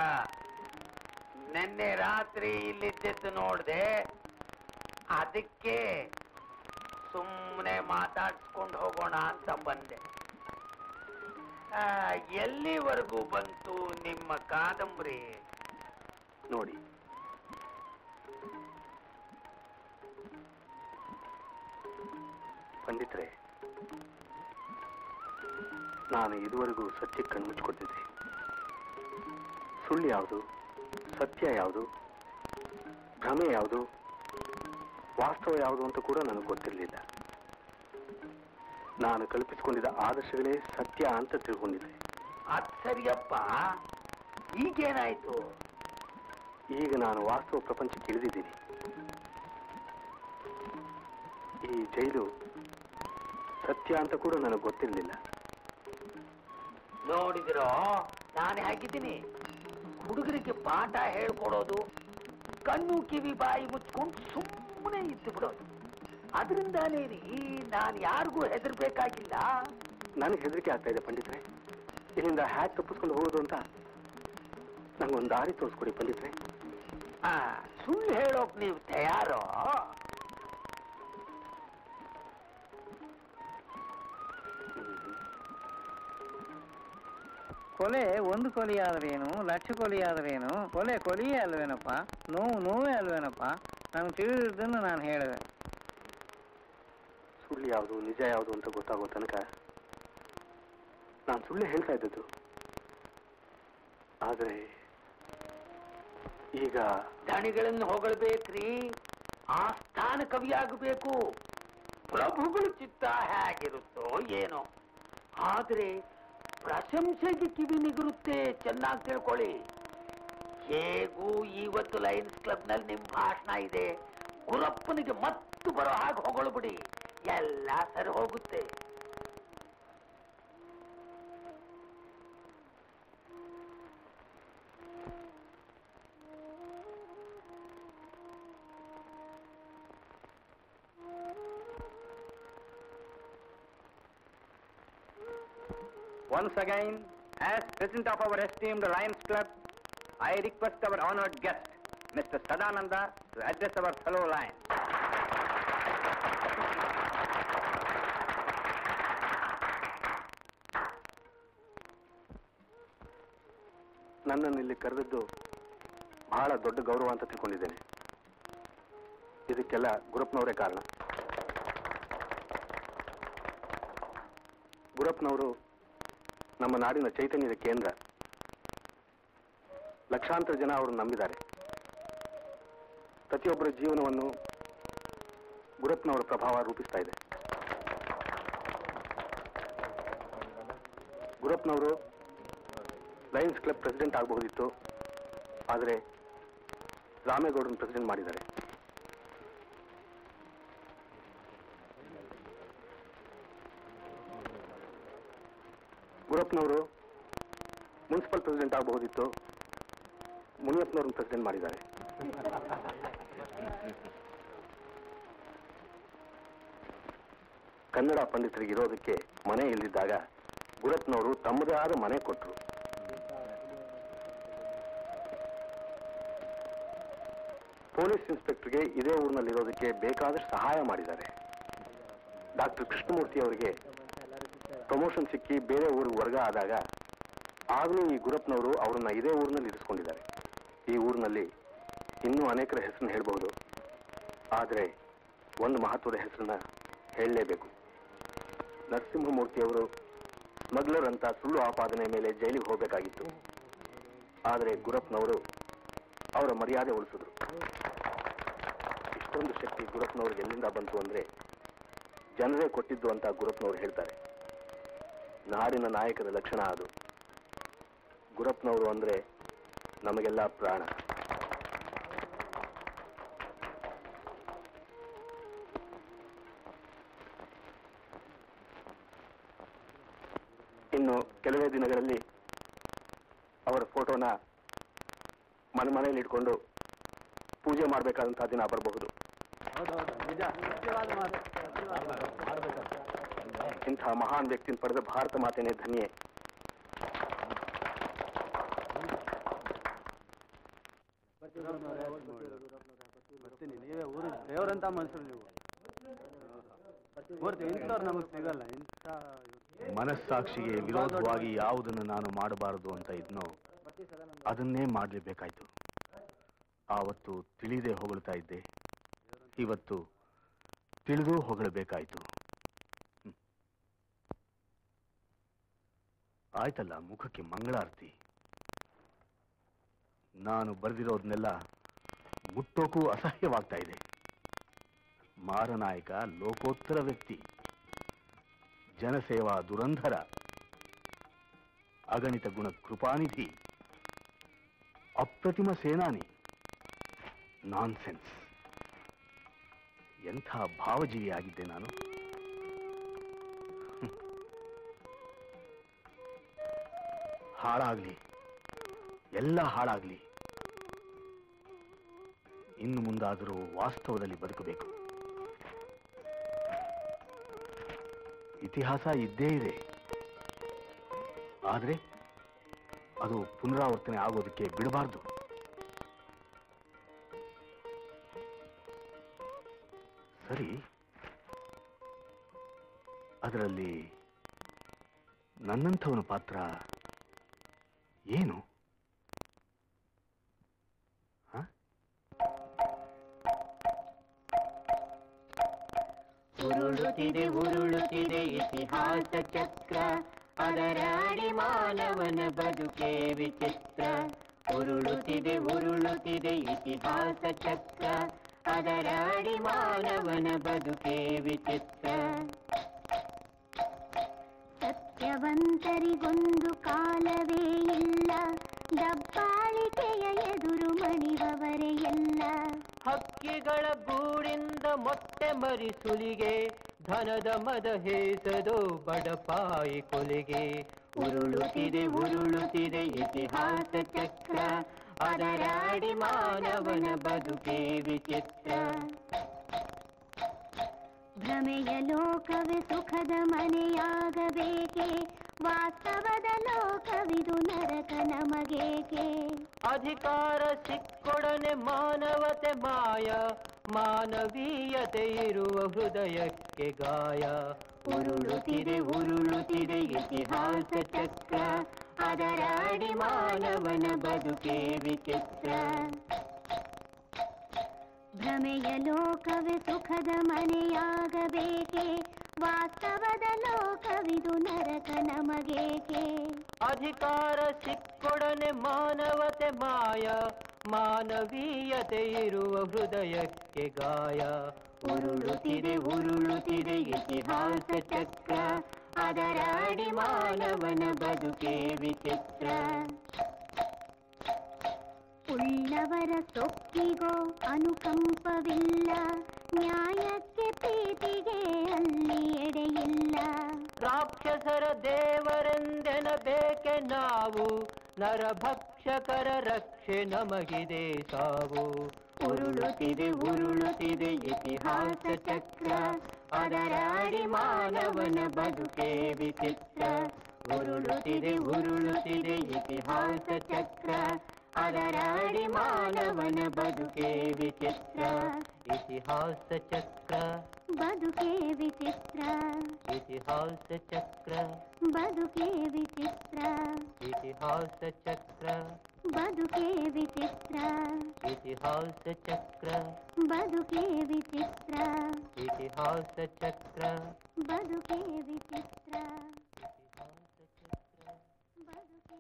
ನಿನ್ನೆ ರಾತ್ರಿ ಇಲ್ಲಿದ್ದು ನೋಡ್ದೆ, ಅದಕ್ಕೆ ಸುಮ್ಮನೆ ಮಾತಾಡ್ಸ್ಕೊಂಡು ಹೋಗೋಣ ಅಂತ ಬಂದೆ. ಎಲ್ಲಿವರೆಗೂ ಬಂತು ನಿಮ್ಮ ಕಾದಂಬರಿ? ನೋಡಿ, ಪಂಡಿತ್ರೆ, ನಾನು ಇದುವರೆಗೂ ಸತ್ಯಕ್ಕೆ ಕಣ್ಮುಚ್ಕೊಟ್ಟಿದ್ದೆ. ಸುಳ್ಳು ಯಾವುದು, ಸತ್ಯ ಯಾವುದು, ಭ್ರಮೆ ಯಾವುದು, ವಾಸ್ತವ ಯಾವುದು ಅಂತ ಕೂಡ ನನಗೆ ಗೊತ್ತಿರಲಿಲ್ಲ. ನಾನು ಕಲ್ಪಿಸಿಕೊಂಡಿದ್ದ ಆದರ್ಶಗಳೇ ಸತ್ಯ ಅಂತ ತಿಳ್ಕೊಂಡಿದ್ದೆ. ಅದ್ ಸರಿಯಪ್ಪ, ಈಗೇನಾಯ್ತು? ಈಗ ನಾನು ವಾಸ್ತವ ಪ್ರಪಂಚಕ್ಕೆ ಇಳಿದಿದ್ದೀನಿ. ಈ ಜೈಲು ಸತ್ಯ ಅಂತ ಕೂಡ ನನಗೆ ಗೊತ್ತಿರಲಿಲ್ಲ. ನೋಡಿದಿರೋ, ನಾನು ಹೇಗಿದ್ದೀನಿ? ಹುಡುಗರಿಗೆ ಪಾಠ ಹೇಳ್ಕೊಡೋದು, ಕಣ್ಣು ಕಿವಿ ಬಾಯಿ ಮುಚ್ಕೊಂಡು ಸುಮ್ಮನೆ ಇದ್ದು ಬಿಡೋದು. ಅದರಿಂದಾನೇ ರೀ ನಾನು ಯಾರಿಗೂ ಹೆದರ್ಬೇಕಾಗಿಲ್ಲ. ನನಗೆ ಹೆದರಿಕೆ ಆಗ್ತಾ ಇದೆ ಪಂಡಿತ್ರೆ. ಇಲ್ಲಿಂದ ಹ್ಯಾಕ್ ತಪ್ಪಿಸ್ಕೊಂಡು ಹೋಗೋದು ಅಂತ ನಂಗೊಂದು ದಾರಿ ತೋರಿಸ್ಕೊಡಿ ಪಂಡಿತ್ರೆ. ಸುಳ್ಳು ಹೇಳೋಕ್ ನೀವು ತಯಾರೋ? ಕೊಲೆ ಒಂದು ಕೊಲೆಯಾದ್ರೇನು, ಲಕ್ಷ ಕೊಲೆಯಾದ್ರೇನು, ಕೊಲೆ ಕೊಲೆಯೇ ಅಲ್ವೇನಪ್ಪ, ನೋವು ನೋವೇ ಅಲ್ವೇನಪ್ಪ. ನಂಗೆ ತಿಳಿದಿದ್ದನ್ನು ನಾನು ಹೇಳಿದೆ. ಸುಳ್ಳು ಯಾವುದು ನಿಜ ಯಾವುದು ಅಂತ ಗೊತ್ತಾಗೋ ತನಕ ನಾನು ಸುಳ್ಳು ಹೇಳ್ತಾ ಇದ್ದದ್ದು. ಆದರೆ ಈಗ ಧಣಿಗಳನ್ನು ಹೊಗಳಬೇಕ್ರಿ, ಆಸ್ಥಾನ ಕವಿಯಾಗಬೇಕು. ಪ್ರಭುಗಳ ಚಿತ್ತ ಹೇಗಿರುತ್ತೋ ಏನೋ, ಆದ್ರೆ ಪ್ರಶಂಸೆಗೆ ಕಿವಿ ನಿಗಿರುತ್ತೆ. ಚೆನ್ನಾಗಿ ತಿಳ್ಕೊಳ್ಳಿ. ಹೇಗೂ ಇವತ್ತು ಲಯನ್ಸ್ ಕ್ಲಬ್ ನಲ್ಲಿ ನಿಮ್ ಭಾಷಣ ಇದೆ. ಗುರಪ್ಪನಿಗೆ ಮತ್ತು ಬರೋ ಹಾಗೆ ಹೊಗಳಬಿಡಿ, ಎಲ್ಲ ಸರಿ ಹೋಗುತ್ತೆ. Once again, as president of our esteemed Lions Club, I request our honored guest, Mr. Sadananda, to address our fellow Lions. ನನ್ನನ್ನು ಇಲ್ಲಿ ಕರೆದದ್ದು ಬಹಳ ದೊಡ್ಡ ಗೌರವ ಅಂತ ತಿಳ್ಕೊಂಡಿದ್ದೇನೆ. ಇದಕ್ಕೆಲ್ಲ ಗುರಪ್ಪನವರೇ ಕಾರಣ. ಗುರಪ್ಪನವರು ನಮ್ಮ ನಾಡಿನ ಚೈತನ್ಯದ ಕೇಂದ್ರ. ಲಕ್ಷಾಂತರ ಜನ ಅವರನ್ನು ನಂಬಿದ್ದಾರೆ. ಪ್ರತಿಯೊಬ್ಬರ ಜೀವನವನ್ನು ಗುರಪ್ಪನವರ ಪ್ರಭಾವ ರೂಪಿಸ್ತಾ ಇದೆ. ಗುರಪ್ಪನವರು ಲಯನ್ಸ್ ಕ್ಲಬ್ ಪ್ರೆಸಿಡೆಂಟ್ ಆಗಬಹುದಿತ್ತು, ಆದರೆ ರಾಮೇಗೌಡರನ್ನು ಪ್ರೆಸಿಡೆಂಟ್ ಮಾಡಿದ್ದಾರೆ. ಗುರಪ್ಪನವರು ಮುನ್ಸಿಪಲ್ ಪ್ರೆಸಿಡೆಂಟ್ ಆಗಬಹುದಿತ್ತು, ಮುನಿಯಪ್ಪನವ್ರನ್ನ ಪ್ರೆಸಿಡೆಂಟ್ ಮಾಡಿದ್ದಾರೆ. ಕನ್ನಡ ಪಂಡಿತರಿಗೆ ಇರೋದಕ್ಕೆ ಮನೆ ಇಲ್ಲದಿದ್ದಾಗ ಗುರಪ್ಪನವರು ತಮ್ಮದೇ ಆದ ಮನೆ ಕೊಟ್ಟರು. ಪೊಲೀಸ್ ಇನ್ಸ್ಪೆಕ್ಟರ್ಗೆ ಇದೇ ಊರಿನಲ್ಲಿರೋದಕ್ಕೆ ಬೇಕಾದಷ್ಟು ಸಹಾಯ ಮಾಡಿದ್ದಾರೆ. ಡಾಕ್ಟರ್ ಕೃಷ್ಣಮೂರ್ತಿ ಅವರಿಗೆ ಪ್ರಮೋಷನ್ ಸಿಕ್ಕಿ ಬೇರೆ ಊರಿಗೆ ವರ್ಗ ಆದಾಗ ಆಗಲೂ ಈ ಗುರಪ್ಪನವರು ಅವರನ್ನ ಇದೇ ಊರಿನಲ್ಲಿ ಇರಿಸ್ಕೊಂಡಿದ್ದಾರೆ. ಈ ಊರಿನಲ್ಲಿ ಇನ್ನೂ ಅನೇಕರ ಹೆಸರನ್ನು ಹೇಳಬಹುದು, ಆದರೆ ಒಂದು ಮಹತ್ವದ ಹೆಸರನ್ನ ಹೇಳಲೇಬೇಕು. ನರಸಿಂಹಮೂರ್ತಿಯವರು ಸ್ಮಗ್ಲರ್ ಅಂತ ಸುಳ್ಳು ಆಪಾದನೆ ಮೇಲೆ ಜೈಲಿಗೆ ಹೋಗಬೇಕಾಗಿತ್ತು. ಆದರೆ ಗುರಪ್ಪನವರು ಅವರ ಮರ್ಯಾದೆ ಉಳಿಸಿದ್ರು. ಇಷ್ಟೊಂದು ಶಕ್ತಿ ಗುರಪ್ಪನವ್ರಿಗೆ ಎಲ್ಲಿಂದ ಬಂತು ಅಂದ್ರೆ ಜನರೇ ಕೊಟ್ಟಿದ್ದು ಅಂತ ಗುರಪ್ಪನವರು ಹೇಳ್ತಾರೆ. ನಾಡಿನ ನಾಯಕರ ಲಕ್ಷಣ ಅದು. ಗುರಪ್ಪನವರು ಅಂದ್ರೆ ನಮಗೆಲ್ಲ ಪ್ರಾಣ. ಇನ್ನು ಕೆಲವೇ ದಿನಗಳಲ್ಲಿ ಅವರ ಫೋಟೋನ ಮನೆಯಲ್ಲಿ ಇಟ್ಕೊಂಡು ಪೂಜೆ ಮಾಡಬೇಕಾದಂತಹ ದಿನ ಬರಬಹುದು. ಇಂಥ ಮಹಾನ್ ವ್ಯಕ್ತಿನ ಪಡೆದ ಭಾರತ ಮಾತೆನೇ ಧನ್ಯೆ. ಬರ್ತೀನಿ, ನೀವೇ ಊರಿಗೆ ದೇವರಂತ ಮನುಷ್ಯರು ನೀವು. ಬರ್ತೀವಿ, ಇಂಥವ್ರು ನಮಗೆ ಸಿಗಲ್ಲ. ಮನಸ್ಸಾಕ್ಷಿಗೆ ವಿರೋಧವಾಗಿ ಯಾವುದನ್ನು ನಾನು ಮಾಡಬಾರದು ಅಂತ ಇದ್ನೋ ಅದನ್ನೇ ಮಾಡಲೇಬೇಕಾಯ್ತು. ಆವತ್ತು ತಿಳಿದೇ ಹೊಗಳ್ತಾ ಇದ್ದೆ, ಇವತ್ತು ತಿಳಿದು ಹೊಗಳಬೇಕಾಯ್ತು. ಆಯ್ತಲ್ಲ, ಮುಖಕ್ಕೆ ಮಂಗಳಾರತಿ. ನಾನು ಬರೆದಿರೋದನ್ನೆಲ್ಲ ಮುಟ್ಟೋಕೂ ಅಸಹ್ಯವಾಗ್ತಾ ಇದೆ. ಮಾರನಾಯಕ ಲೋಕೋತ್ತರ ವ್ಯಕ್ತಿ, ಜನಸೇವಾ ದುರಂಧರ, ಅಗಣಿತ ಗುಣ ಕೃಪಾನಿಧಿ, ಅಪ್ರತಿಮ ಸೇನಾನಿ. ನಾನ್ಸೆನ್ಸ್. ಎಂಥ ಭಾವಜೀವಿಯಾಗಿದ್ದೆ ನಾನು. ಹಾಳಾಗ್ಲಿ, ಎಲ್ಲ ಹಾಳಾಗ್ಲಿ. ಇನ್ನು ಮುಂದಾದರೂ ವಾಸ್ತವದಲ್ಲಿ ಬದುಕಬೇಕು. ಇತಿಹಾಸ ಇದ್ದೇ ಇದೆ, ಆದರೆ ಅದು ಪುನರಾವರ್ತನೆ ಆಗೋದಕ್ಕೆ ಬಿಡಬಾರ್ದು. ಸರಿ, ಅದರಲ್ಲಿ ನನ್ನಂಥವನ ಪಾತ್ರ ಏನು? ಉರುಳುತ್ತಿದೆ ಇತಿಹಾಸ ಚಕ್ರ, ಅದರ ಅಡಿ ಮಾನವನ ಬದುಕೆ ವಿಚಿತ್ರ. ಉರುಳುತ್ತಿದೆ ಇತಿಹಾಸ ಚಕ್ರ, ಅದರ ಅಡಿ ಮಾನವನ ಬದುಕೆ ವಿಚಿತ್ರ. ಸತ್ಯವಂತರಿಗೊಂದು ಕಾಲವೇ ಇಲ್ಲ, ದಬ್ಬಾಳಿಕೆಯ ಎದುರು ಮಣಿವವರೇ ಎಲ್ಲ. ಹಕ್ಕಿಗಳ ಗೂಡಿಂದ ಮೊಟ್ಟೆ ಮರಿಸುಲಿಗೆ, ಧನದ ಮದ ಹೇಸದೋ ಬಡಪಾಯಿ ಕೊಲೆಗೆ. ಉರುಳುತ್ತಿದೆ ಇತಿಹಾಸ ಚಕ್ರ, ಅದರ ಅಡಿ ಮಾನವನ ಬದುಕೆ ವಿಚಿತ್ರ. ಭ್ರಮೆಯ ಲೋಕವೇ ಸುಖದ ಮನೆಯಾಗಬೇಕೆ, ವಾಸ್ತವದ ಲೋಕವಿದು ನರಕ ನಮಗೇಕೆ. ಅಧಿಕಾರ ಸಿಕ್ಕೊಡನೆ ಮಾನವತೆ ಮಾಯ, ಮಾನವೀಯತೆ ಇರುವ ಹೃದಯಕ್ಕೆ ಗಾಯ. ಉರುಳುತ್ತಿದೆ ಇತಿಹಾಸ ಚಕ್ರ, ಅದರ ಅಡಿ ಮಾನವನ ಬದುಕೆ ವಿಚಿತ್ರ. ಭ್ರಮೆಯ ಲೋಕವೇ ಸುಖದ ಮನೆಯಾಗಬೇಕೆ, ವಾಸ್ತವದ ಲೋಕವಿದು ನರಕ ನಮಗೇಕೆ. ಅಧಿಕಾರ ಸಿಕ್ಕೊಡನೆ ಮಾನವತೆ ಮಾಯ, ಮಾನವೀಯತೆ ಇರುವ ಹೃದಯಕ್ಕೆ ಗಾಯ. ಉರುಳುತ್ತಿದೆ ಇತಿಹಾಸ ಚಕ್ರ, ಅದರ ಅಡಿ ಮಾನವನ ಬದುಕೆ ವಿಚಿತ್ರ. ಉಳ್ಳವರ ಸೊಕ್ಕಿಗೋ ಅನುಕಂಪವಿಲ್ಲ, ನ್ಯಾಯಕ್ಕೆ ಪ್ರೀತಿಗೆ ಅಲ್ಲಿ ಎಡೆಯಿಲ್ಲ. ರಾಕ್ಷಸರ ದೇವರೆಂದೆನಬೇಕೆ ನಾವು, ನರಭಕ್ಷಕರ ರಕ್ಷೆ ನಮಗಿದೆ ಸಾವು. ಉರುಳುತ್ತಿದೆ ಇತಿಹಾಸ ಚಕ್ರ, ಅದರ ಅಡಿ ಮಾನವನ ಬದುಕೆ ವಿಚಿತ್ರ. ಉರುಳುತ್ತಿದೆ ಇತಿಹಾಸ ಚಕ್ರ, ಅದರ ಅಡಿ ಮಾನವನ ಬದುಕೆ ವಿಚಿತ್ರ. ಇತಿಹಾಸ ಚಕ್ರ ಬದುಕೆ ವಿಚಿತ್ರ. ಇತಿಹಾಸ ಚಕ್ರ ಬದುಕೆ ವಿಚಿತ್ರ. ಇತಿಹಾಸ ಚಕ್ರ ಬದುಕೆ ವಿಚಿತ್ರ. ಇತಿಹಾಸ ಚಕ್ರ ಬದುಕೆ ವಿಚಿತ್ರ. ಇತಿಹಾಸ ಚಕ್ರ ಬದುಕೆ ವಿಚಿತ್ರ. ಇತಿಹಾಸ ಚಕ್ರ ಬದುಕೆ